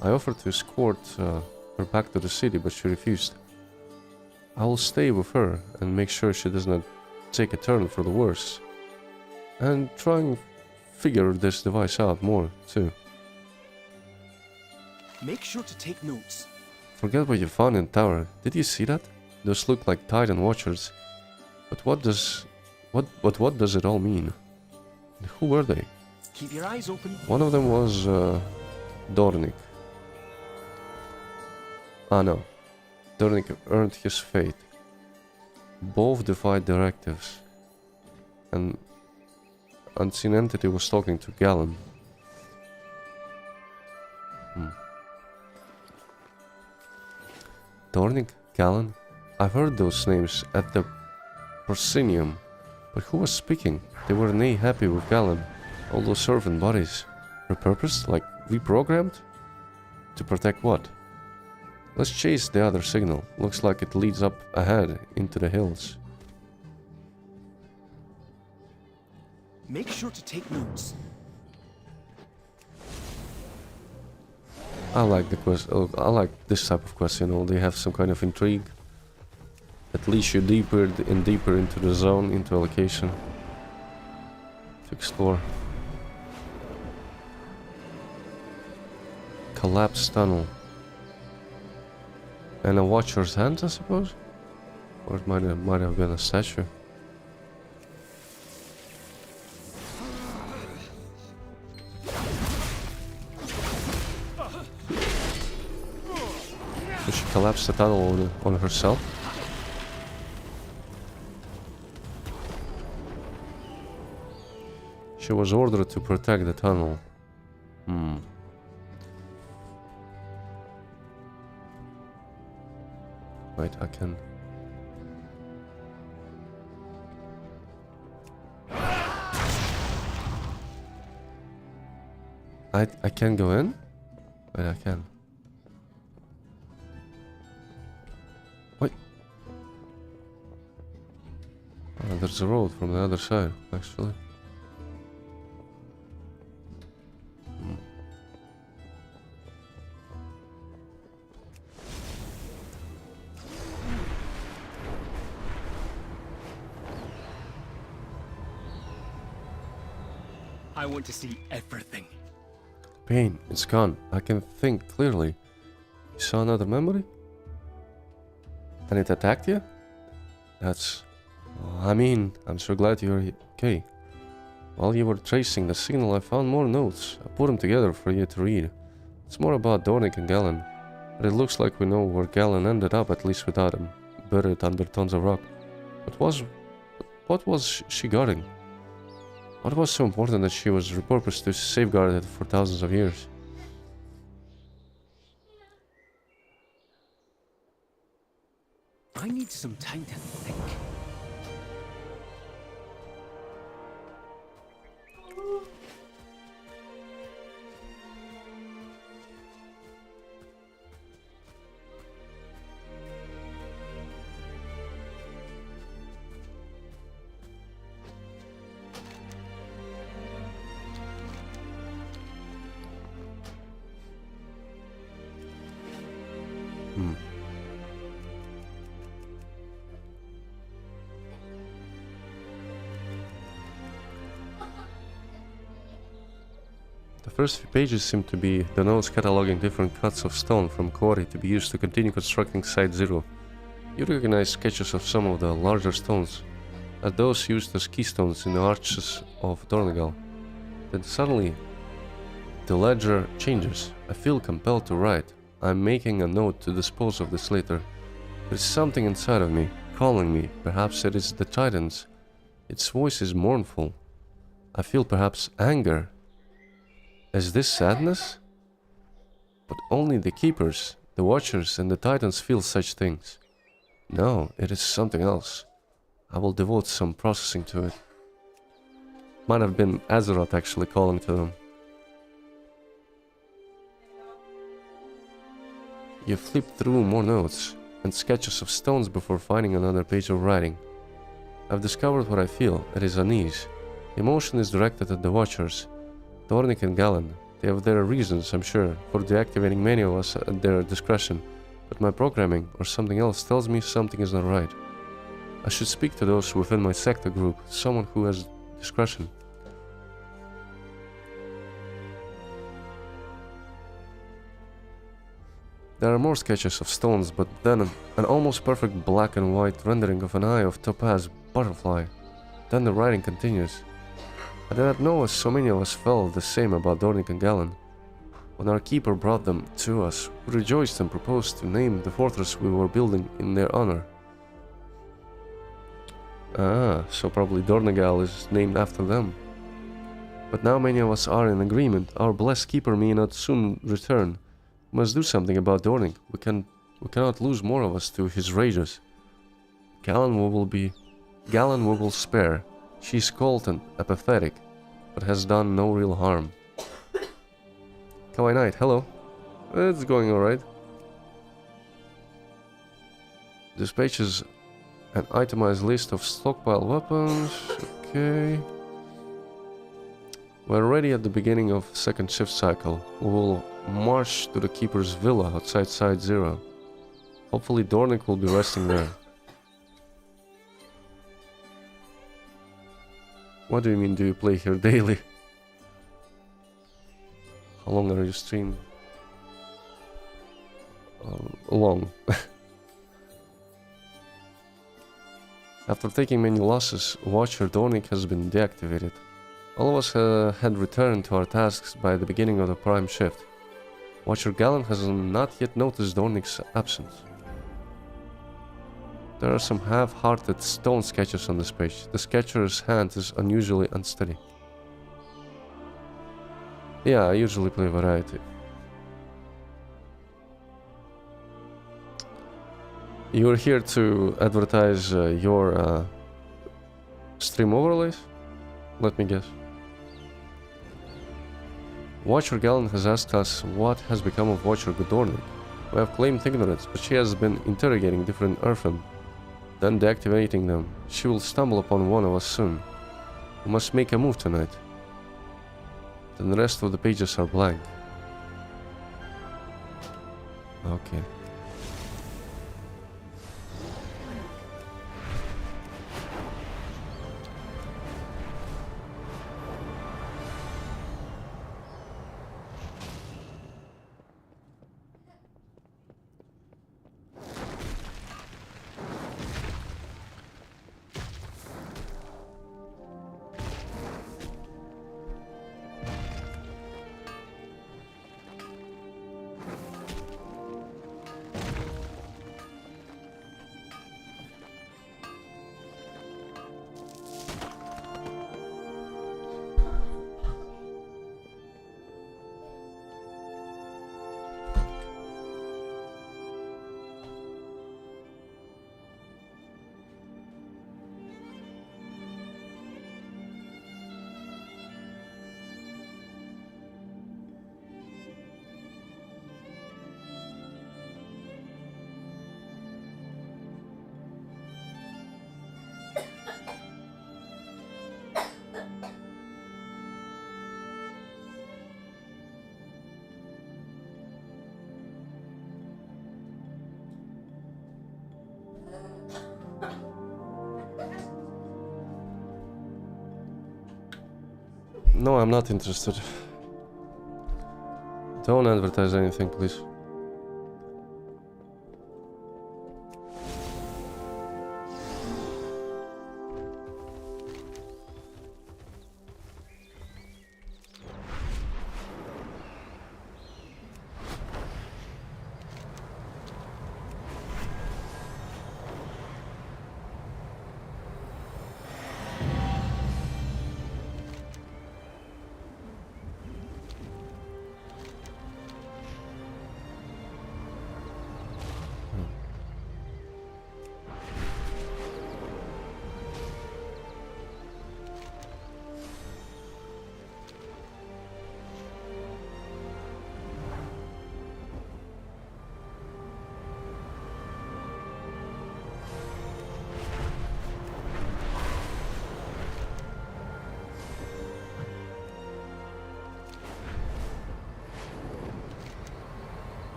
I offered to escort her back to the city, but she refused. I will stay with her and make sure she does not take a turn for the worse. And try and figure this device out more, too. Make sure to take notes. Forget what you found in the tower. Did you see that? Those look like Titan Watchers. But what does it all mean? And who were they? Keep your eyes open. One of them was Dornick. Ah no. Dornick earned his fate. Both defied directives. And Unseen Entity was talking to Galen. Dornick, Galen? I've heard those names at the Proscenium. But who was speaking? They were nay happy with Galen. All those servant bodies. Repurposed? Like reprogrammed? To protect what? Let's chase the other signal. Looks like it leads up ahead into the hills. Make sure to take notes. I like the quest. I like this type of quest. You know, they have some kind of intrigue. That leads you deeper and deeper into the zone, into a location to explore. Collapsed tunnel. And a Watcher's hand, I suppose? Or it might have been a statue. So she collapsed the tunnel on herself? She was ordered to protect the tunnel. Wait, I can... I can go in? Wait, I can. Wait. Oh, there's a road from the other side, actually. I want to see everything. Pain, it's gone. I can think clearly. You saw another memory? And it attacked you? That's... I mean, I'm so glad you're okay. While you were tracing the signal, I found more notes. I put them together for you to read. It's more about Dornick and Galen. But it looks like we know where Galen ended up, at least without him. Buried under tons of rock. What was she guarding? What was so important that she was repurposed to safeguard it for thousands of years? I need some time to think. The first few pages seem to be the notes cataloging different cuts of stone from quarry to be used to continue constructing Site Zero. You recognize sketches of some of the larger stones, as those used as keystones in the arches of Dornegal. Then suddenly, the ledger changes. I feel compelled to write. I'm making a note to dispose of this later. There is something inside of me, calling me. Perhaps it is the Titans. Its voice is mournful. I feel perhaps anger. Is this sadness? But only the Keepers, the Watchers, and the Titans feel such things. No, it is something else. I will devote some processing to it. Might have been Azeroth actually calling to them. You flip through more notes and sketches of stones before finding another page of writing. I've discovered what I feel. It is unease. The emotion is directed at the Watchers. Dornick and Galen. They have their reasons, I'm sure, for deactivating many of us at their discretion. But my programming, or something else, tells me something is not right. I should speak to those within my sector group, someone who has discretion. There are more sketches of stones, but then an almost perfect black and white rendering of an eye of topaz butterfly. Then the writing continues. I did not know so many of us felt the same about Dornick and Galen. When our keeper brought them to us, we rejoiced and proposed to name the fortress we were building in their honor. Ah, so probably Dornegal is named after them. But now many of us are in agreement. Our blessed keeper may not soon return. We must do something about Dornick. We cannot lose more of us to his rages. Galen we will spare. She is cold and apathetic, but has done no real harm. Kawaii Knight, hello. It's going alright. This page is an itemized list of stockpile weapons. Okay. We're already at the beginning of second shift cycle. We will march to the Keeper's villa outside Site Zero. Hopefully Dornick will be resting there. What do you mean, do you play here daily? How long are you streaming? Long. After taking many losses, Watcher Dornick has been deactivated. All of us had returned to our tasks by the beginning of the prime shift. Watcher Galen has not yet noticed Dornick's absence. There are some half-hearted stone sketches on this page. The sketcher's hand is unusually unsteady. Yeah, I usually play variety. You're here to advertise your stream overlays? Let me guess. Watcher Galen has asked us what has become of Watcher Godornik. We have claimed ignorance, but she has been interrogating different Earthen, then deactivating them. She will stumble upon one of us soon. We must make a move tonight. Then the rest of the pages are blank. Okay. No, I'm not interested. Don't advertise anything, please.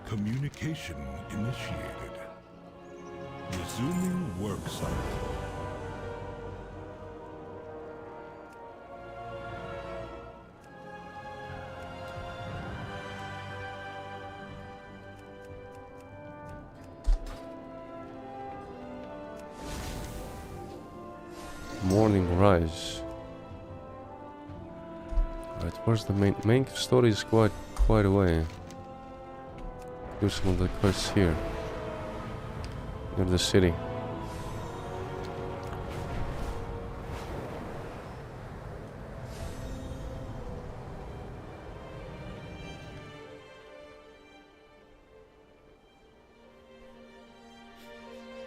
Communication initiated. Resuming work cycle. Morning rise. Right, where's the main story is quite away. Do some of the quests here. Near the city.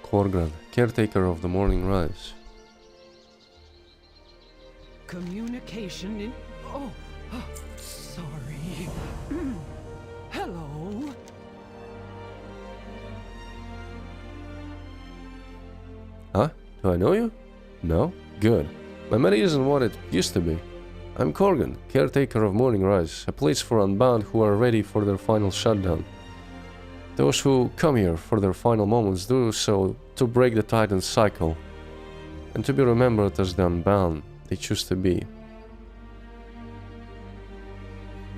Korgrad, caretaker of the morning rise. Communication in... Oh, sorry. Hello? Huh? Do I know you? No? Good. My memory isn't what it used to be. I'm Korgan, caretaker of Morning Rise, a place for unbound who are ready for their final shutdown. Those who come here for their final moments do so to break the Titan's cycle, and to be remembered as the unbound they choose to be.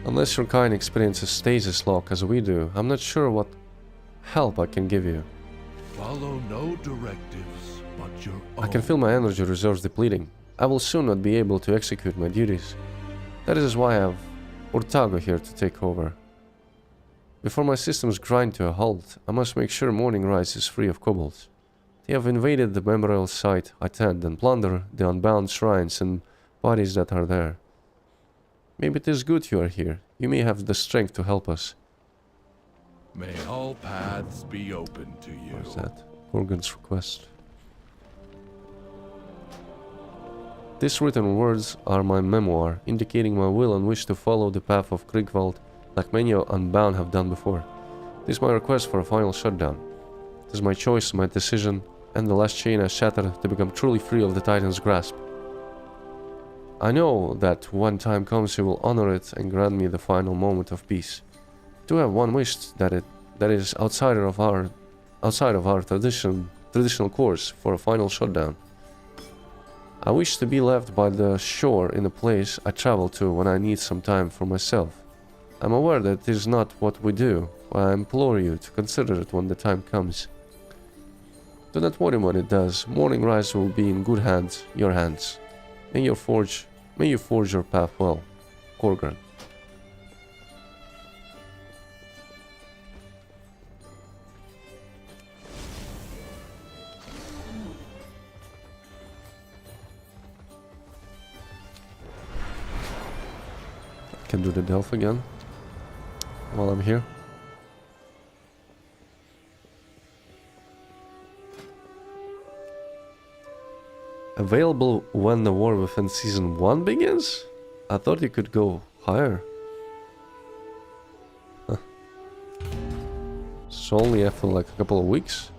Unless your kind experiences stasis lock as we do, I'm not sure what help I can give you. Follow no directives, but your I can feel my energy reserves depleting. I will soon not be able to execute my duties. That is why I have Urtago here to take over. Before my systems grind to a halt, I must make sure Morning Rise is free of kobolds. They have invaded the memorial site I tend and plunder the unbound shrines and bodies that are there. Maybe it is good you are here. You may have the strength to help us. May all paths be open to you. What is that? Gorgon's request. These written words are my memoir, indicating my will and wish to follow the path of Krigvald, like many unbound have done before. This is my request for a final shutdown. It is my choice, my decision, and the last chain I shatter to become truly free of the Titan's grasp. I know that when time comes he will honor it and grant me the final moment of peace. I do have one wish that is outside of our traditional course for a final shutdown. I wish to be left by the shore in a place I travel to when I need some time for myself. I'm aware that it is not what we do, but I implore you to consider it when the time comes. Do not worry when it does. Morning Rise will be in good hands, your hands. May you forge your path well. Gorgon. Can do the delve again while I'm here. Available when the war within season 1 begins? I thought you could go higher. Huh. It's only after like a couple of weeks.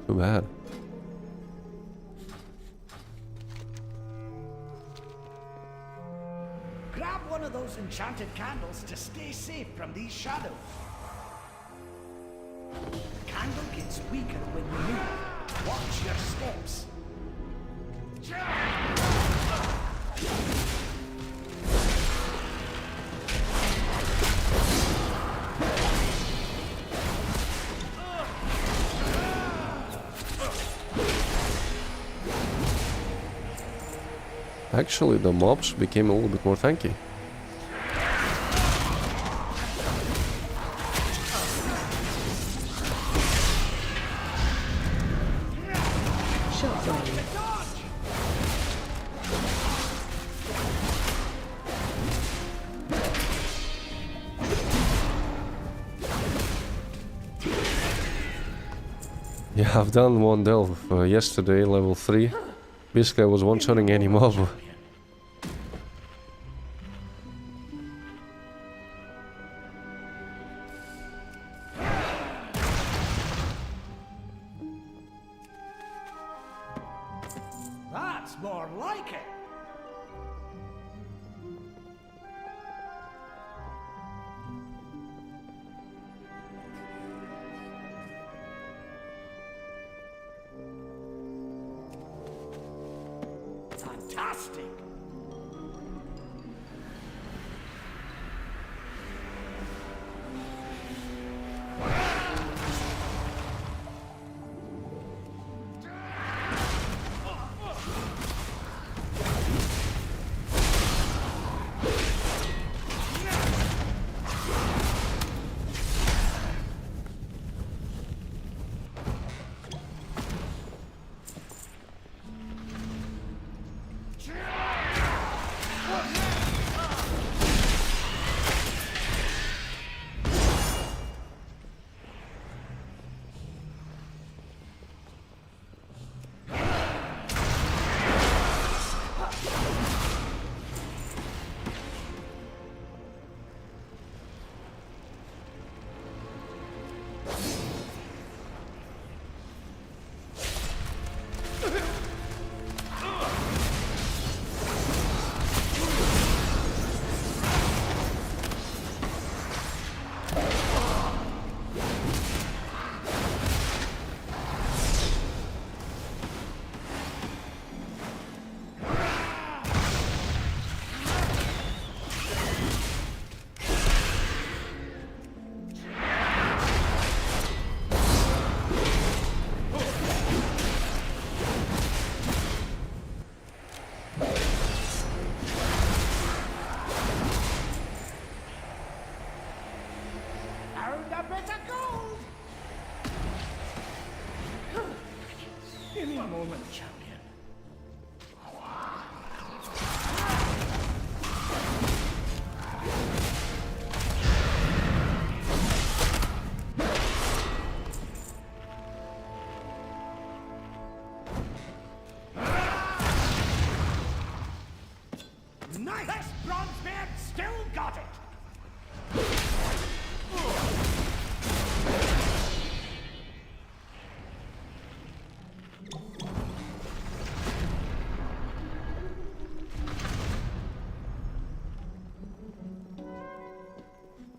Too bad. Grab one of those enchanted candles to stay safe from these shadows. The candle gets weaker when you move. Watch your steps. Actually, the mobs became a little bit more tanky. Yeah, I've done one delve yesterday, level 3. Basically, I was one-shotting any mob. That's more like it. Fantastic. bit of gold! Give me a moment, champion. Nice! This Bronzebeard still got it!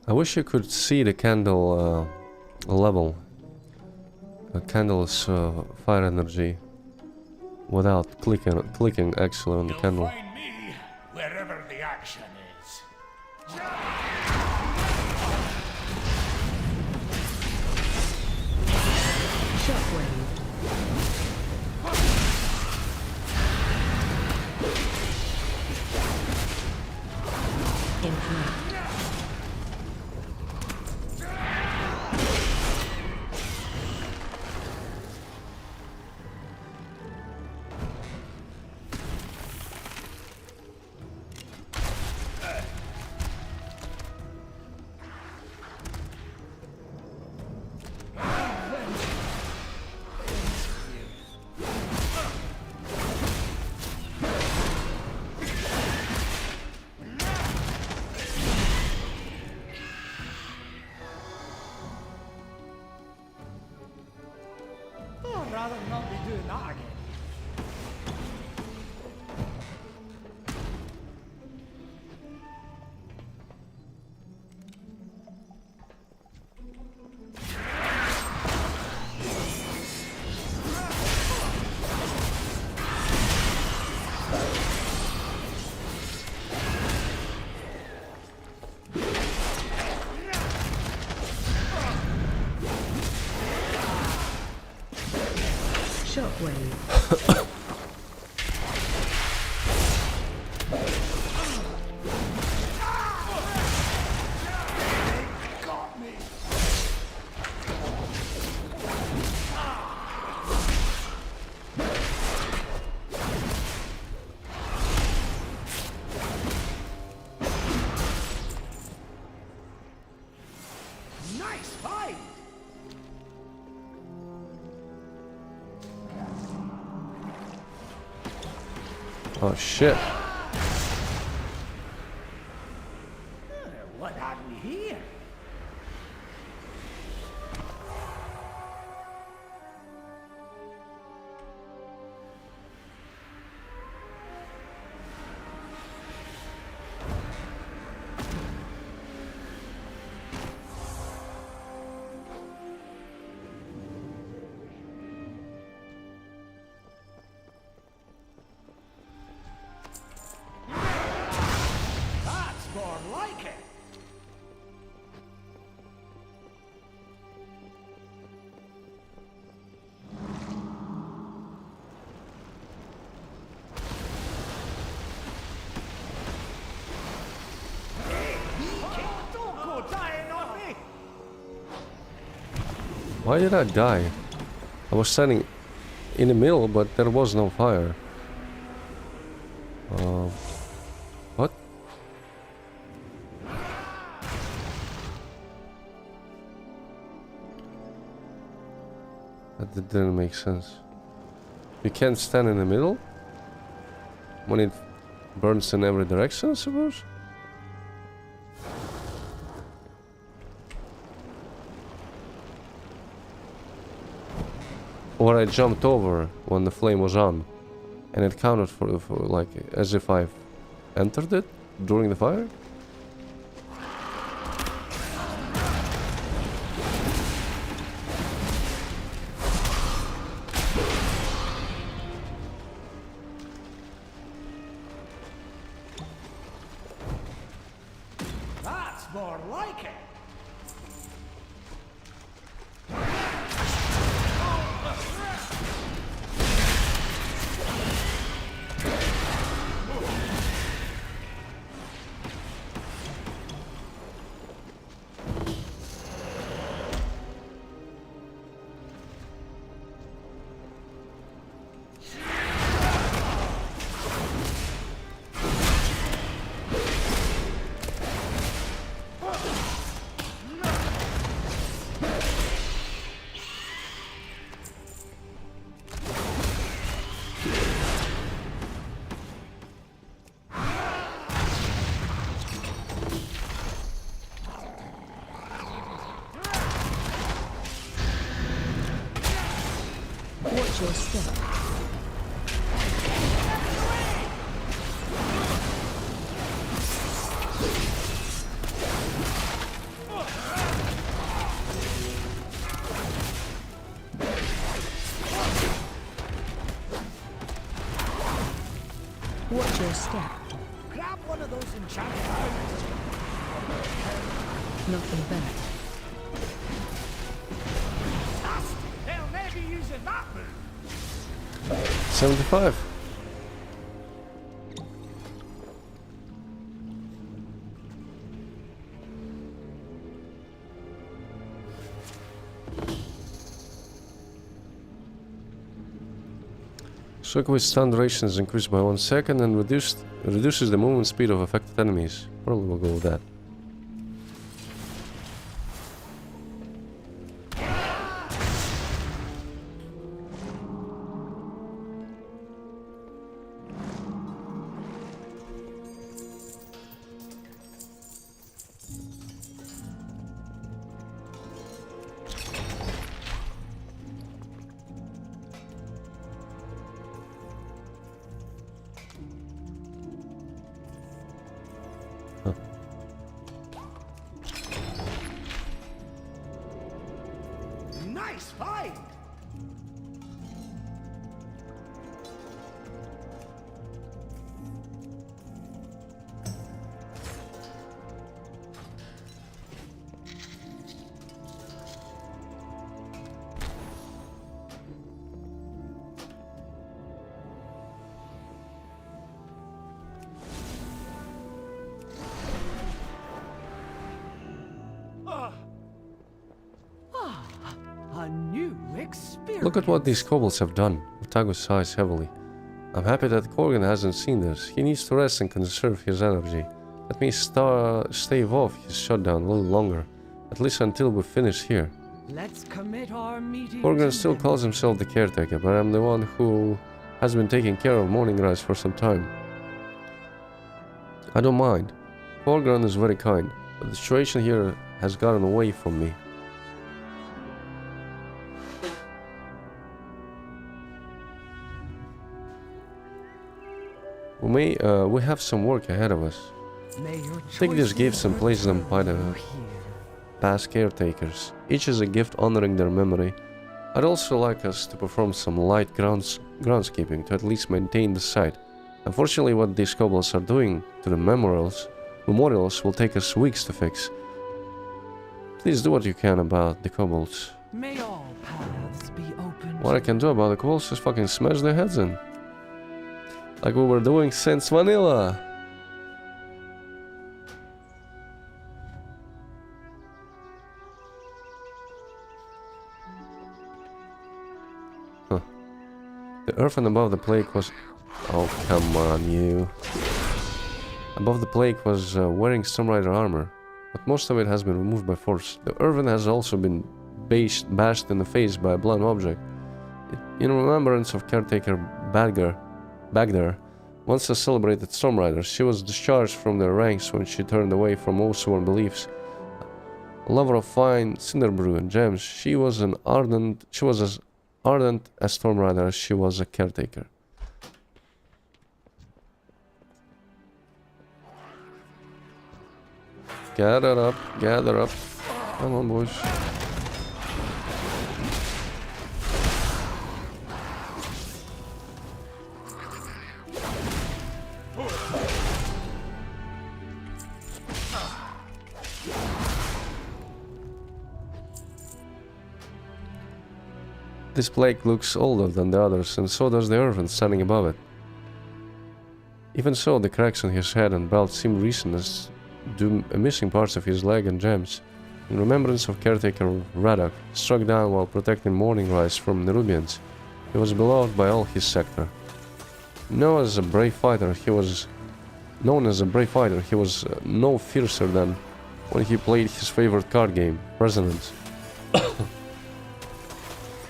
I wish you could see the candle level. A candle's fire energy without clicking actually on the candle. Find me wherever the action is. Shockwave. Impact. I'd rather not be doing that again. Shockwave. Got me! Nice fight! Oh shit. What have we here? That's more like it! Don't go dying on me! Why did I die? I was standing in the middle, but there was no fire. What? That didn't make sense. You can't stand in the middle? When it burns in every direction, I suppose? Or I jumped over when the flame was on, and it counted for like as if I've entered it during the fire. That's more like it! Watch your step. Watch your step. Grab one of those enchanted items. Nothing bad. They'll never be using that move. 75. Shockwave stun duration is increased by 1 second and reduces the movement speed of affected enemies. Probably will go with that. Nice find. A new experience. Look at what these kobolds have done. Otago sighs heavily. I'm happy that Korgan hasn't seen this. He needs to rest and conserve his energy. Let me stave off his shutdown a little longer. At least until we finish here. Let's commit our meeting. Korgan still calls himself the caretaker, but I'm the one who has been taking care of Morningrise for some time. I don't mind. Korgan is very kind, but the situation here has gotten away from me. We have some work ahead of us. Take these gifts and place them by the past caretakers. Each is a gift honoring their memory. I'd also like us to perform some light groundskeeping to at least maintain the site. Unfortunately, what these kobolds are doing to the memorials will take us weeks to fix. Please do what you can about the kobolds. May all paths be open. What I can do about the kobolds is fucking smash their heads in. Like we were doing since vanilla. Huh. The earthen above the plague was... Oh, come on, you. Above the plague was wearing Stormrider armor, but most of it has been removed by force. The earthen has also been bashed in the face by a blunt object. In remembrance of caretaker Bagdar, once a celebrated Stormrider, she was discharged from their ranks when she turned away from Oathsworn beliefs. A lover of fine cinderbrew and gems, she was as ardent a Stormrider as she was a caretaker. Gather up, gather up. Come on, boys. This plague looks older than the others, and so does the earthen standing above it. Even so, the cracks on his head and belt seem recent, as do missing parts of his leg and gems. In remembrance of caretaker Radok, struck down while protecting Morningrise from Nerubians, he was beloved by all his sector. Known as a brave fighter, he was no fiercer than when he played his favorite card game, Resonance.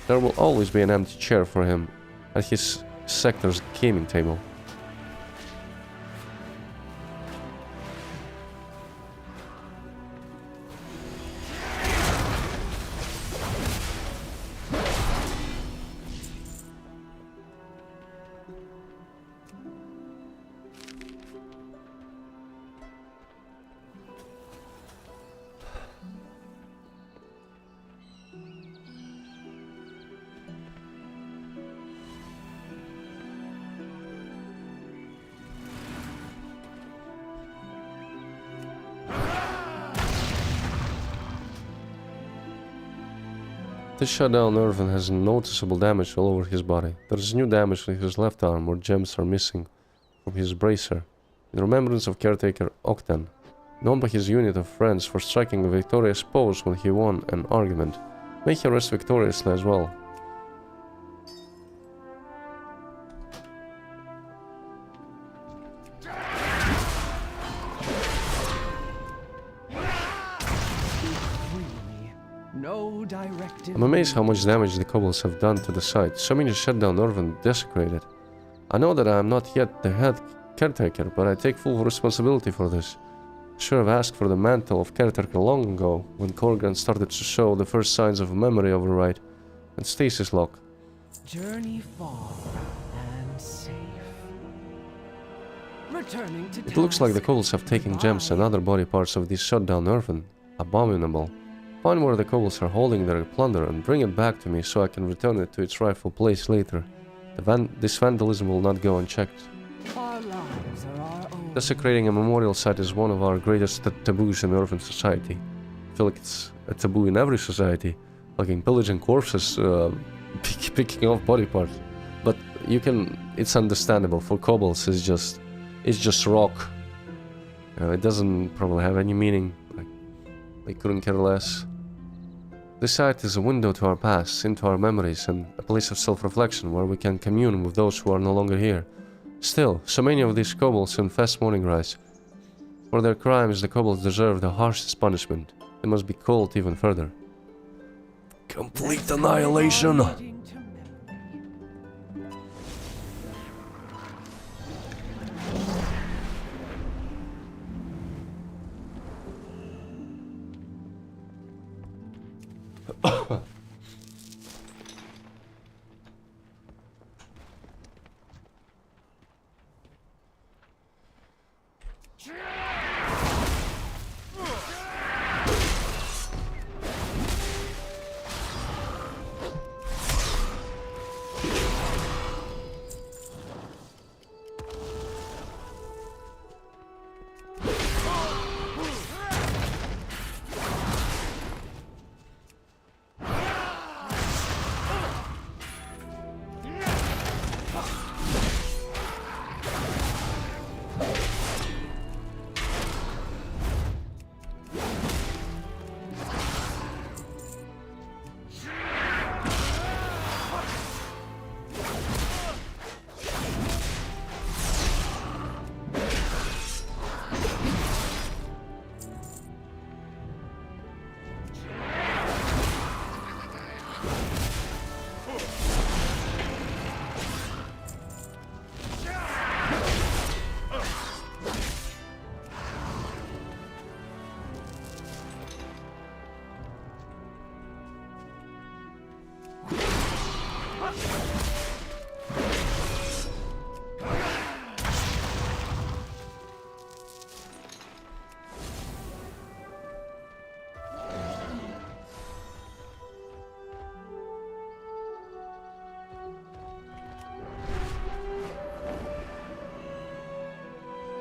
There will always be an empty chair for him at his sector's gaming table. This shutdown Irvin has noticeable damage all over his body. There's new damage on his left arm where gems are missing from his bracer. In remembrance of caretaker Octan, known by his unit of friends for striking a victorious pose when he won an argument. May he rest victoriously as well. No directive. I'm amazed how much damage the kobolds have done to the site. So many shut down Irvin desecrated. I know that I am not yet the head caretaker, but I take full responsibility for this. Should have asked for the mantle of caretaker long ago, when Korgan started to show the first signs of a memory override and stasis lock. Journey far and safe. Returning to It looks like the kobolds have taken gems and other body parts of this shutdown Irvin. Abominable. Find where the kobolds are holding their plunder and bring it back to me so I can return it to its rightful place later. This vandalism will not go unchecked. Our lives are our own. Desecrating a memorial site is one of our greatest taboos in Irvin society. I feel like it's a taboo in every society. Like pillaging corpses, picking off body parts. But it's understandable. For kobolds, it's just rock. It doesn't probably have any meaning. They couldn't care less. This site is a window to our past, into our memories, and a place of self-reflection where we can commune with those who are no longer here. Still, so many of these kobolds infest Morningrise. For their crimes, the kobolds deserve the harshest punishment. They must be culled even further. Complete annihilation!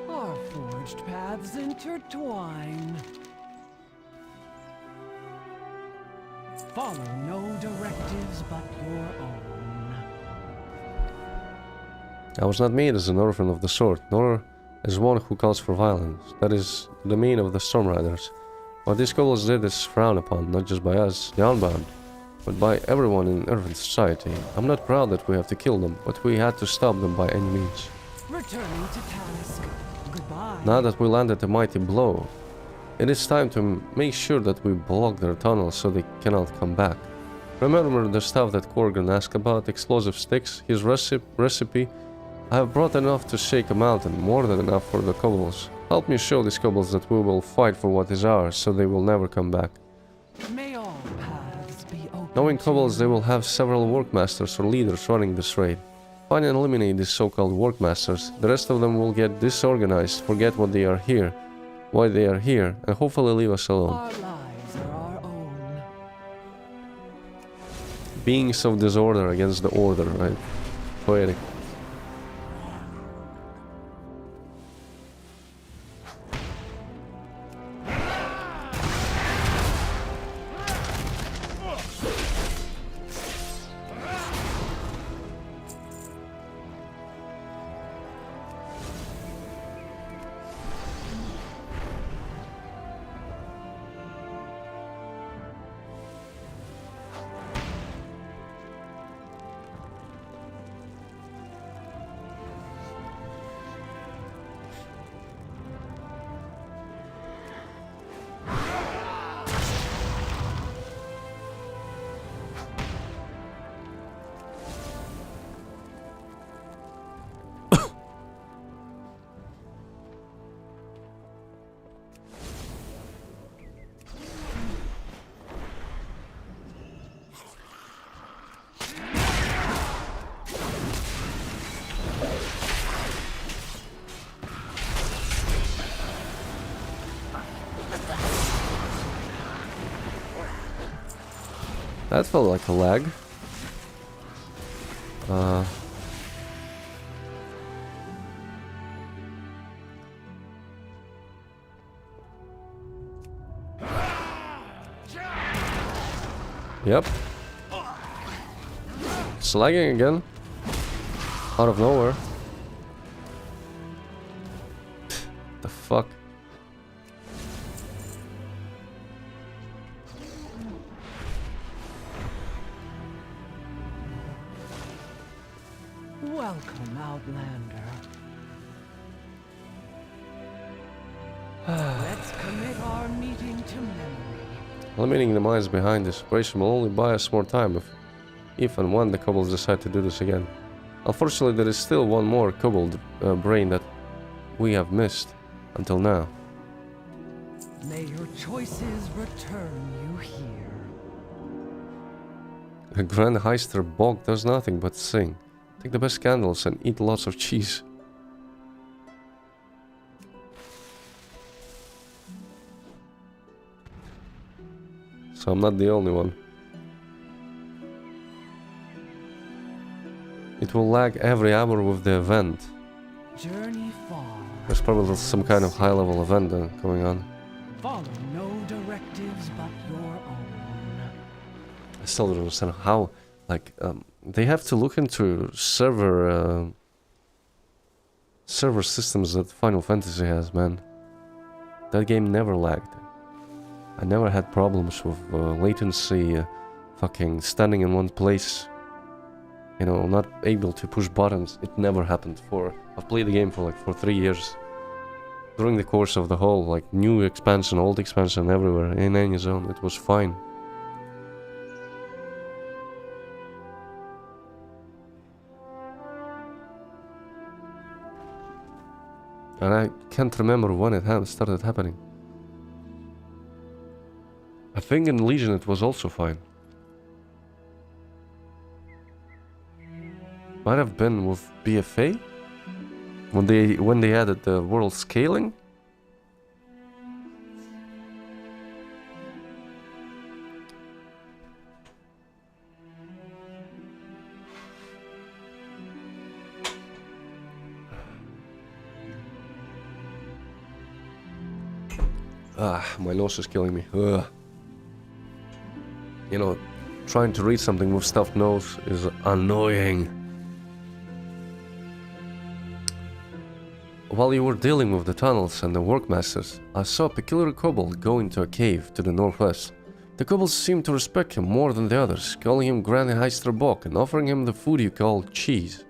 Our forged paths intertwine. Follow no directives but your own. I was not made as an orphan of the sword, nor as one who calls for violence. That is the domain of the Stormriders. What these kobolds did is frowned upon, not just by us, the Unbound, but by everyone in Irvin society. I'm not proud that we have to kill them, but we had to stop them by any means. Returning to task. Goodbye. Now that we landed a mighty blow, it is time to make sure that we block their tunnels so they cannot come back. Remember the stuff that Korgan asked about, explosive sticks, his recipe? I have brought enough to shake a mountain, more than enough for the kobolds. Help me show these kobolds that we will fight for what is ours, so they will never come back. May all paths be open. Knowing kobolds, they will have several workmasters or leaders running this raid. Find and eliminate these so-called workmasters. The rest of them will get disorganized, forget what they are here, why they are here, and hopefully leave us alone. Our lives are our own. Beings of disorder against the order, right? Poetic. That felt like a lag. Yep. It's lagging again. Out of nowhere. The fuck? Welcome, Outlander. Let's commit our meeting to memory. Eliminating the minds behind this operation will only buy us more time if and when the kobolds decide to do this again. Unfortunately, there is still one more kobold brain that we have missed until now. May your choices return you here. The Grand Heister Bog does nothing but sing. Take the best candles and eat lots of cheese. So I'm not the only one. It will lag every hour with the event. Journey far. There's probably some kind of high-level event going on. Follow no directives but your own. I still don't understand how, like, they have to look into server systems that Final Fantasy has, man. That game never lagged. I never had problems with latency, fucking standing in one place. You know, not able to push buttons. It never happened. I've played the game for 3 years. During the course of the whole, like, new expansion, old expansion, everywhere, in any zone, it was fine. And I can't remember when it started happening. I think in Legion it was also fine. Might have been with BFA when they added the world scaling. My nose is killing me. Ugh. You know, trying to read something with stuffed nose is annoying. While you were dealing with the tunnels and the workmasters, I saw a peculiar kobold go into a cave to the northwest. The kobolds seemed to respect him more than the others, calling him Grand Heister Bok and offering him the food you call cheese.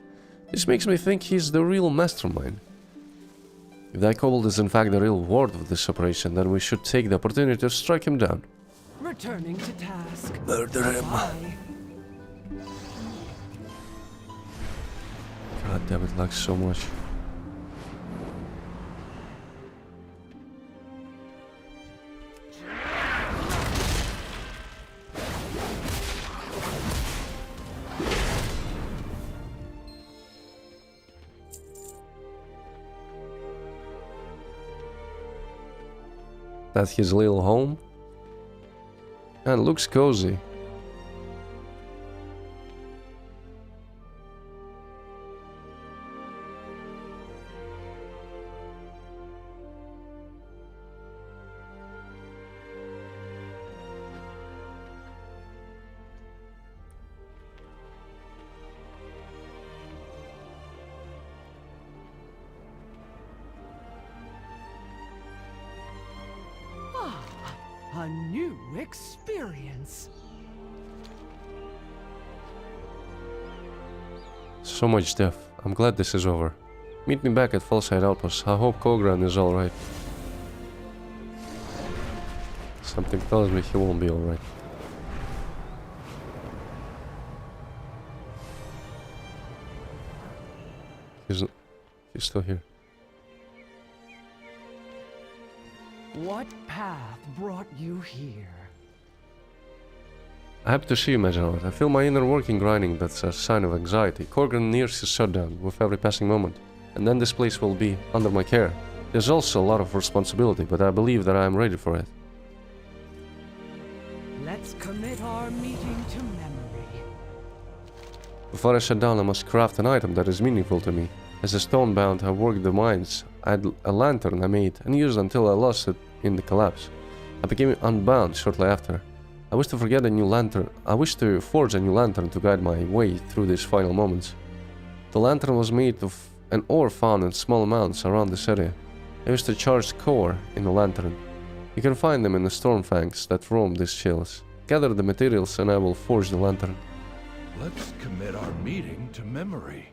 This makes me think he's the real mastermind. If that kobold is in fact the real ward of this operation, then we should take the opportunity to strike him down. Returning to task. Murder him. God damn it, lags so much. That's his little home. And looks cozy. A new experience. So much death. I'm glad this is over. Meet me back at Fellside Outpost. I hope Kogran is alright. Something tells me he won't be alright. He's still here. What path brought you here? I happy to see you, Maginot. I feel my inner working grinding. That's a sign of anxiety. Korgan nears his shutdown with every passing moment, and then this place will be under my care. There's also a lot of responsibility, but I believe that I am ready for it. Let's Commit our meeting to memory. Before I shut down, I must craft an item that is meaningful to me. As a stonebound, I worked the mines. I had a lantern I made and used until I lost it in the collapse. I became unbound shortly after. I wish to forge a new lantern to guide my way through these final moments. The lantern was made of an ore found in small amounts around this area. I used to charge core in the lantern. You can find them in the stormfangs that roam these hills. Gather the materials and I will forge the lantern. Let's commit our meeting to memory.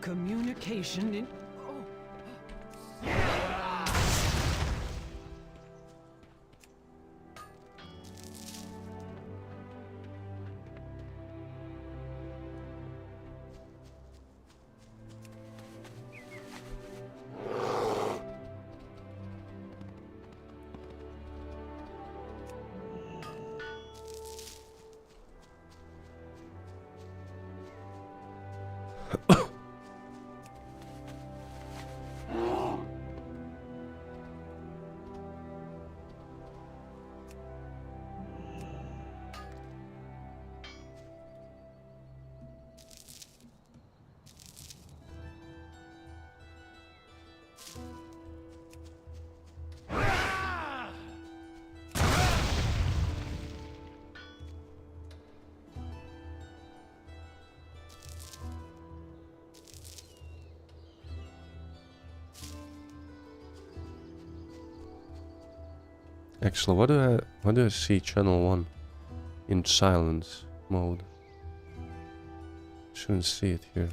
Communication in... Actually, why do I see channel 1 in silence mode? Shouldn't see it here.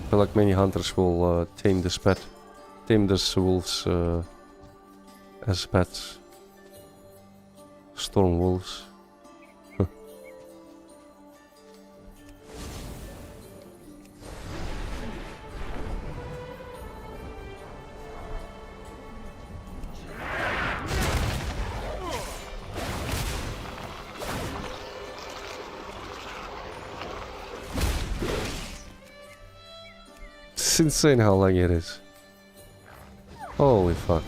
I feel like many hunters will tame this wolves as pets. Storm wolves. It's insane how laggy it is. Holy fuck.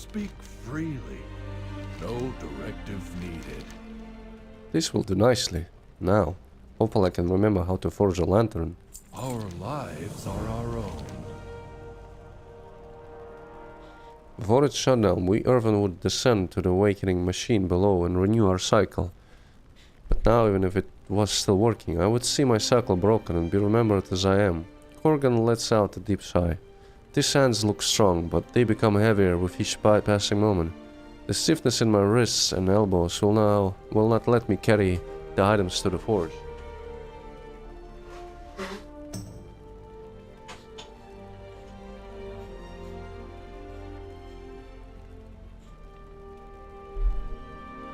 Speak freely. No directive needed. This will do nicely. Now, hopefully I can remember how to forge a lantern. Our lives are our own. Before its shutdown, we Irvin would descend to the awakening machine below and renew our cycle. But now, even if it was still working, I would see my cycle broken and be remembered as I am. Corgan lets out a deep sigh. These hands look strong, but they become heavier with each passing moment. The stiffness in my wrists and elbows will not let me carry the items to the forge.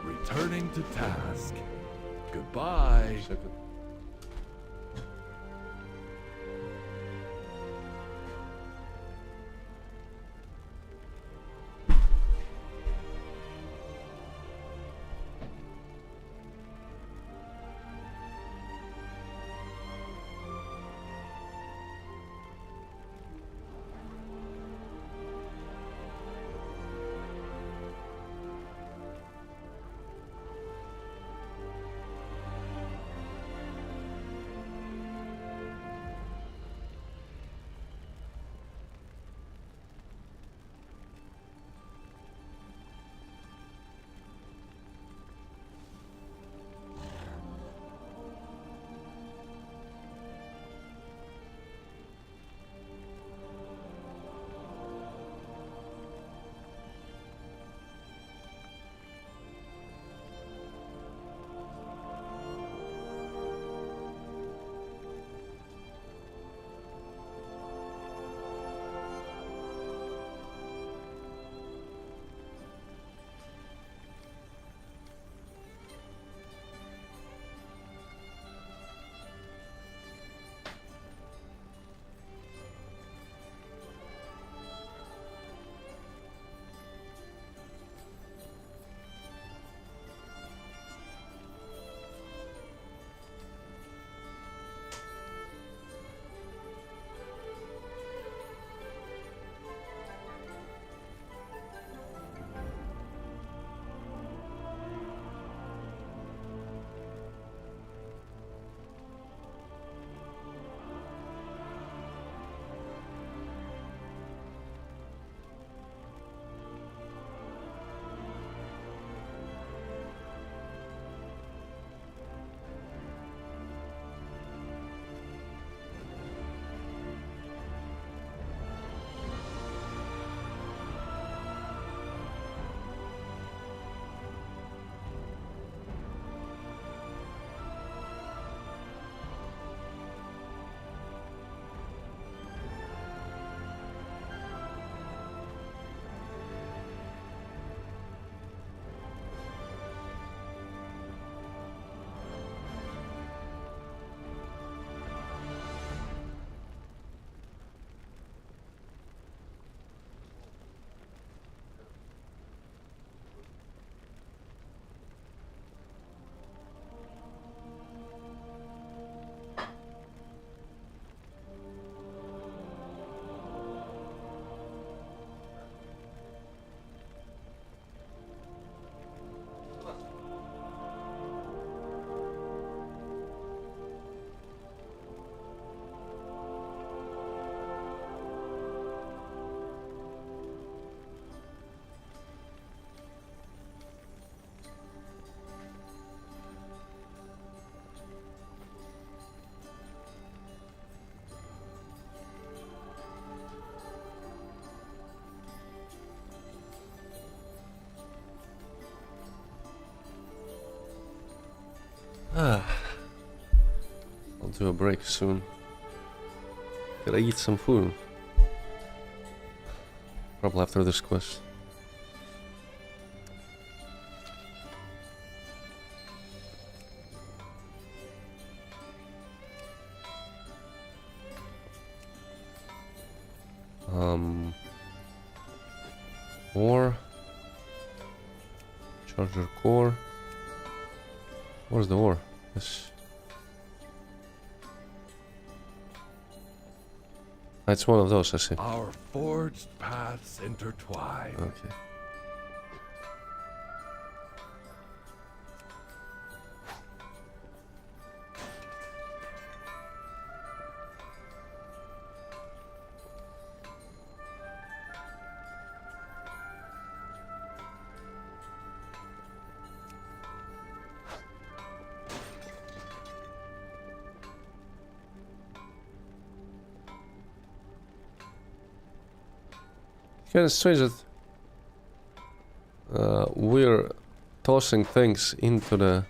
Returning to task. Goodbye. I'll do a break soon. Gotta eat some food. Probably after this quest. Ore. Charger core. Where's the ore? Yes. It's one of those, I see. Our forged paths intertwine. Okay. Kind of strange that we're tossing things into the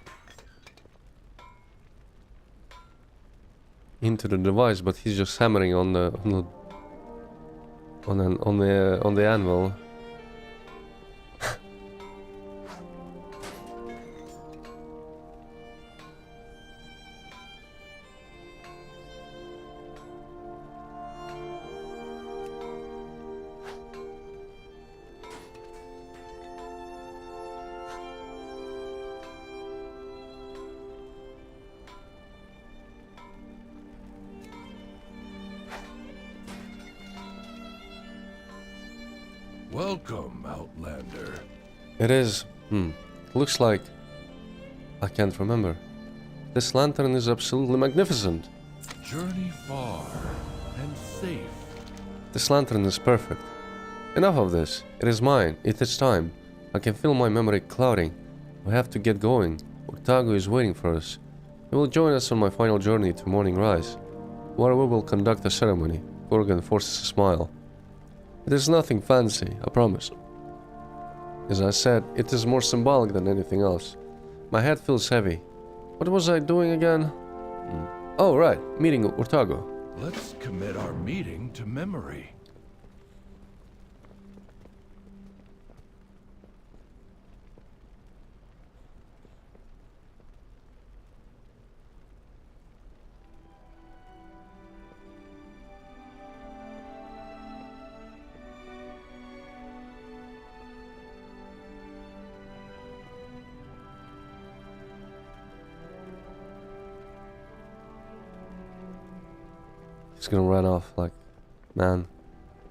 device, but he's just hammering on the anvil. Welcome, Outlander. It is. Looks like I can't remember. This lantern is absolutely magnificent. Journey far and safe. This lantern is perfect. Enough of this. It is mine. It is time. I can feel my memory clouding. We have to get going. Urtago is waiting for us. He will join us on my final journey to Morning Rise, where we will conduct a ceremony. Gorgon forces a smile. It is nothing fancy, I promise. As I said, it is more symbolic than anything else. My head feels heavy. What was I doing again? Oh, right, meeting Urtago. Let's commit our meeting to memory. It's gonna run off like, man.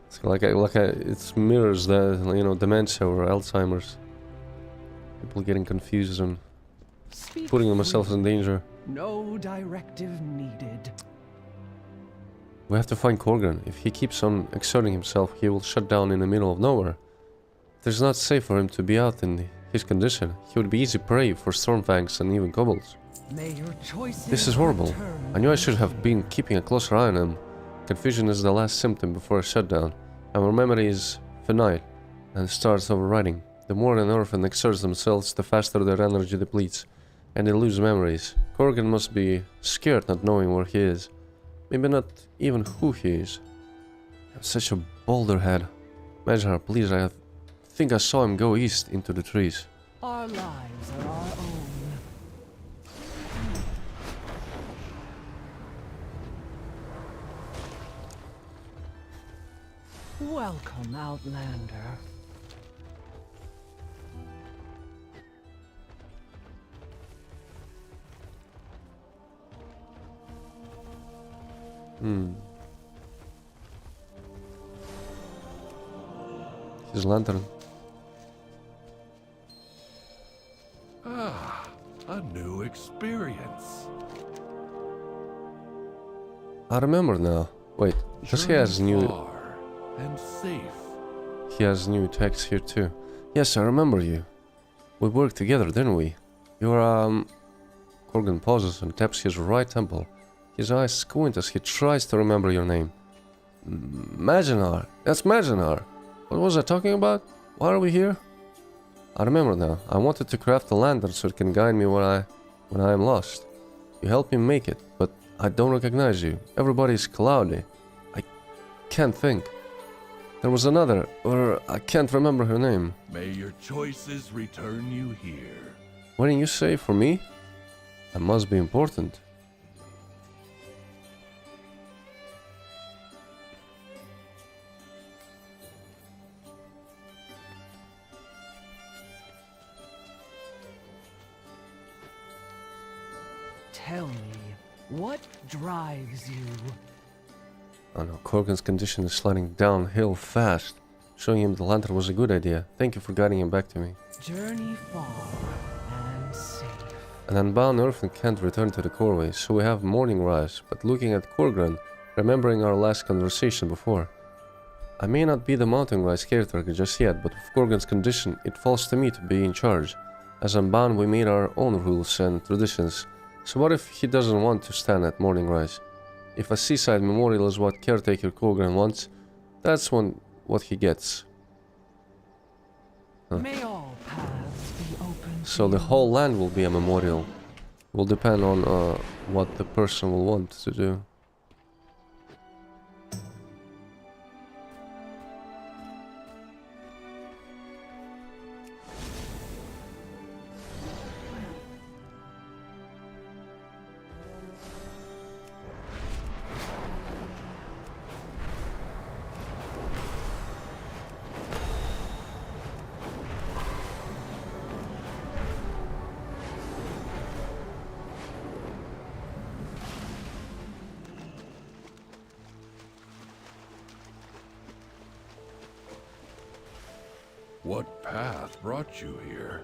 It's it mirrors the, you know, dementia or Alzheimer's. People getting confused and putting themselves in danger. No directive needed. We have to find Korgan. If he keeps on exerting himself, he will shut down in the middle of nowhere. It is not safe for him to be out in his condition. He would be easy prey for Stormfangs and even kobolds. May your choices This is horrible. return. I knew I should have been keeping a closer eye on him. Confusion is the last symptom before a shutdown. Our memory is finite and starts overriding. The more an orphan exerts themselves, the faster their energy depletes, and they lose memories. Korgan must be scared not knowing where he is. Maybe not even who he is. I have such a boulder head. Major, please, I think I saw him go east into the trees. Our lives are our own. Welcome, Outlander. His lantern. Ah, a new experience. I remember now. Wait, does he has Journey new... far and safe. He has new text here too. Yes, I remember you. We worked together, didn't we? You're, Korgan pauses and taps his right temple. His eyes squint as he tries to remember your name. Majinar. That's Majinar. What was I talking about? Why are we here? I remember now. I wanted to craft a lantern so it can guide me when I am lost. You helped me make it, but I don't recognize you. Everybody is cloudy. I can't think. There was another, or I can't remember her name. May your choices return you here. What did you say for me? That must be important. Tell me, what drives you? Oh no, Korgan's condition is sliding downhill fast. Showing him the lantern was a good idea. Thank you for guiding him back to me. Journey far and safe. An unbound orphan can't return to the Corway, so we have Morning Rise, but looking at Korgan, remembering our last conversation before. I may not be the Mountain Rise caretaker just yet, but with Korgan's condition, it falls to me to be in charge. As Unbound, we made our own rules and traditions, so what if he doesn't want to stand at Morning Rise? If a seaside memorial is what caretaker Korgan wants, that's what he gets. May all paths be open. So the whole land will be a memorial. Will depend on what the person will want to do. What path brought you here?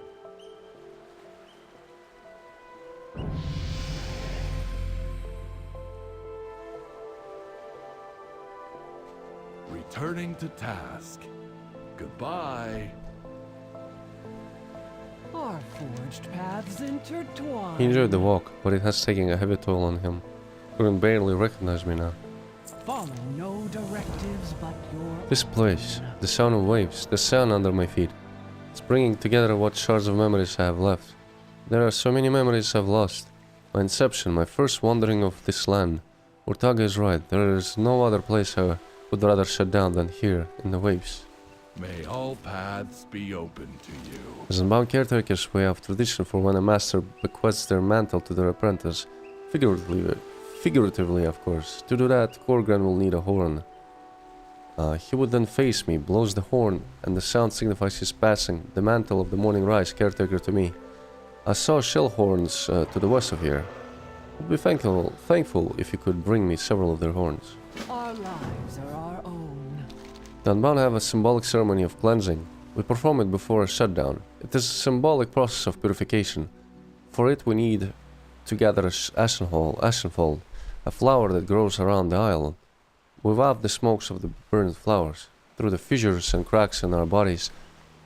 Returning to task. Goodbye. Our forged paths intertwine. He enjoyed the walk, but it has taken a heavy toll on him. Couldn't barely recognize me now. Follow no directives but your This place, the sound of waves, the sand under my feet. It's bringing together what shards of memories I have left. There are so many memories I've lost. My inception, my first wandering of this land. Urtaga is right, there is no other place I would rather shut down than here, in the waves. May all paths be open to you. As unbound caretakers, we have tradition for when a master bequests their mantle to their apprentice. Figuratively, of course. To do that, Korgan will need a horn. He would then face me, blows the horn, and the sound signifies his passing, the mantle of the morning rise caretaker to me. I saw shell horns to the west of here. Would be thankful if you could bring me several of their horns. Our lives are our own. The Unbound have a symbolic ceremony of cleansing. We perform it before a shutdown. It is a symbolic process of purification. For it we need to gather Ashenfold, a flower that grows around the island. We wave the smokes of the burned flowers. Through the fissures and cracks in our bodies,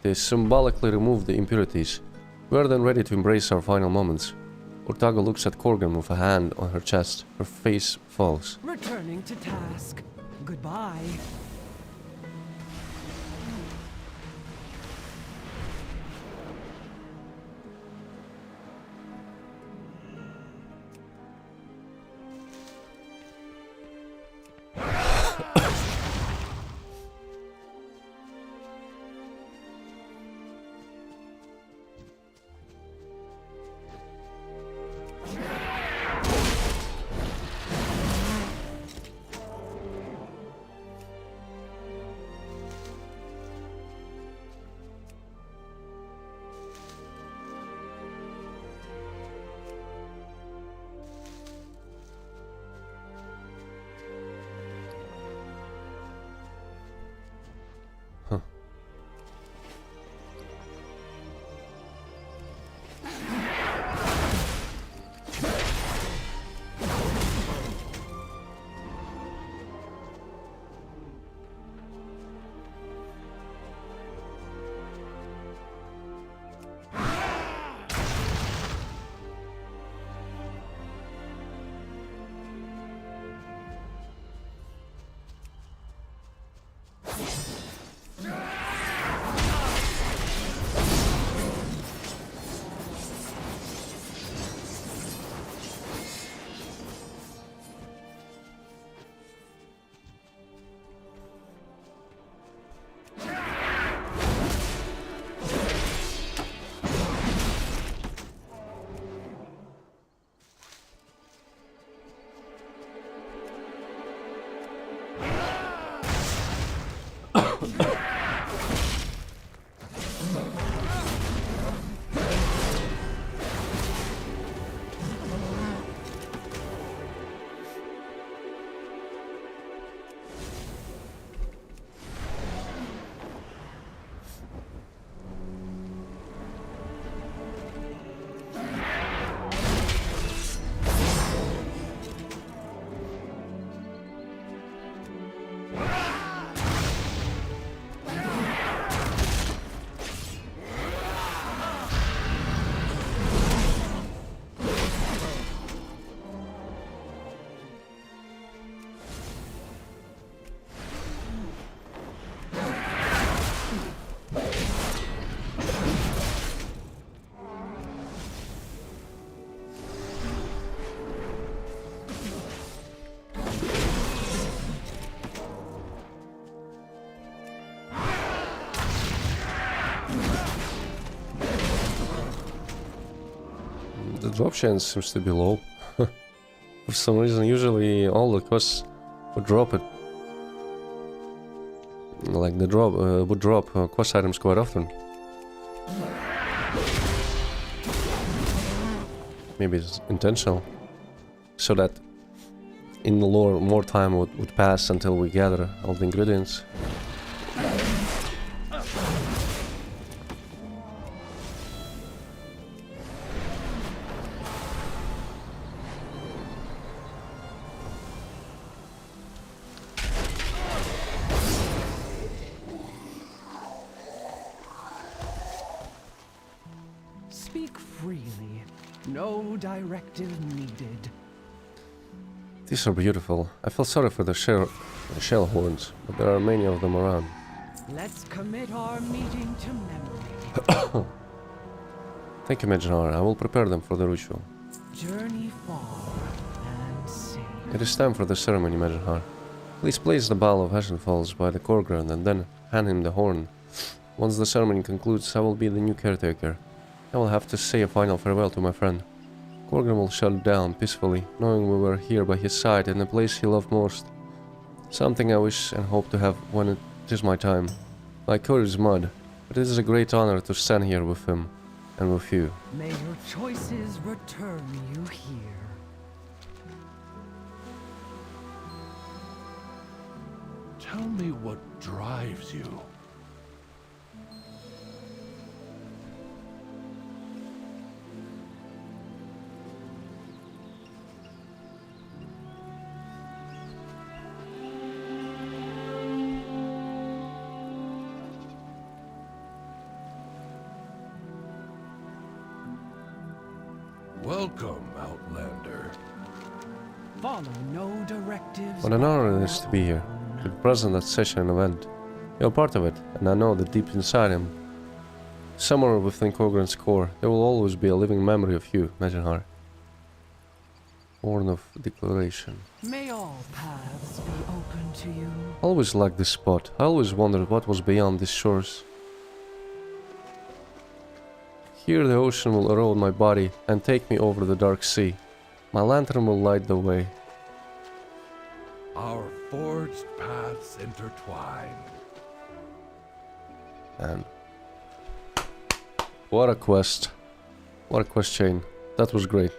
they symbolically remove the impurities. We are then ready to embrace our final moments. Urtaga looks at Korgan with a hand on her chest. Her face falls. Returning to task. Goodbye. The drop chance seems to be low. For some reason, usually all the quests would drop it. Like the drop would drop quest items quite often. Maybe it's intentional, so that in the lore more time would pass until we gather all the ingredients. Speak freely. No directive needed. These are beautiful. I feel sorry for the shell horns, but there are many of them around. Let's commit our meeting to memory. Thank you, Medjnar. I will prepare them for the ritual. Journey far and safe. It is time for the ceremony, Medjnar. Please place the Ball of Ashenfalls by the Korgran and then hand him the horn. Once the ceremony concludes, I will be the new caretaker. I will have to say a final farewell to my friend. Korgran will shut down peacefully, knowing we were here by his side in the place he loved most. Something I wish and hope to have when it is my time. My coat is mud, but it is a great honor to stand here with him and with you. May your choices return you here. Tell me what drives you. Welcome, Outlander. Follow no directives. What an honor it is to be here, to be present at such an event. You're part of it, and I know that deep inside him, somewhere within Korgran's core, there will always be a living memory of you, Medjnar. Horn of Declaration. May all paths be open to you. I always liked this spot. I always wondered what was beyond these shores. Here the ocean will erode my body and take me over the dark sea. My lantern will light the way. Our forged paths intertwine. And what a quest. What a quest chain. That was great.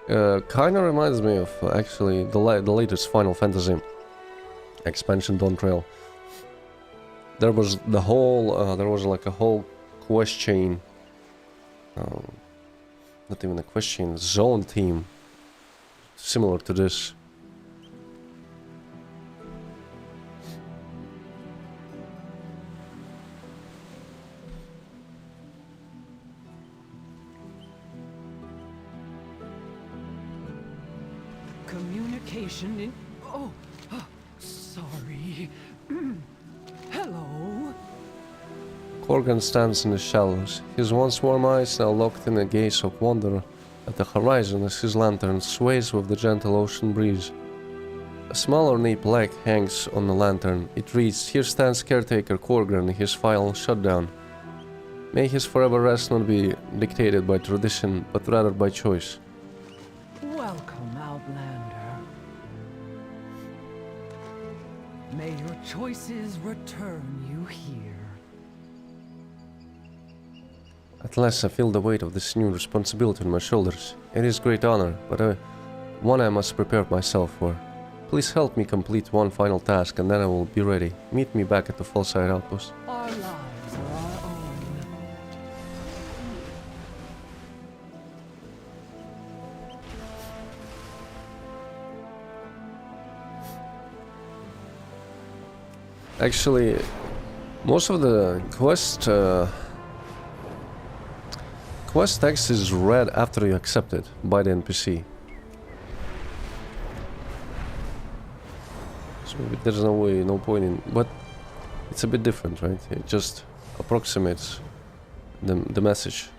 Kinda reminds me of actually the latest Final Fantasy expansion, Dawntrail. There was the whole, there was like a whole quest chain. Not even a quest chain, zone theme. Similar to this. Communication in... Oh, sorry. Hello? Korgan stands in the shallows, his once warm eyes now locked in a gaze of wonder at the horizon as his lantern sways with the gentle ocean breeze. A small ornate plaque hangs on the lantern. It reads, "Here stands caretaker Korgan in his final shutdown. May his forever rest not be dictated by tradition, but rather by choice." Welcome, Outlander. May your choices return you here. At last I feel the weight of this new responsibility on my shoulders. It is great honor, but one I must prepare myself for. Please help me complete one final task and then I will be ready. Meet me back at the Fallside Outpost. Our lives are our own. Actually, most of the quest text is read after you accept it by the NPC. So there's no point in, but it's a bit different, right? It just approximates the message.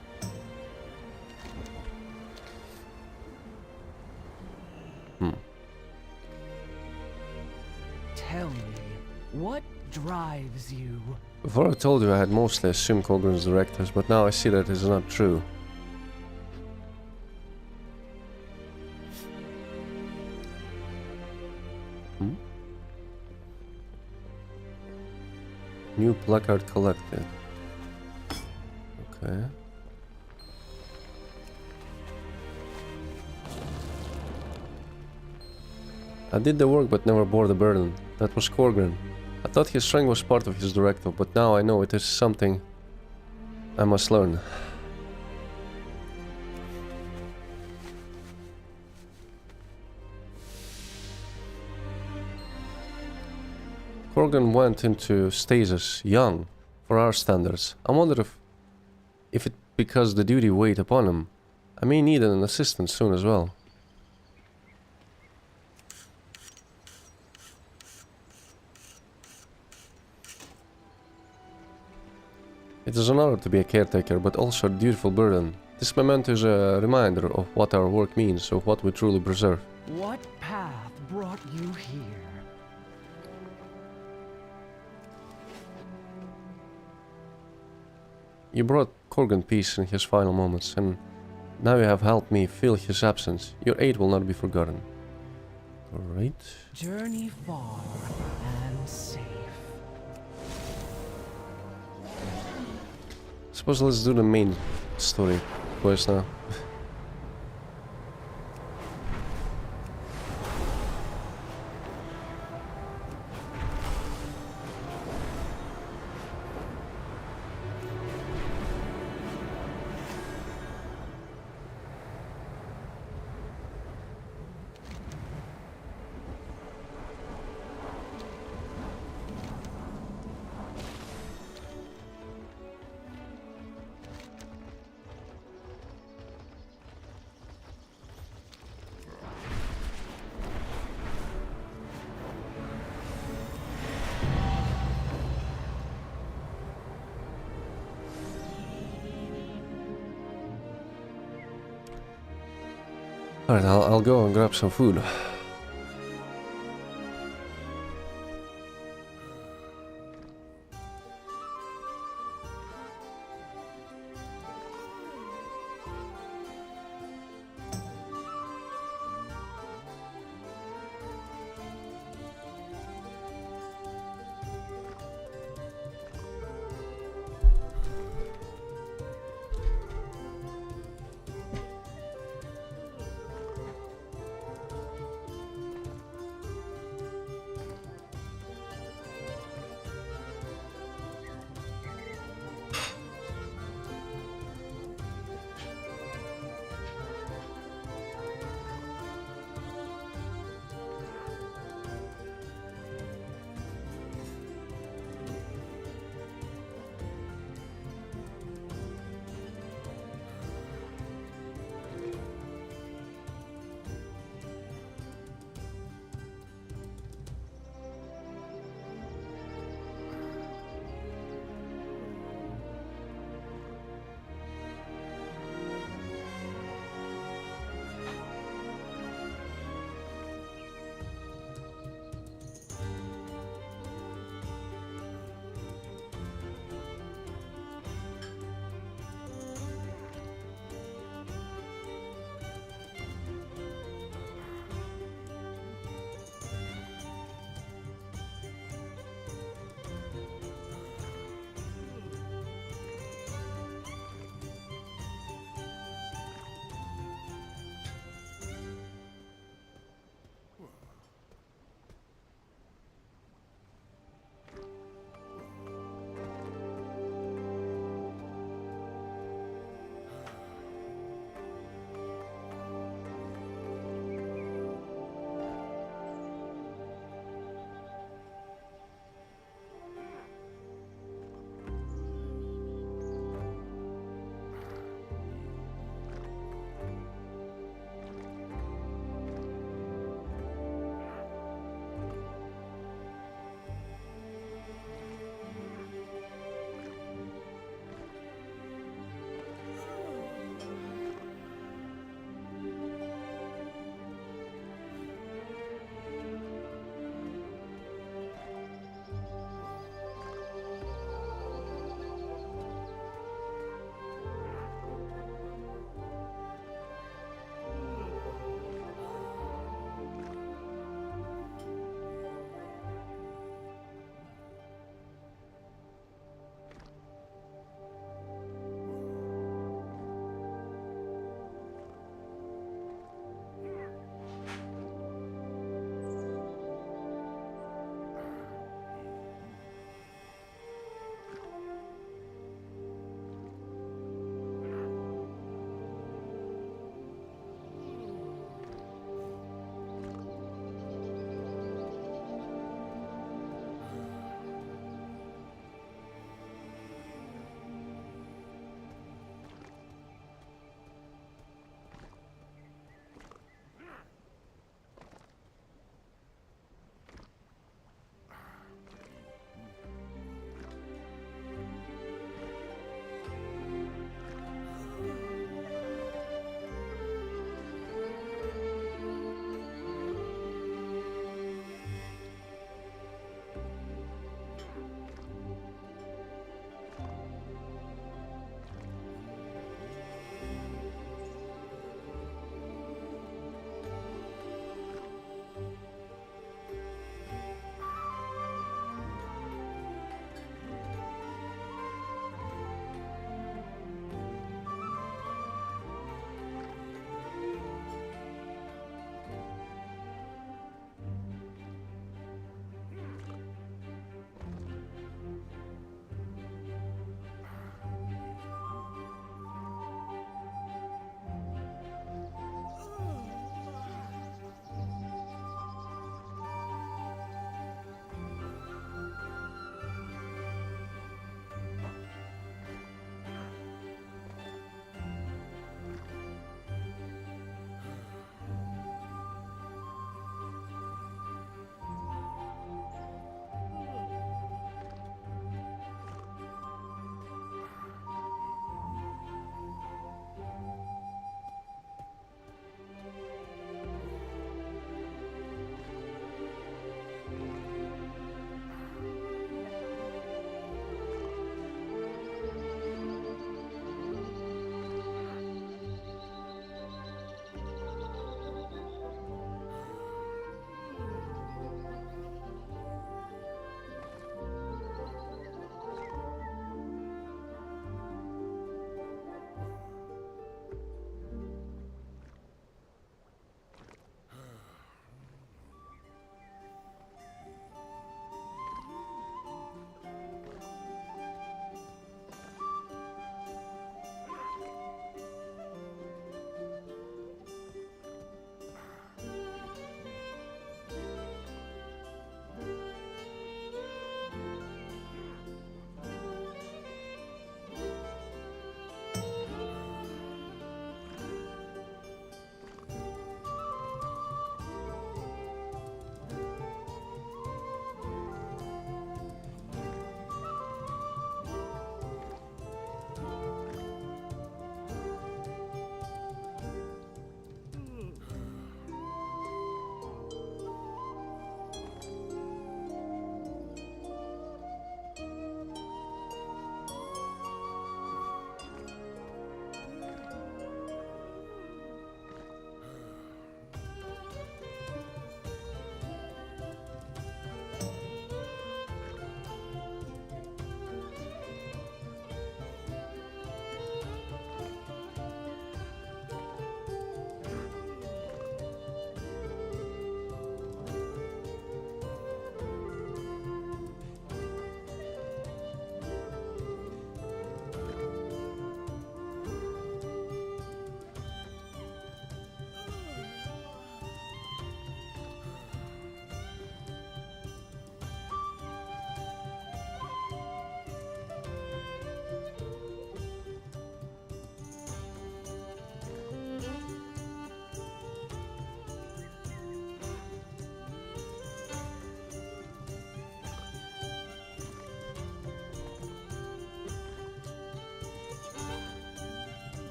Tell me, what drives you? Before I told you I had mostly assumed Korgran's directors, but now I see that is not true. New placard collected. Okay. I did the work but never bore the burden. That was Korgren. I thought his strength was part of his directive, but now I know it is something I must learn. Korgan went into stasis young, for our standards. I wonder if it because the duty weighed upon him. I may need an assistant soon as well. It is an honor to be a caretaker, but also a dutiful burden. This memento is a reminder of what our work means, of what we truly preserve. What path brought you here? You brought Korgan peace in his final moments, and now you have helped me fill his absence. Your aid will not be forgotten. Great. Journey far and safe. Suppose let's do the main story quest now. Alright, I'll go and grab some food.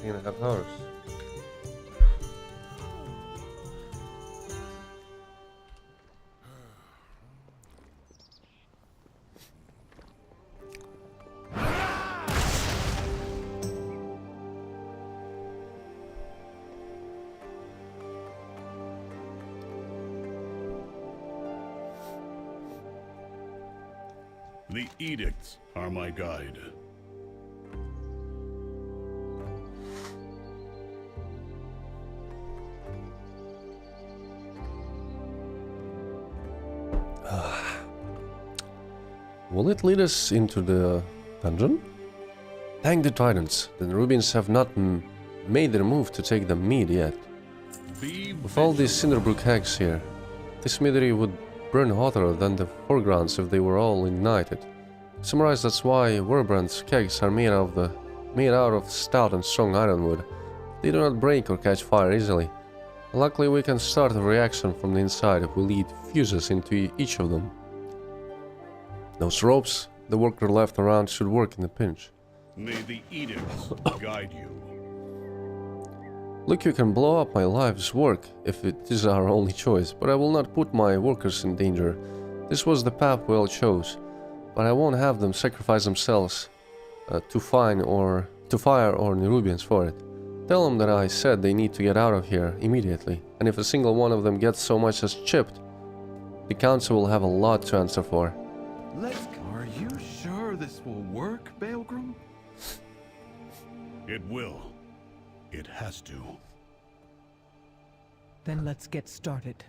3.5 hours. The edicts are my guide. Will it lead us into the dungeon? Thank the Titans, the Nerubians have not made their move to take the mead yet. With all these Cinderbrook hags here, this meadery would burn hotter than the foregrounds if they were all ignited. To summarize, that's why Werbrand's kegs are made out of stout and strong ironwood. They do not break or catch fire easily. Luckily, we can start a reaction from the inside if we lead fuses into each of them. Those ropes the worker left around should work in a pinch. May the edicts guide you. Look, you can blow up my life's work if it is our only choice, but I will not put my workers in danger. This was the path we all chose, but I won't have them sacrifice themselves to fire or Nerubians for it. Tell them that I said they need to get out of here immediately, and if a single one of them gets so much as chipped, the council will have a lot to answer for. Are you sure this will work, Baelgrim? It will. It has to. Then let's get started.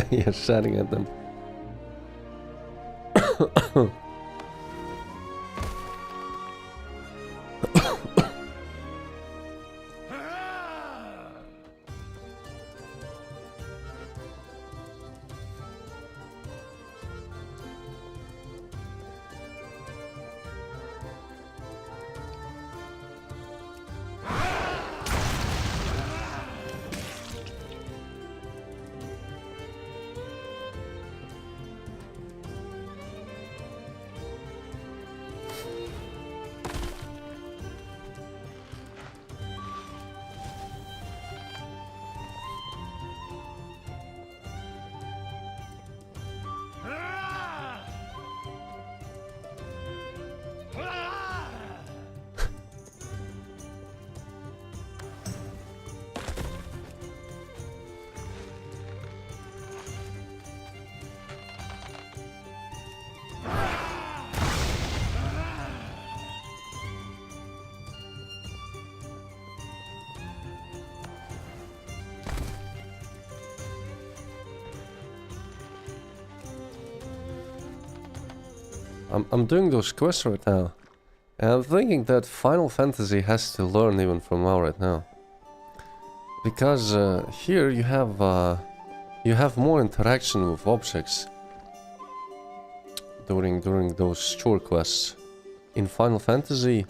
You're shouting at them. I'm doing those quests right now, and I'm thinking that Final Fantasy has to learn even from WoW right now, because here you have more interaction with objects during those chore quests. In Final Fantasy,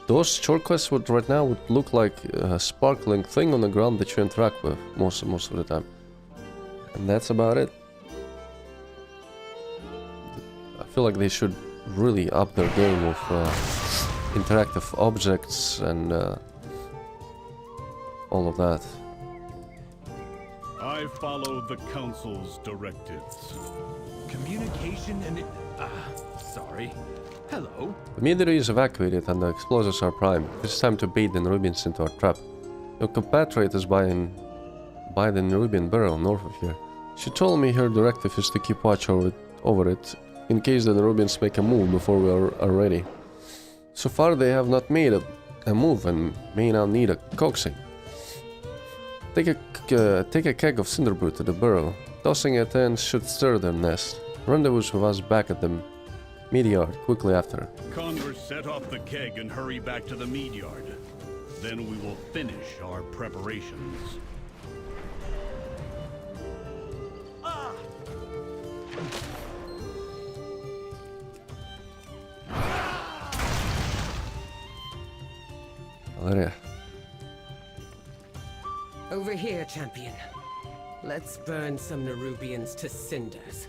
those chore quests would look like a sparkling thing on the ground that you interact with most of the time, and that's about it. I feel like they should really up their game with interactive objects and all of that. I follow the council's directives. Communication and sorry. Hello. The meadery is evacuated and the explosives are primed. It's time to bait the Nerubians into our trap. Your compatriot is by the Nerubian barrel north of here. She told me her directive is to keep watch over it in case the Nerubians make a move before we are ready. So far they have not made a move and may now need a coaxing. Take a keg of Cinderbrew to the burrow. Tossing it in should stir their nest. Rendezvous with us back at the meat yard quickly after. Converse, set off the keg and hurry back to the mead yard. Then we will finish our preparations. Valeria. Over here, champion. Let's burn some Nerubians to cinders.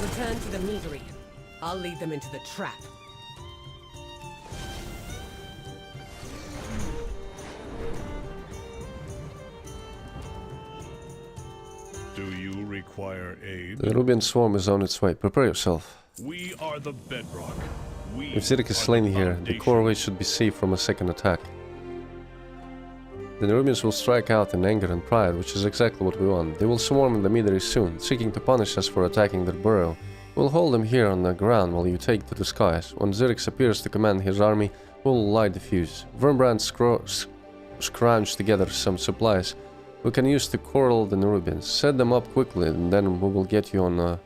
Return to the meadery. I'll lead them into the trap. Do you require aid? The Nerubian swarm is on its way. Prepare yourself. We are the bedrock. If Zirek is slain here, the Corvée should be safe from a second attack. The Nerubians will strike out in anger and pride, which is exactly what we want. They will swarm in the Meadery soon, seeking to punish us for attacking their burrow. We'll hold them here on the ground while you take to the skies. When Zirix appears to command his army, we'll light the fuse. Vermbrand scrounged together some supplies we can use to corral the Nerubians. Set them up quickly, and then we will get you on a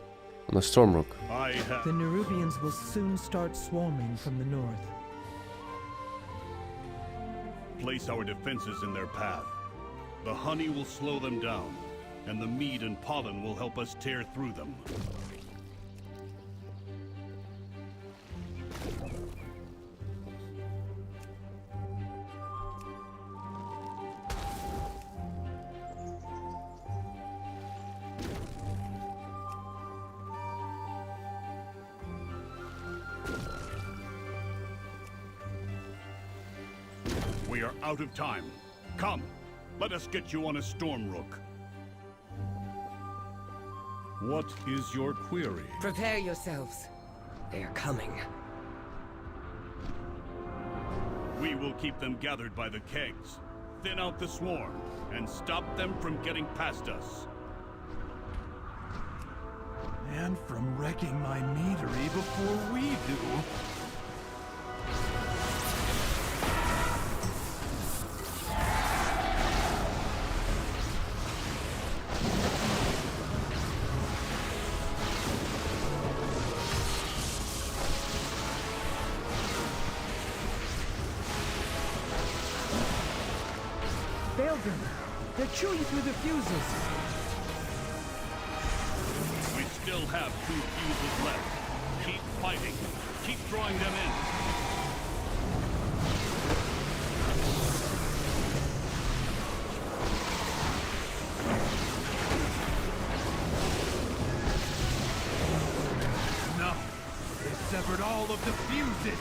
Stormrook. The Nerubians will soon start swarming from the north. Place our defenses in their path. The honey will slow them down, and the mead and pollen will help us tear through them. We are out of time. Come, let us get you on a Stormrook. What is your query? Prepare yourselves. They're coming. We will keep them gathered by the kegs, thin out the swarm, and stop them from getting past us. And from wrecking my meadery before we do. Balgrim, they're chewing through the fuses. We still have 2 fuses left. Keep fighting. Keep drawing them in. No! They severed all of the fuses!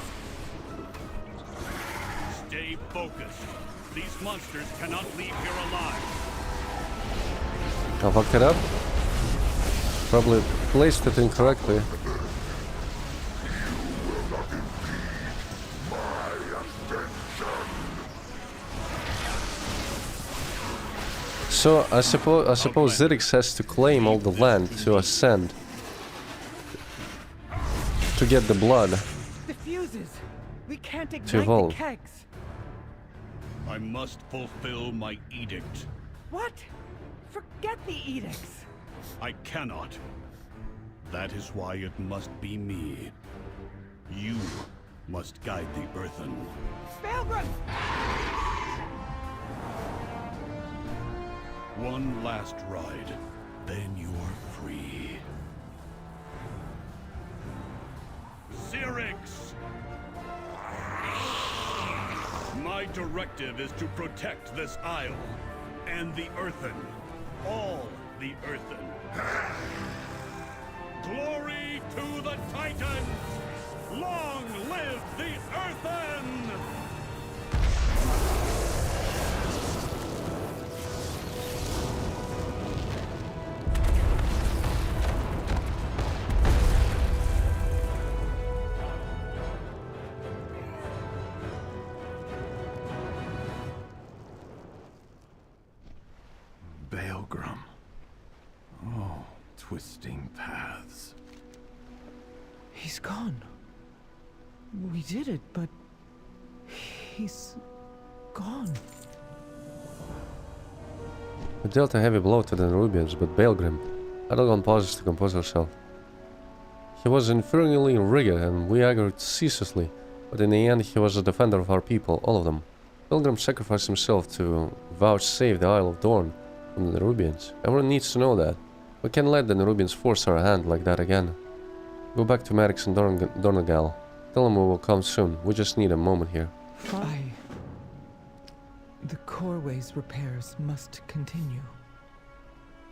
Stay focused. These monsters cannot leave here alive. I fucked it up. Probably placed it incorrectly. So I suppose Zirix has to claim all the land to ascend to get the blood The fuses! We can't to ignite the evolve. kegs! I must fulfill my edict. What? Forget the edicts! I cannot. That is why it must be me. You must guide the Earthen. Balgrim! One last ride, then you're free. Syrinx! My directive is to protect this isle, and the Earthen. All the Earthen. Glory to the Titans! Long live the Earthen! Balgrim. Oh, twisting paths. He's gone. We did it, but he's gone. We dealt a heavy blow to the Nerubians, but Baelgrim. Adelgon pauses to compose herself. He was infernally rigid, and we argued ceaselessly, but in the end he was a defender of our people, all of them. Baelgrim sacrificed himself to vouchsafe the Isle of Dorne from the Nerubians. Everyone needs to know that. We can't let the Nerubians force our hand like that again. Go back to Merix and Donegal. Tell them we will come soon. We just need a moment here. The Corway's repairs must continue.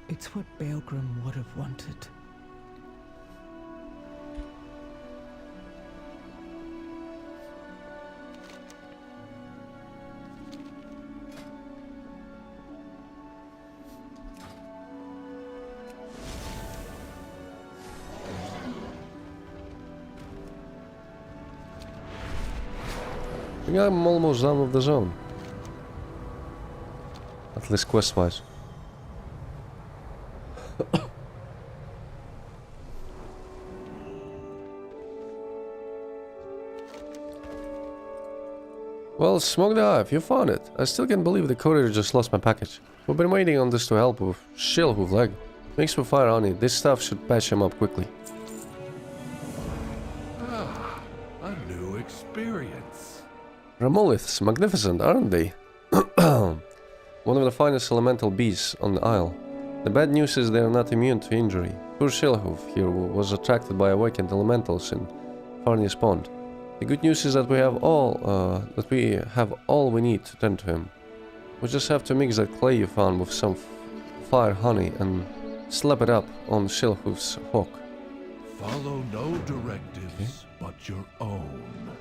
It's what Baelgrim would have wanted. I think I'm almost done with the zone. At least quest-wise. Well, Smoke the Hive, you found it. I still can't believe the courier just lost my package. We've been waiting on this to help with Shellhoof leg. Thanks for fire on it. This stuff should patch him up quickly. Ah, a new experience. Ramoliths, magnificent, aren't they? One of the finest elemental beasts on the Isle. The bad news is they are not immune to injury. Poor Shellhoof here was attracted by awakened elementals in Farnius Pond. The good news is that we have all we need to tend to him. We just have to mix that clay you found with some fire honey and slap it up on Shellhoof's hawk. Follow no directives but your own.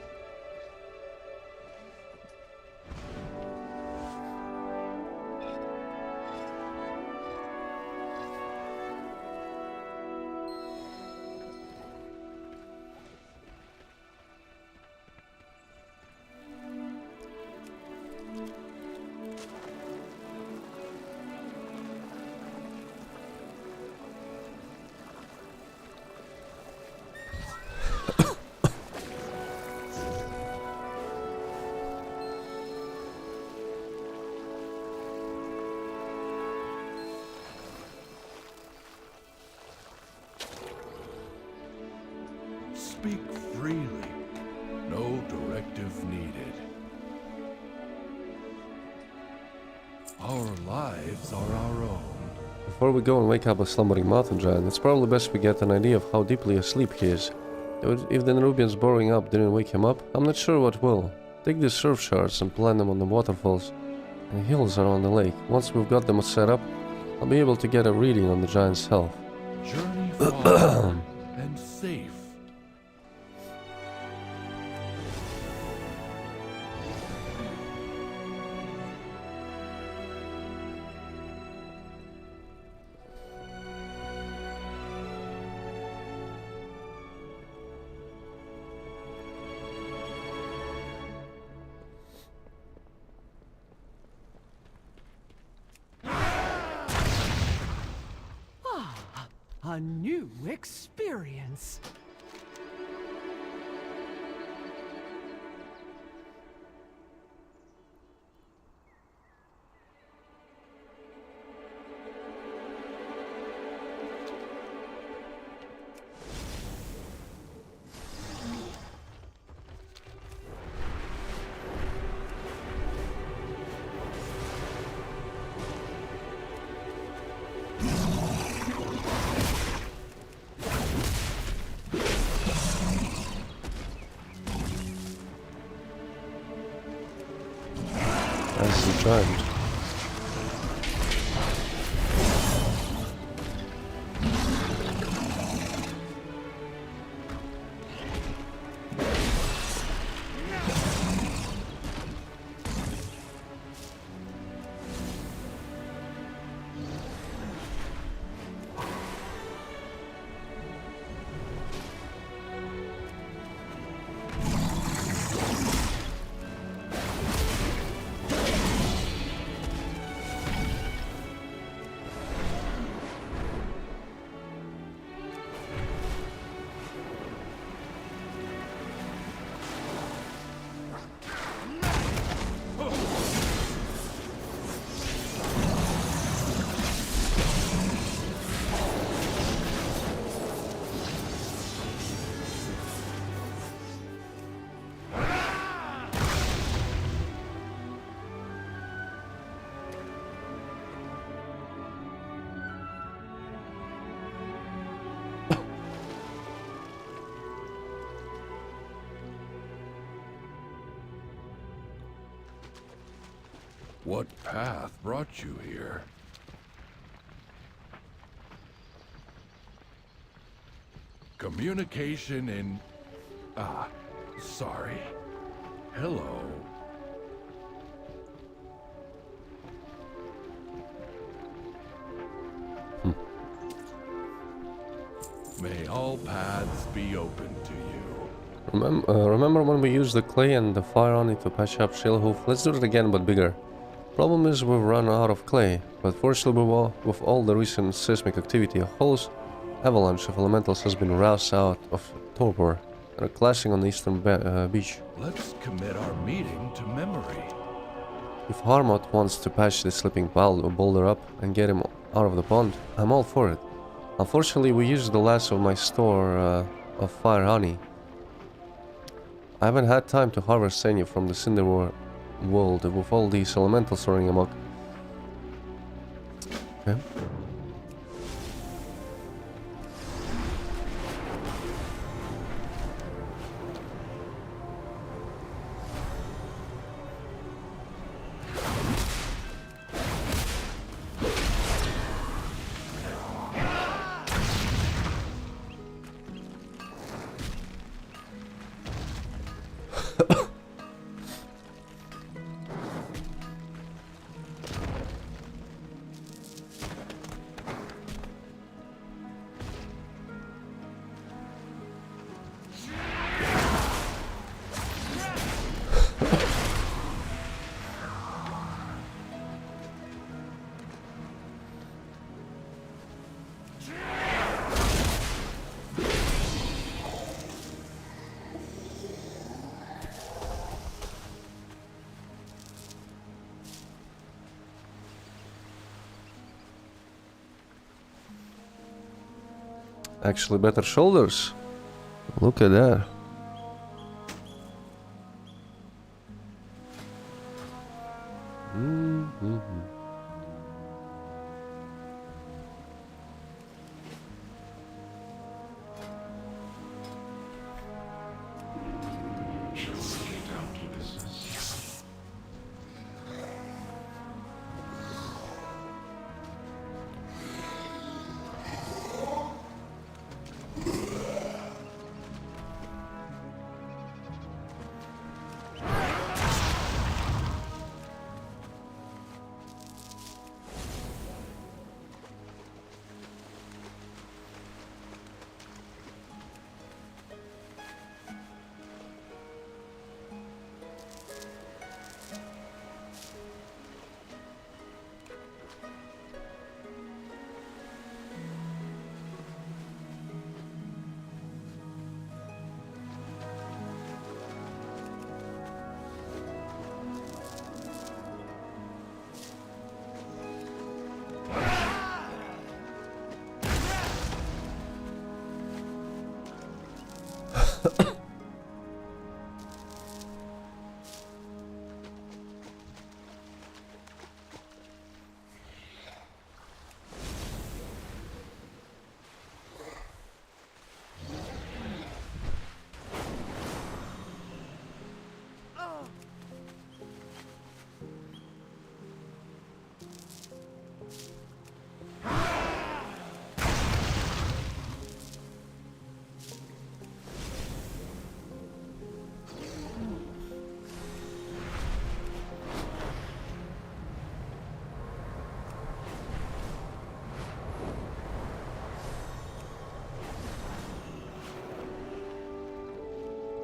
Speak freely. No directive needed. Our lives are our own. Before we go and wake up a slumbering mountain giant, it's probably best we get an idea of how deeply asleep he is. If the Nerubians burrowing up didn't wake him up, I'm not sure what will. Take these surf shards and plant them on the waterfalls and hills around the lake. Once we've got them set up, I'll be able to get a reading on the giant's health. Journey far and safe. A new experience. As the giant. What path brought you here? Communication in... Ah, sorry. Hello. May all paths be open to you. Remember when we used the clay and the fire on it to patch up Shellhoof? Let's do it again, but bigger. Problem is we've run out of clay, but fortunately with all the recent seismic activity, a whole avalanche of elementals has been roused out of torpor and are clashing on the eastern beach. Let's commit our meeting to memory. If Harmot wants to patch the slipping boulder up and get him out of the pond, I'm all for it. Unfortunately, we used the last of my store of fire honey. I haven't had time to harvest any from the Cinder world with all these elementals running amok. Okay. Actually better shoulders. Look at that.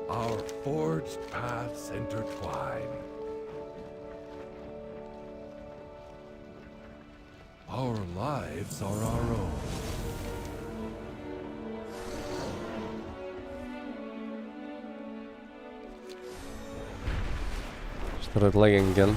Our forged paths intertwine. Our lives are our own. Started lagging again.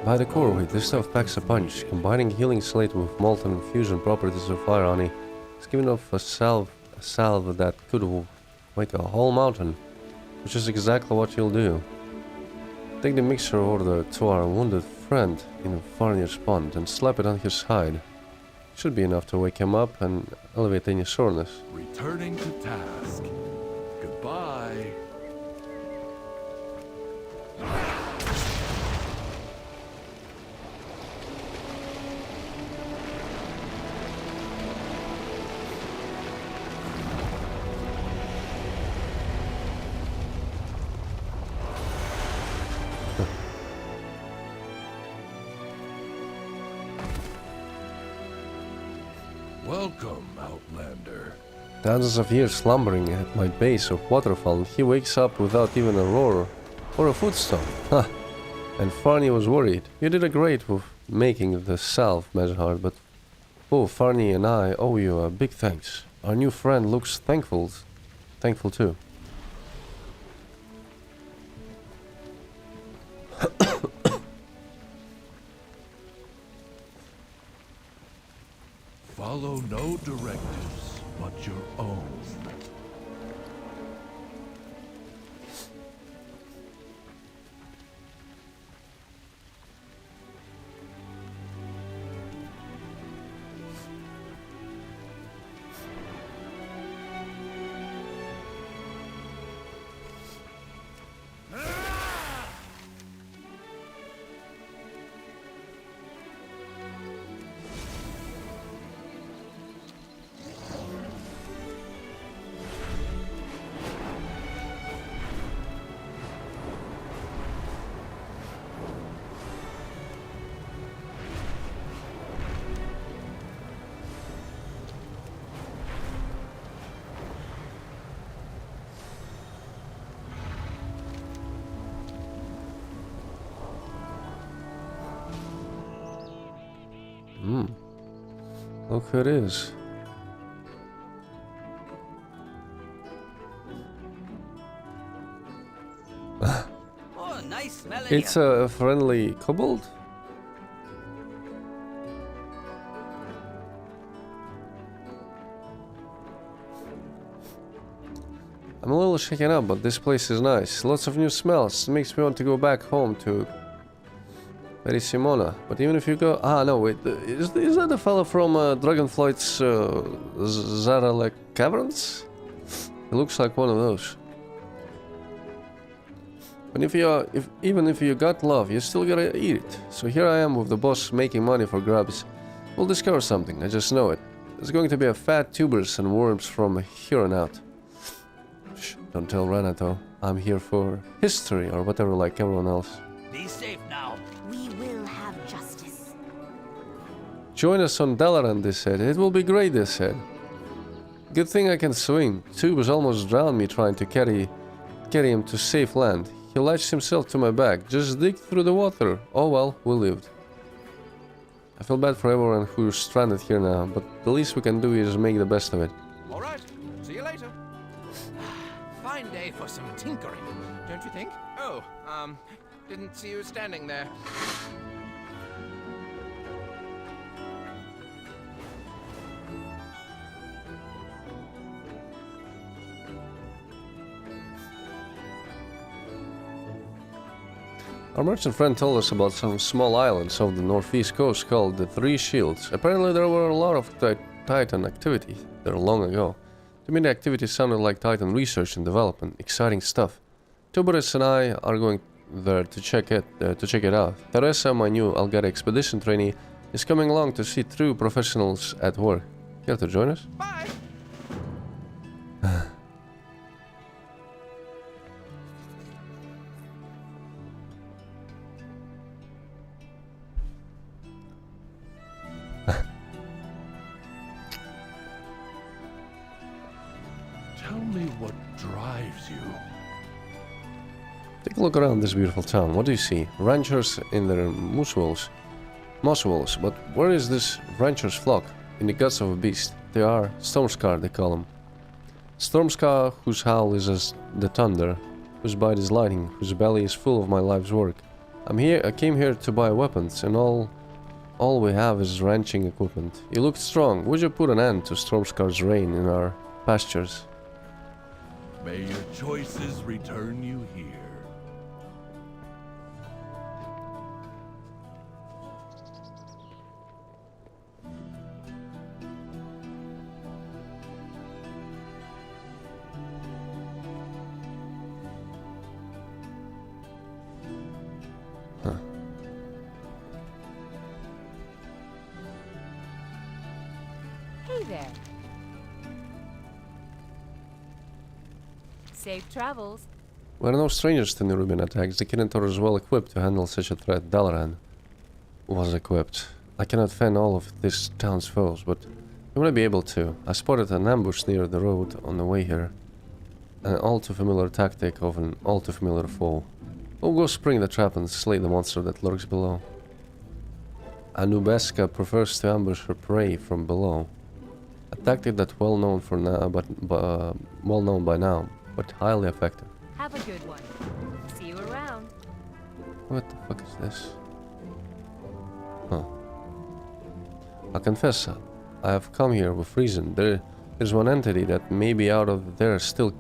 By the core weight, this stuff packs a punch. Combining healing slate with molten infusion properties of fire honey is giving off a salve that could wake a whole mountain, which is exactly what you'll do. Take the mixture order to our wounded friend in Farnir's pond and slap it on his hide. Should be enough to wake him up and elevate any soreness. Returning to task. Goodbye. Welcome, Outlander. Thousands of years slumbering at my base of waterfall, and he wakes up without even a roar or a footstep. Ha! And Farnir was worried. You did a great with making the salve, Mazhar, but both Farnir and I owe you a big thanks. Our new friend looks thankful too. Follow no directives but your own. Look who it is. Oh, nice smelling. It's a friendly kobold? I'm a little shaken up, but this place is nice. Lots of new smells. It makes me want to go back home to Simona. But even if you go... Ah, no, wait. Is that the fellow from Dragonflight's Zaralek Caverns? It looks like one of those. But even if you got love, you still gotta eat it. So here I am with the boss making money for grubs. We'll discover something, I just know it. There's going to be a fat tubers and worms from here on out. Shh, don't tell Renato. I'm here for history or whatever like everyone else. Be safe now. We will have justice. Join us on Dalaran, they said. It will be great, they said. Good thing I can swim. Tubers almost drowned me trying to carry him to safe land. He latched himself to my back. Just dig through the water. Oh well, we lived. I feel bad for everyone who's stranded here now, but the least we can do is make the best of it. All right. See you later. Fine day for some tinkering, don't you think? Oh, didn't see you standing there. Our merchant friend told us about some small islands off the northeast coast called the Three Shields. Apparently there were a lot of Titan activity there long ago. To me the activity sounded like Titan research and development, exciting stuff. Tuberus and I are going there to check it out. Teresa, my new Algara expedition trainee, is coming along to see true professionals at work. Care to join us? Bye. Tell me what drives you. Take a look around this beautiful town. What do you see? Ranchers in their moss walls. But where is this rancher's flock? In the guts of a beast. They are Stormscar, they call them. Stormscar, whose howl is as the thunder, whose bite is lightning, whose belly is full of my life's work. I came here to buy weapons, and all we have is ranching equipment. You look strong. Would you put an end to Stormscar's reign in our pastures? May your choices return you here. Hey there. Safe travels. We're no strangers to Nerubian attacks. The Kinator is well equipped to handle such a threat. Dalaran was equipped. I cannot fend all of this town's foes, but you might be able to. I spotted an ambush near the road on the way here. An all too familiar tactic of an all too familiar foe. We'll go spring the trap and slay the monster that lurks below. Anubeska prefers to ambush her prey from below. A tactic that's well known by now, but highly effective. Have a good one. See you around. What the fuck is this? Huh. I confess, I have come here with reason. There's one entity that may be out of there still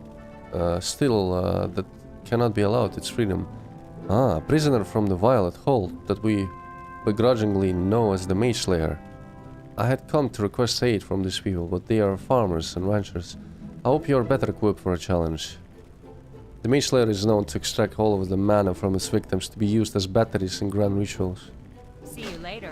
that cannot be allowed its freedom. Ah, a prisoner from the Violet Hall that we begrudgingly know as the Mage Slayer. I had come to request aid from these people, but they are farmers and ranchers. I hope you are better equipped for a challenge. The Mage Slayer is known to extract all of the mana from his victims to be used as batteries in grand rituals. See you later.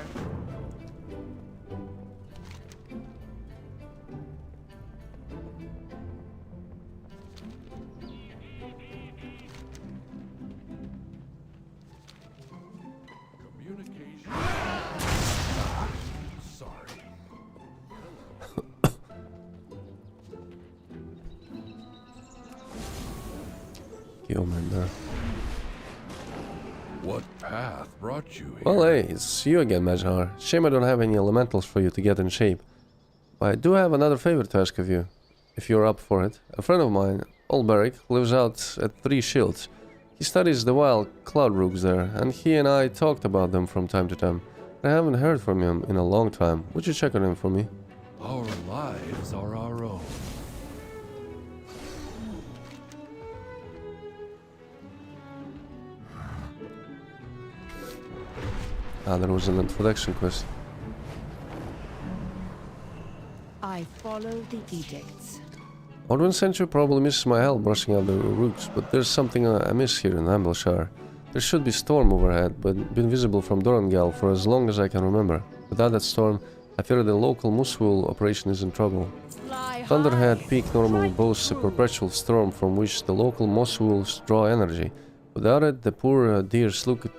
What path brought you here? Well, hey, it's you again, Majhar. Shame I don't have any elementals for you to get in shape. But I do have another favor to ask of you, if you're up for it. A friend of mine, Olberic, lives out at Three Shields. He studies the wild cloud rooks there, and he and I talked about them from time to time. I haven't heard from him in a long time. Would you check on him for me? Our lives are our own. Ah, there was an introduction quest. I follow the edicts. Odwin Century probably misses my help brushing out the roots, but there's something I miss here in Ambleshire. There should be storm overhead, but been visible from Dorangal for as long as I can remember. Without that storm, I fear the local Muswool operation is in trouble. Thunderhead Peak normally boasts a perpetual storm from which the local Muswools draw energy. Without it, the poor deers look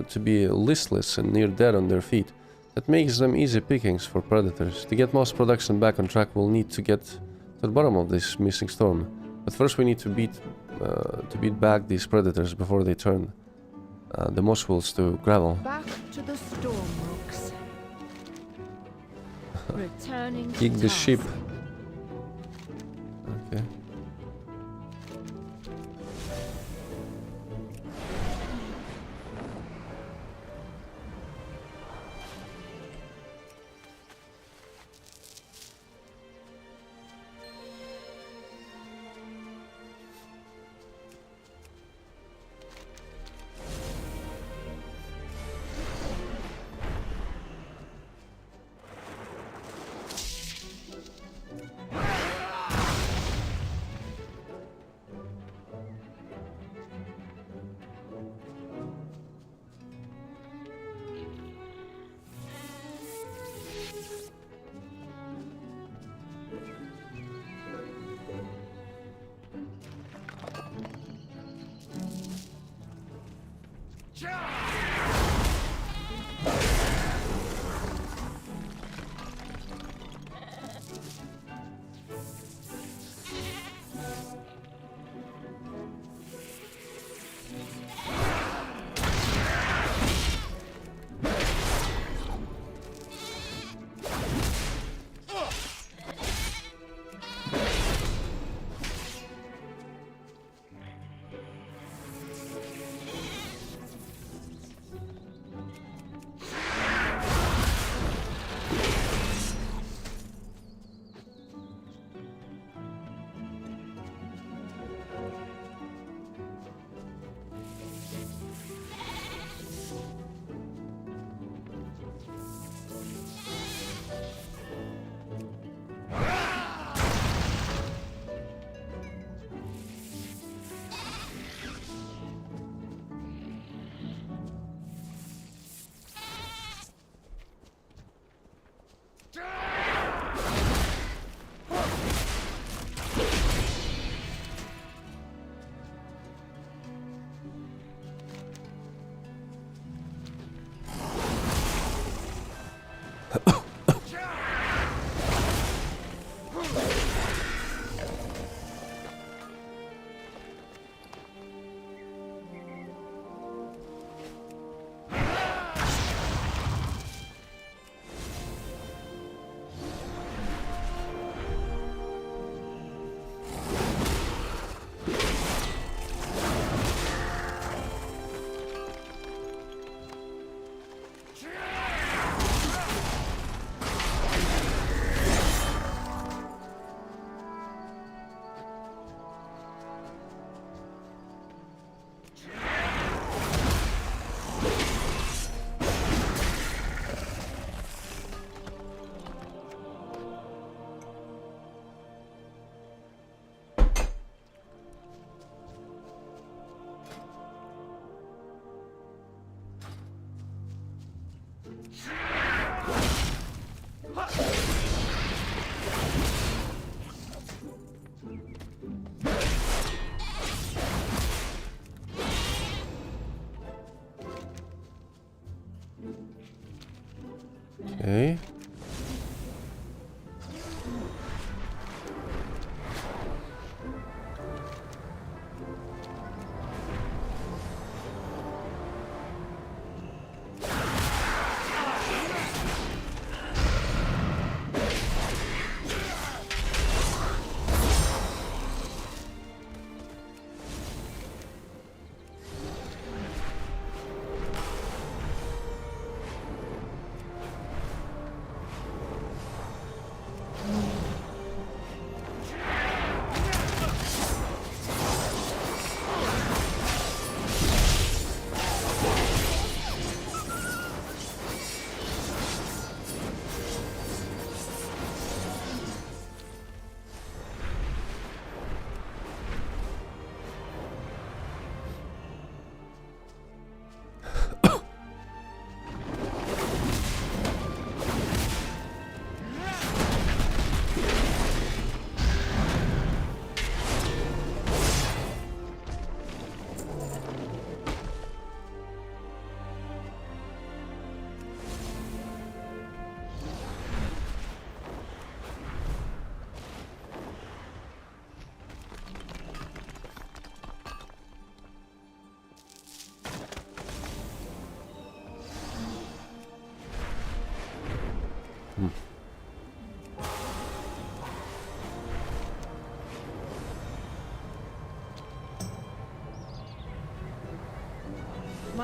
to be listless and near dead on their feet. That makes them easy pickings for predators. To get moss production back on track, we'll need to get to the bottom of this missing storm. But first we need to beat back these predators before they turn the Muswools to gravel. Back to the storm rooks. Returning to Kick the task. ship. Okay.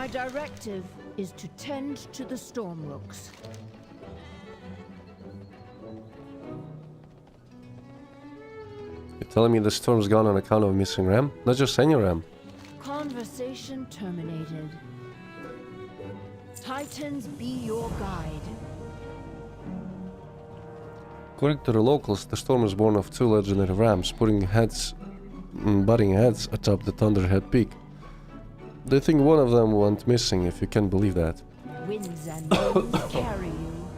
My directive is to tend to the Stormrooks. You're telling me the storm's gone on account of missing ram? Not just any ram. Conversation terminated. Titans be your guide. According to the locals, the storm is born of two legendary rams, butting heads atop the Thunderhead Peak. They think one of them went missing, if you can believe that. Winds and winds carry you.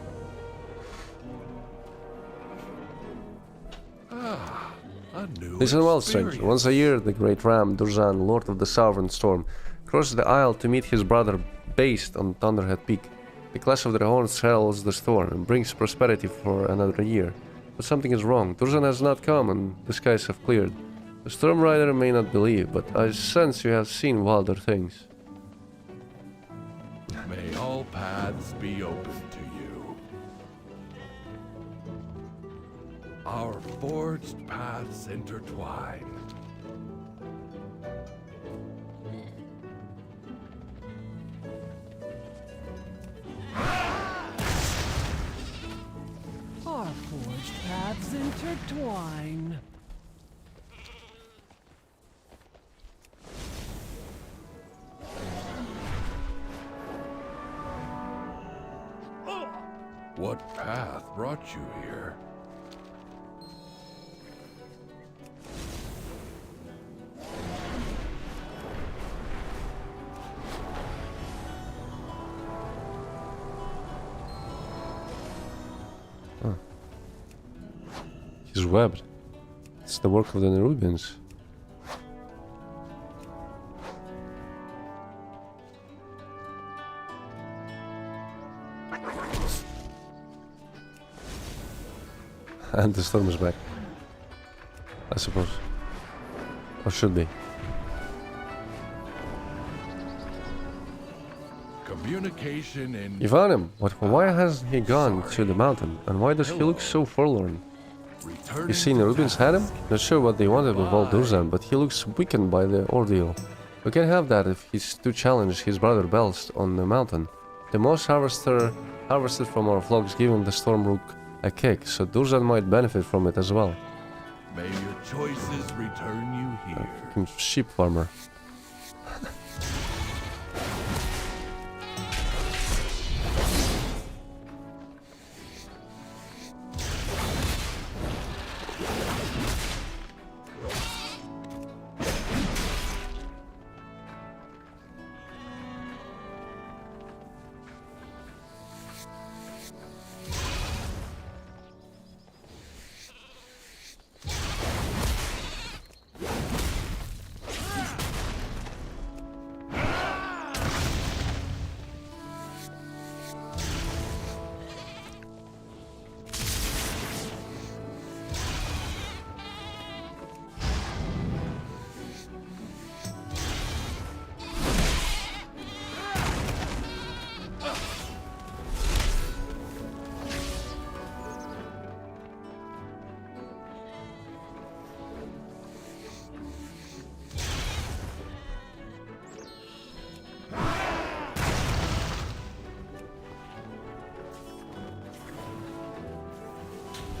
Listen well, stranger. Once a year, the great ram, Durzan, Lord of the Southern Storm, crosses the Isle to meet his brother based on Thunderhead Peak. The clash of their horns heralds the storm and brings prosperity for another year. But something is wrong. Durzan has not come and the skies have cleared. The Storm Rider may not believe, but I sense you have seen wilder things. May all paths be open to you. Our forged paths intertwine. Our forged paths intertwine. What path brought you here? Huh. He's webbed. It's the work of the Nerubians. And the storm is back. I suppose. Or should be. Communication in... You found him, but why hasn't he gone to the mountain? And why does he look so forlorn? You see, Nerubians had him? Not sure what they wanted with old Durzan, but he looks weakened by the ordeal. We can have that if he's to challenge his brother Belst on the mountain. The moss harvested from our flocks giving the Stormrook a kick, so Durzan might benefit from it as well. May your choices return you here. Fucking sheep farmer.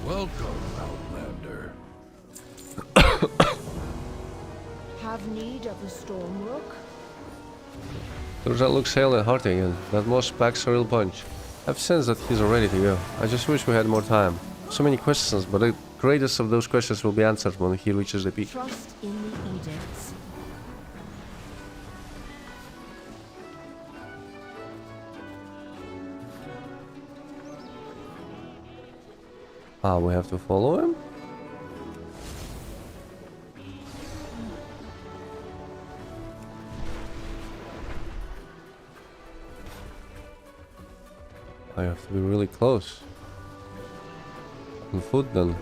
Welcome, Outlander. Have need of a Stormrook? Durzan looks hale and hearty again. That moss packs a real punch. I've sensed that he's ready to go. I just wish we had more time. So many questions, but the greatest of those questions will be answered when he reaches the peak. Trust in the edicts. Ah, we have to follow him? I have to be really close. On foot then.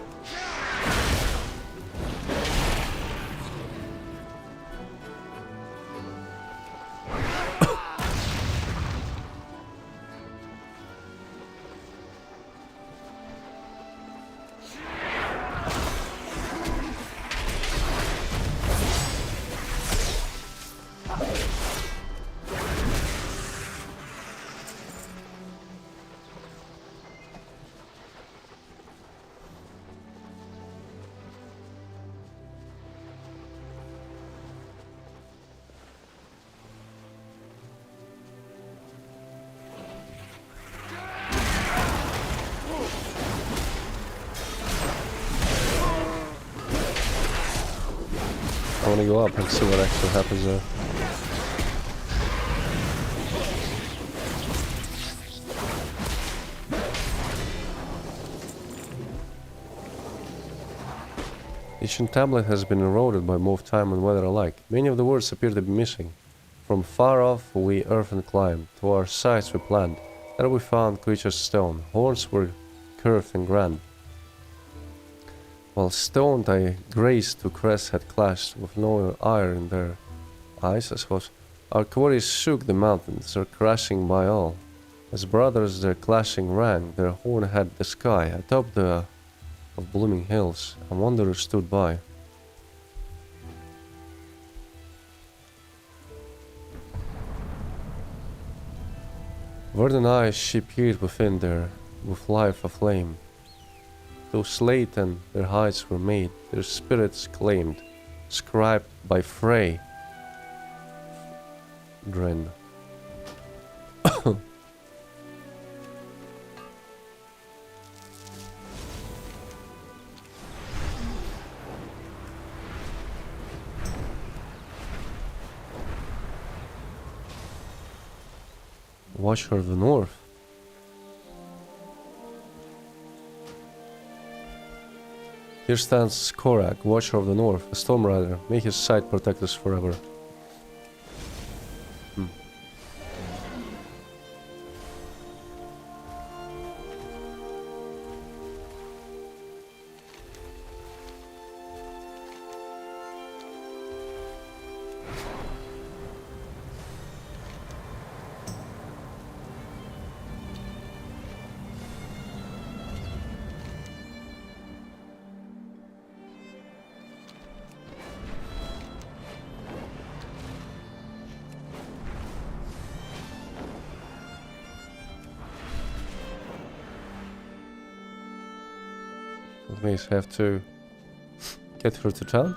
I wanna go up and see what actually happens there. The ancient tablet has been eroded by both time and weather alike. Many of the words appear to be missing. From far off we earthen climbed, to our sides we planned. There we found creatures stone, horns were curved and grand. While stoned I grazed two crests had clashed, with no ire in their eyes, I suppose. Our quarries shook the mountains, their crashing by all. As brothers their clashing rang, their horn had the sky, atop the of blooming hills, a wanderer stood by. Verdant eyes she peered within there, with life aflame. Though slaten their hides were made, their spirits claimed, scribed by Frey. Dren. Watcher of the North. Here stands Korak, Watcher of the North, a Storm Rider. May his sight protect us forever. We have to get her to town.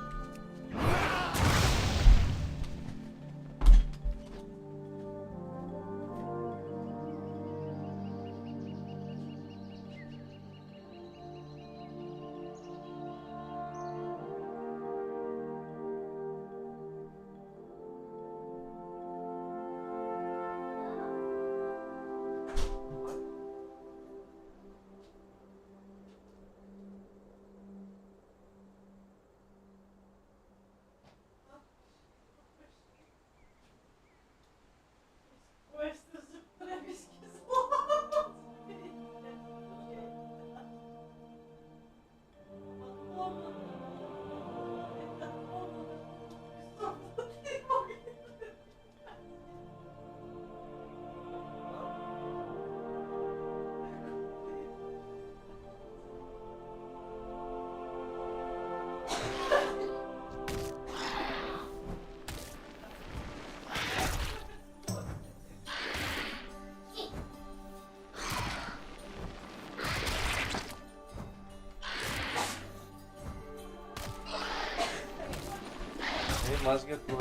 Must get more.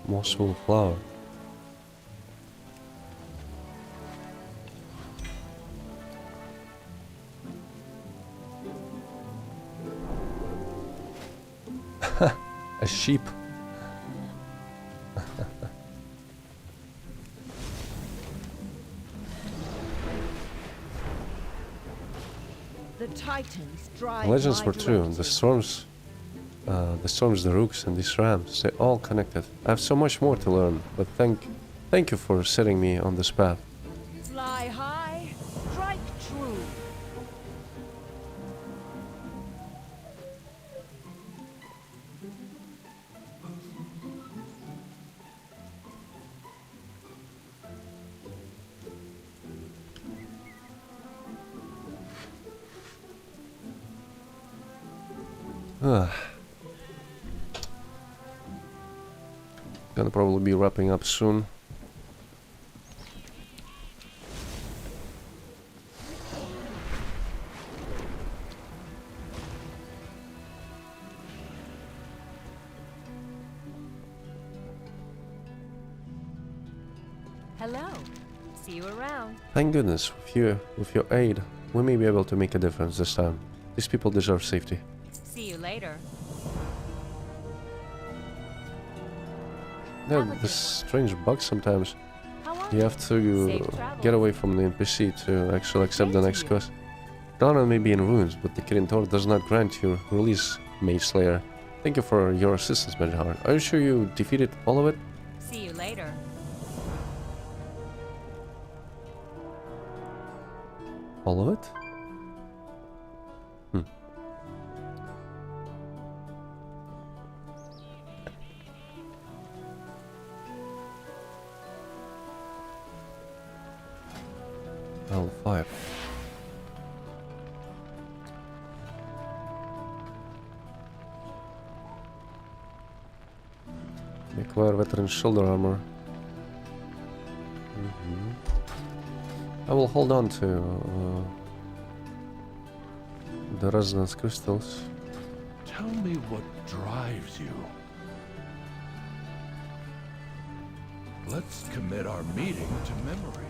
Mosswool flower. A sheep. The Titans drive. Legends were true. The storms, the rooks, and these rams, they all connected. I have so much more to learn, but thank Thank you for setting me on this path. Fly high, strike true. Gonna probably be wrapping up soon. Hello. See you around. Thank goodness, with your aid, we may be able to make a difference this time. These people deserve safety. See you later. There are this strange bugs sometimes. How are You have to Safe travels. get away from the NPC to actually accept the next quest. Donna may be in ruins, but the Kirin Tor does not grant you release, Mage Slayer. Thank you for your assistance, Mage Heart. Are you sure you defeated all of it? See you later. All of it? Level 5. Acquire veteran shoulder armor. I will hold on to the resonance crystals. Tell me what drives you. Let's commit our meeting to memory.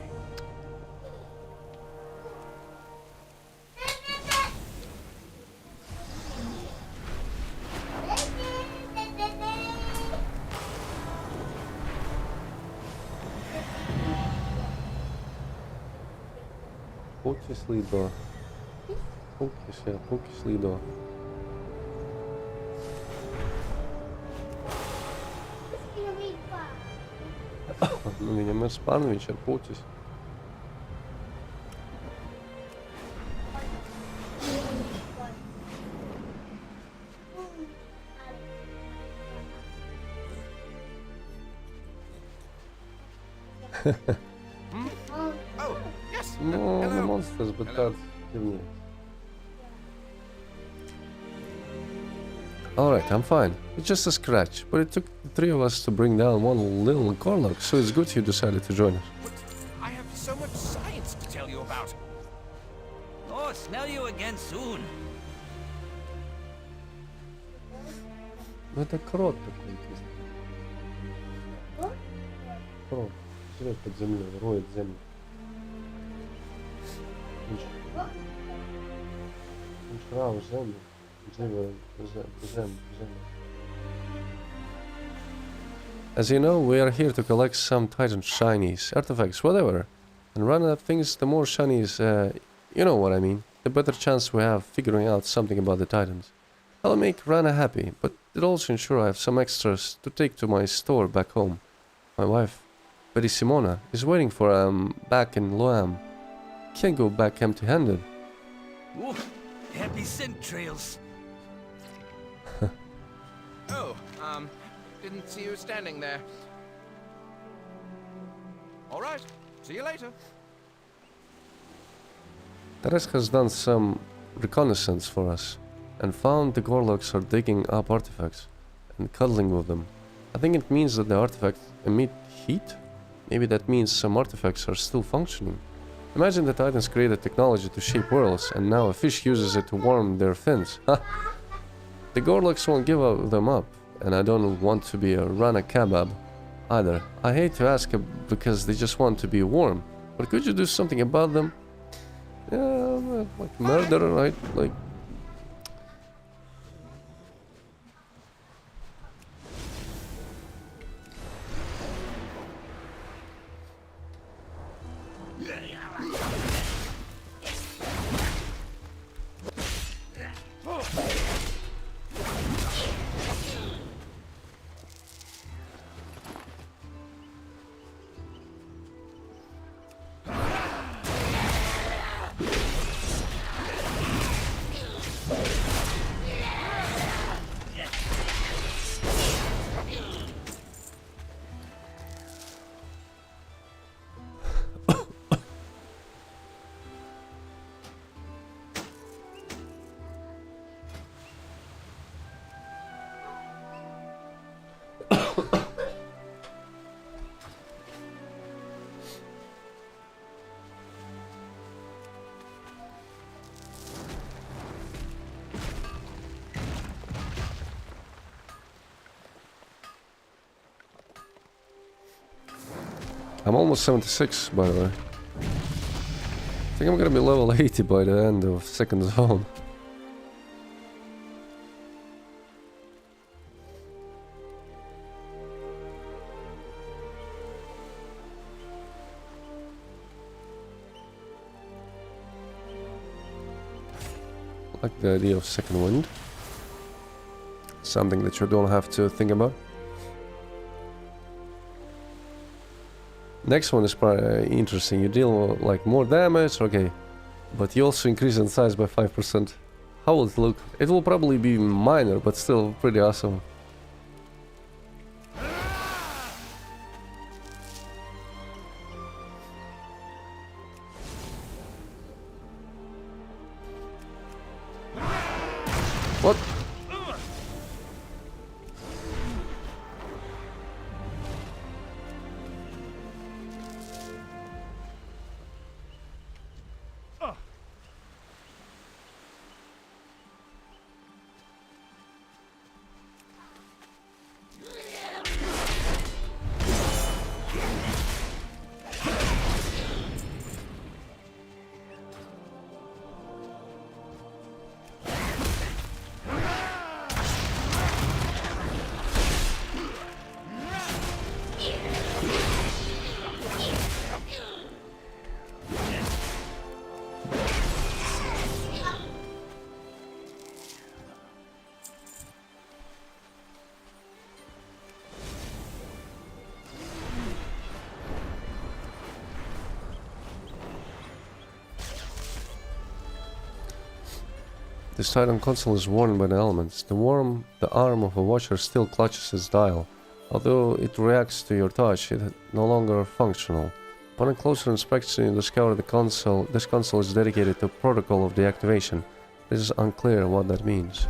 Focus leader. Focus, yeah, focus leader. Ну, меня Спанович, Арпотис. Oh, yes. No, the monsters, but that's giving it. Alright, I'm fine. It's just a scratch, but it took the three of us to bring down one little Gorlock, so it's good you decided to join us. I have so much science to tell you about. Oh, smell you again soon. Ну это крот такой. Крот. Живет под землей, роет землю. Он жрал землю. As you know, we are here to collect some Titan shinies, artifacts, whatever. And Rana thinks the more shinies, you know what I mean, the better chance we have figuring out something about the Titans. I'll make Rana happy, but it'll also ensure I have some extras to take to my store back home. My wife, Betty Simona, is waiting for back in Loam. Can't go back empty-handed. Ooh, happy scent trails. Oh, didn't see you standing there. All right, see you later. Teres has done some reconnaissance for us and found the Gorlocks are digging up artifacts and cuddling with them. I think it means that the artifacts emit heat? Maybe that means some artifacts are still functioning. Imagine the Titans created technology to shape worlds and now a fish uses it to warm their fins. The Gorlocks won't give them up, and I don't want to be a Rana kebab either. I hate to ask because they just want to be warm, but could you do something about them? Yeah, like murder, right? Like... I'm almost 76, by the way. I think I'm gonna be level 80 by the end of second zone. Like the idea of second wind. Something that you don't have to think about. Next one is probably interesting. You deal like more damage, okay, but you also increase in size by 5%. How will it look? It will probably be minor, but still pretty awesome. What? This Titan console is worn by the elements. The arm of a watcher still clutches its dial. Although it reacts to your touch, it is no longer functional. Upon a closer inspection, you discover this console is dedicated to protocol of deactivation. It is unclear what that means.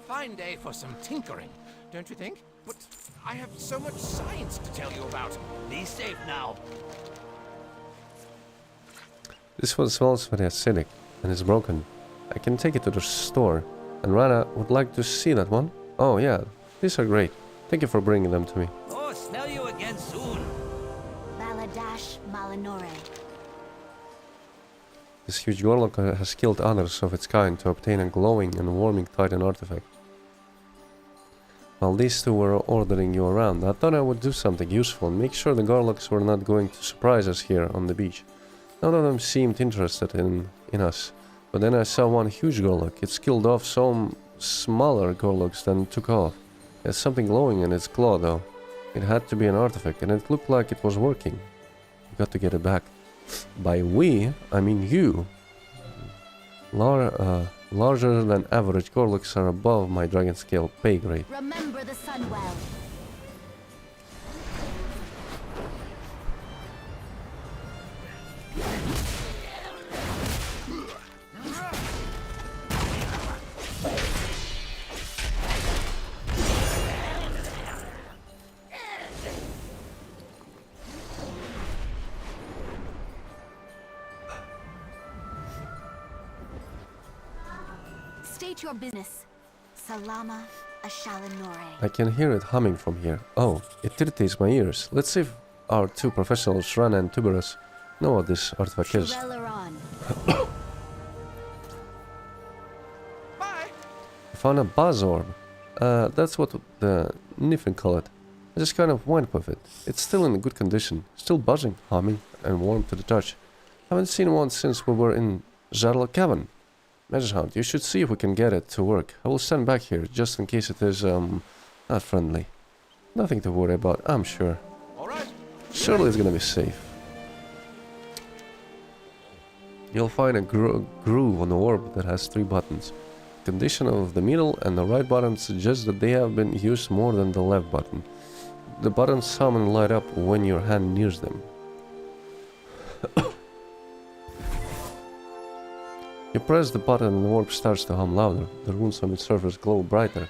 Fine day for some tinkering, don't you think? But I have so much science to tell you about. Be safe now. This one smells very acidic and is broken. I can take it to the store. And Rana would like to see that one. Oh yeah, these are great. Thank you for bringing them to me. Oh, smell you again soon. Baladash Malinore. This huge Gorlock has killed others of its kind to obtain a glowing and warming Titan artifact. While these two were ordering you around, I thought I would do something useful and make sure the Gorlocks were not going to surprise us here on the beach. None of them seemed interested in us, but then I saw one huge Gorlock. It killed off some smaller Gorlocks, then took off. It had something glowing in its claw though. It had to be an artifact and it looked like it was working. We got to get it back. By we, I mean you. Larger than average Gorlocks are above my dragon scale pay grade. Remember the Sunwell. State your business. Salama Ashalanore. I can hear it humming from here. Oh, it irritates my ears. Let's see if our two professionals, Rana and Tuberus, know what this artifact is. I found a buzz orb. That's what the Niffin call it. I just kind of went with it. It's still in good condition, still buzzing, humming, and warm to the touch. Haven't seen one since we were in Zarla Cavern. Mage Hound, you should see if we can get it to work. I will stand back here, just in case it is, not friendly. Nothing to worry about, I'm sure. Surely it's gonna be safe. You'll find a groove on the orb that has 3 buttons. The condition of the middle and the right button suggests that they have been used more than the left button. The buttons hum and light up when your hand nears them. You press the button and the orb starts to hum louder. The runes on its surface glow brighter.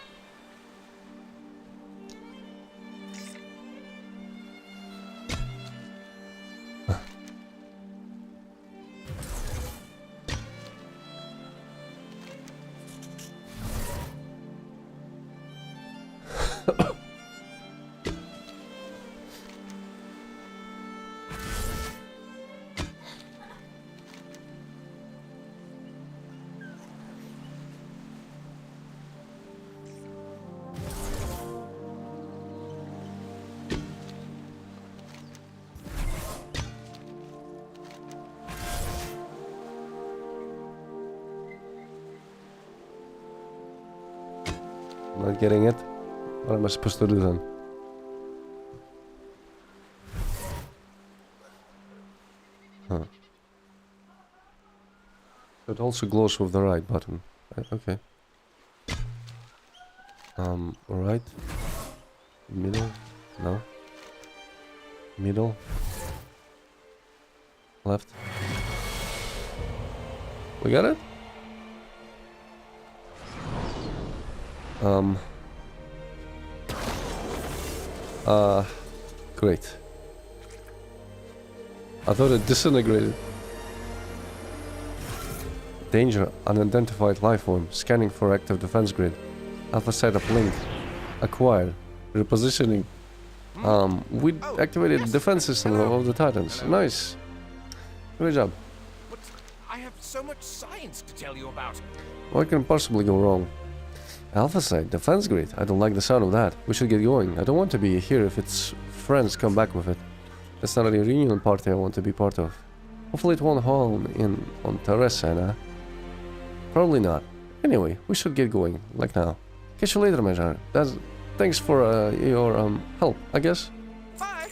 Not getting it? What am I supposed to do then? Huh. It also glows with the right button. Okay. Right. Middle. No. Middle. Left. We got it? Great. I thought it disintegrated. Danger, unidentified life form, scanning for active defense grid. Alpha site uplink. Acquired. Repositioning. We activated the defense system of the Titans. Nice. Great job. But I have so much science to tell you about. What can possibly go wrong? Alpha site, defense grid. I don't like the sound of that. We should get going. I don't want to be here if its friends come back with it. It's not a reunion party I want to be part of. Hopefully it won't home in on Teresa, nah? Probably not. Anyway, we should get going, like now. Catch you later, Major. Thanks for your help, I guess. Bye.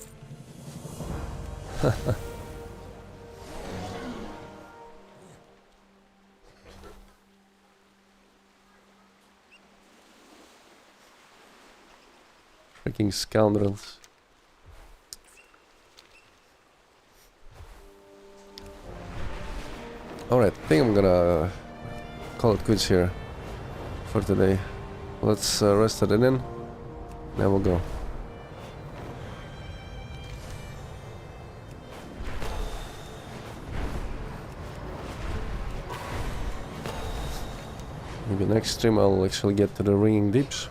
Freaking scoundrels. Alright, I think I'm gonna call it quits here for today. Let's rest it in, then we'll go. Maybe next stream I'll actually get to the Ringing Deeps.